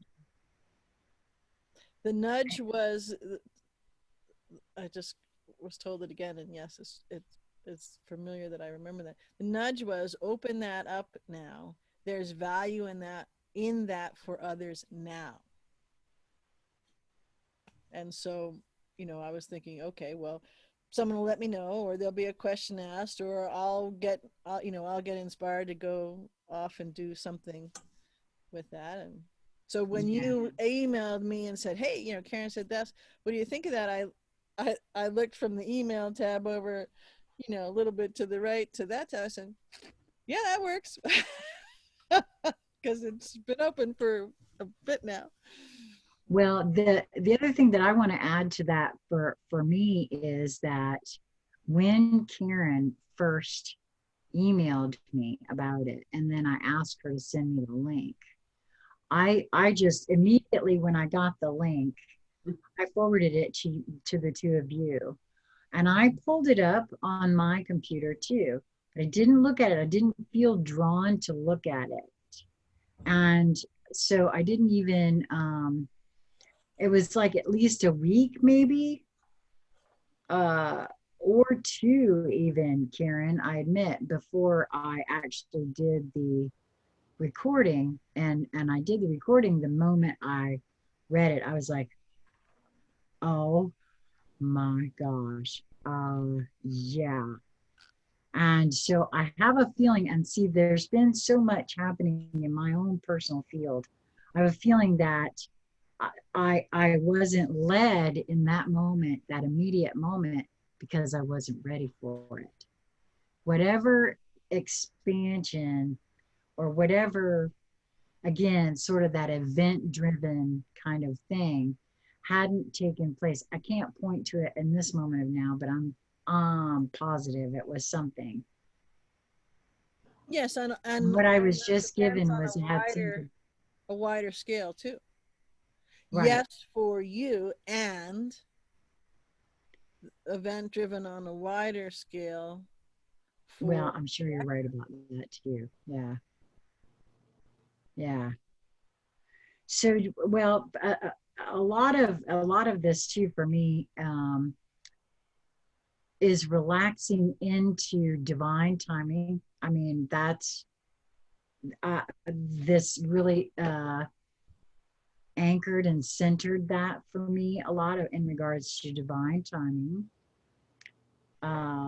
The nudge was, I just was told it again, and yes, it's familiar that I remember that. The nudge was open that up now. There's value in that for others now. And so, I was thinking, okay, well, someone will let me know, or there'll be a question asked, or I'll get inspired to go off and do something with that. And so when you emailed me and said, hey, Karen said this, what do you think of that? I looked from the email tab over, a little bit to the right to that tab. I said, yeah, that works. Because it's been open for a bit now. Well, the other thing that I want to add to that for me is that when Karen first emailed me about it, and then I asked her to send me the link, I just immediately, when I got the link, I forwarded it to the two of you, and I pulled it up on my computer too. But I didn't look at it. I didn't feel drawn to look at it, and so I didn't even. It was like at least a week, maybe, or two, even, Karen, I admit, before I actually did the recording. And I did the recording the moment I read it. I was like, oh my gosh, yeah. And so I have a feeling, and see, there's been so much happening in my own personal field. I have a feeling that I wasn't led in that moment, that immediate moment, because I wasn't ready for it. Whatever expansion or whatever, again, sort of that event driven kind of thing hadn't taken place. I can't point to it in this moment of now, but I'm positive it was something. Yes, and what I was just given was it had a wider scale too. Right. Yes, for you, and event driven on a wider scale. Well, I'm sure you're right about that too. Yeah. Yeah. So, well, a lot of this too for me is relaxing into divine timing. I mean, that's this really anchored and centered that for me a lot of in regards to divine timing. I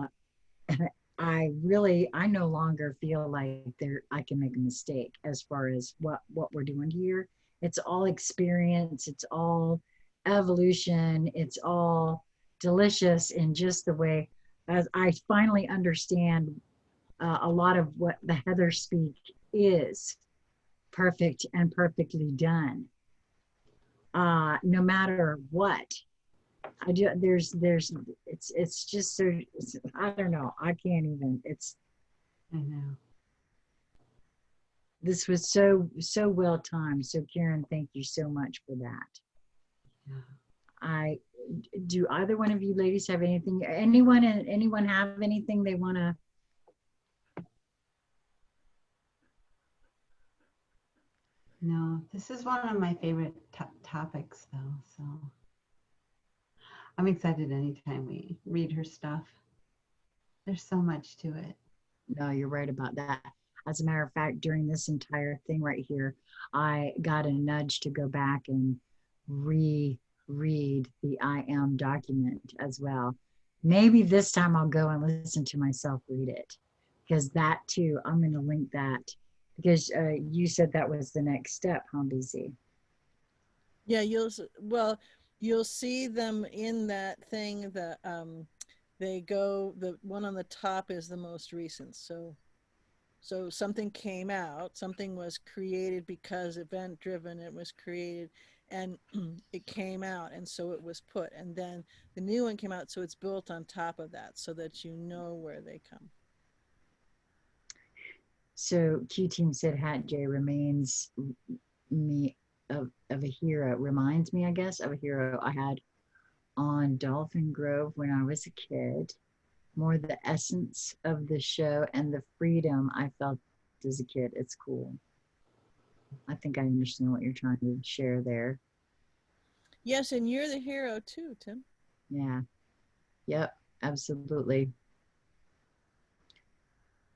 no longer feel like I can make a mistake as far as what we're doing here. It's all experience, it's all evolution, it's all delicious in just the way as I finally understand a lot of what the Heather speak is perfect and perfectly done. No matter what. It's just so, I don't know. I can't even, I know. This was so well timed. So Karen, thank you so much for that. Yeah. Do either one of you ladies have anything, anyone have anything they want to? No, this is one of my favorite topics though. So I'm excited anytime we read her stuff. There's so much to it. No, you're right about that. As a matter of fact, during this entire thing right here, I got a nudge to go back and reread the I Am document as well. Maybe this time I'll go and listen to myself read it, because that too, I'm going to link that, because you said that was the next step, huh, BZ? Yeah, you'll see them in that thing. The one on the top is the most recent. So something came out, something was created because event driven, it was created and it came out, and so it was put, and then the new one came out, so it's built on top of that so that you know where they come. So Q Team said HATJ reminds me of a hero, reminds me, I guess, of a hero I had on Dolphin Grove when I was a kid. More the essence of the show and the freedom I felt as a kid. It's cool. I think I understand what you're trying to share there. Yes, and you're the hero too, Tim. Yeah. Yep. Absolutely.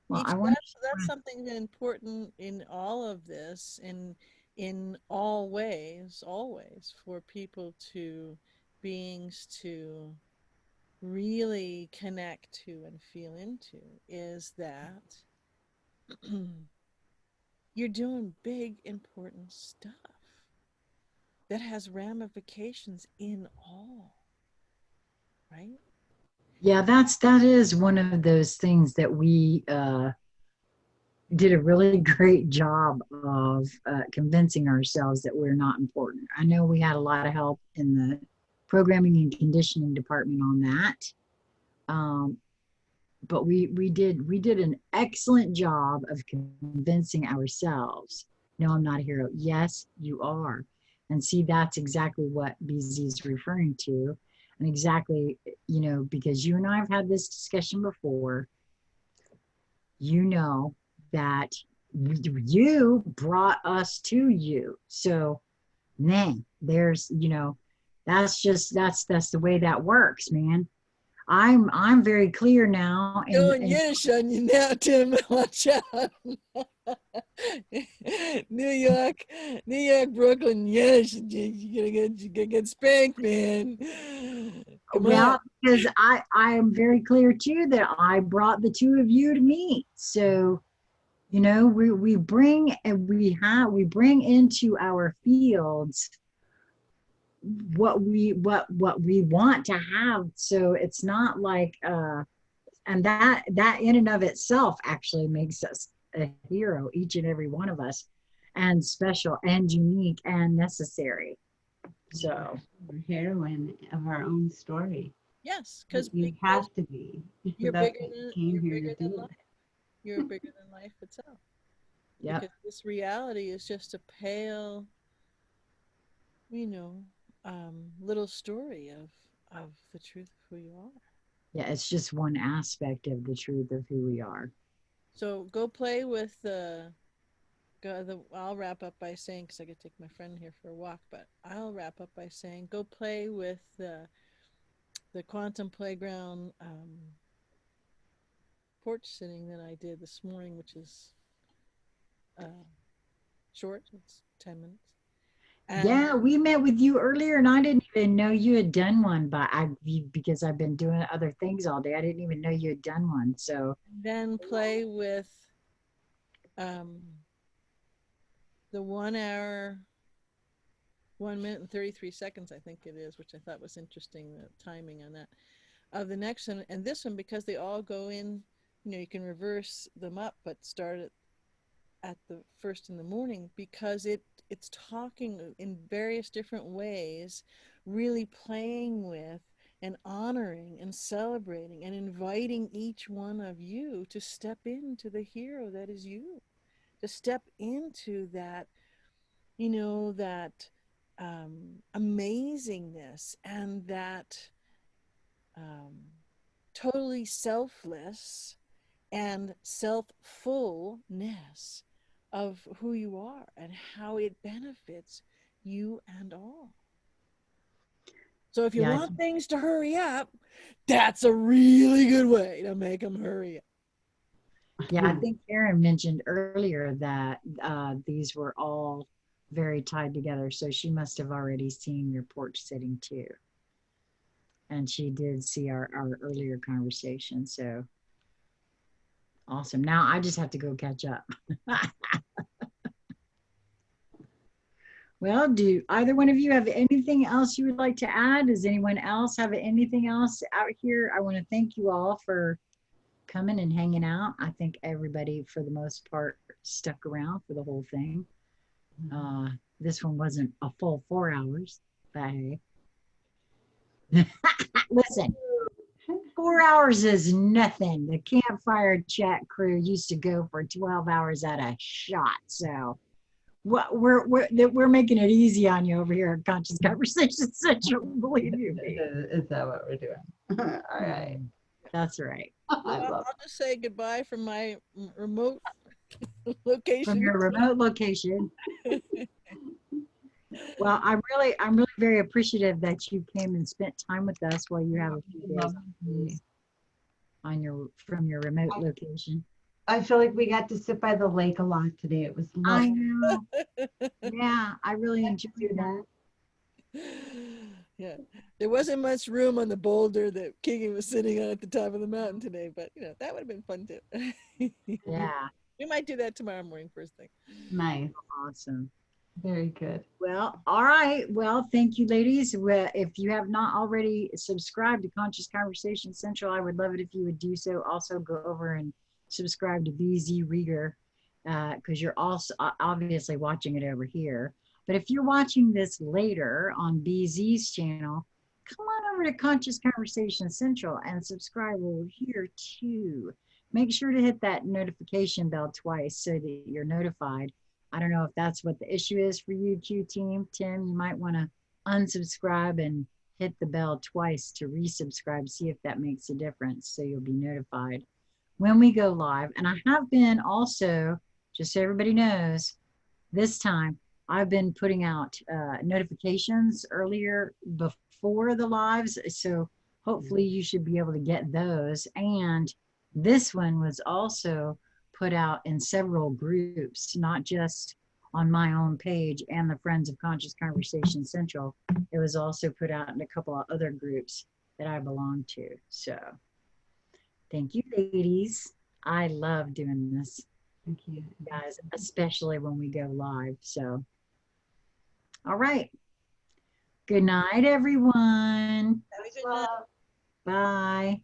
Well, I want That's something important in all of this, in all ways, always, for people to, beings to really connect to and feel into, is that you're doing big, important stuff that has ramifications in all, right? yeah, that is one of those things that we did a really great job of convincing ourselves that we're not important. I know we had a lot of help in the programming and conditioning department on that. Um, but we did an excellent job of convincing ourselves, no, I'm not a hero. Yes, you are. And see, that's exactly what BZ is referring to. And exactly, because you and I have had this discussion before, you know that you brought us to you. So, man, there's, that's the way that works, man. I'm very clear now, Going and yes on you now, Tim. Watch out. New York, Brooklyn. Yes, you're gonna get spanked, man. Come well, on. because I am very clear too that I brought the two of you to me. So, we bring and we bring into our fields what we want to have. So it's not like and that in and of itself actually makes us a hero, each and every one of us, and special and unique and necessary. So We're heroine of our own story. Yes, because You have to be. you're That's bigger what than, you came here to than do. life. You're bigger than life itself. yeah. Because this reality is just a pale, you know, little story of the truth of who you are. Yeah, it's just one aspect of the truth of who we are. So go play with I'll wrap up by saying, because I could take my friend here for a walk, but I'll wrap up by saying, go play with the quantum playground porch sitting that I did this morning, which is short. It's 10 minutes. And Yeah, we met with you earlier, and I didn't even know you had done one. But because I've been doing other things all day, I didn't even know you had done one. So then play with um, the 1 hour, 1 minute and 33 seconds, I think it is, which I thought was interesting, the timing on that. Of the next one and this one, because they all go in, you can reverse them up, but start at the first in the morning, because it's talking in various different ways, really playing with and honoring and celebrating and inviting each one of you to step into the hero that is you, to step into that, that amazingness and that totally selfless and self-fullness of who you are and how it benefits you and all. So if you yeah, want things to hurry up, that's a really good way to make them hurry up. yeah. I think Karen mentioned earlier that these were all very tied together. So she must have already seen your porch sitting too, and she did see our earlier conversation. So awesome. Now I just have to go catch up. Well, do either one of you have anything else you would like to add? Does anyone else have anything else out here? I want to thank you all for coming and hanging out. I think everybody, for the most part, stuck around for the whole thing. This one wasn't a full 4 hours, but hey. Listen, 4 hours is nothing. The campfire chat crew used to go for 12 hours at a shot. So we're making it easy on you over here at Conscious Conversations Central. Believe you me. Is that what we're doing? All right. That's right. I'll just say goodbye from my remote location. From your remote location. Well, I'm really very appreciative that you came and spent time with us while you have a few days on your from your remote location. I feel like we got to sit by the lake a lot today. It was I lovely know. Yeah, I really to enjoyed do that. that. Yeah, there wasn't much room on the boulder that Keegan was sitting on at the top of the mountain today, but you know, that would have been fun too. Yeah, We might do that tomorrow morning first thing. Nice. awesome. Very good. Well, all right. Well, thank you, ladies. Well, if you have not already subscribed to Conscious Conversation Central, I would love it if you would do so. Also, go over and subscribe to BZ Rieger because you're also obviously watching it over here. But if you're watching this later on BZ's channel, come on over to Conscious Conversation Central and subscribe over here too. Make sure to hit that notification bell twice so that you're notified. I don't know if that's what the issue is for you, Q team. Tim, you might want to unsubscribe and hit the bell twice to resubscribe, see if that makes a difference so you'll be notified when we go live. And I have been also, just so everybody knows, this time I've been putting out notifications earlier before the lives. So hopefully you should be able to get those. And this one was also put out in several groups, not just on my own page and the Friends of Conscious Conversation Central. It was also put out in a couple of other groups that I belong to. So thank you, ladies. I love doing this, Thank you. guys, especially when we go live. So, all right. Good night, everyone. Have a good night. Bye.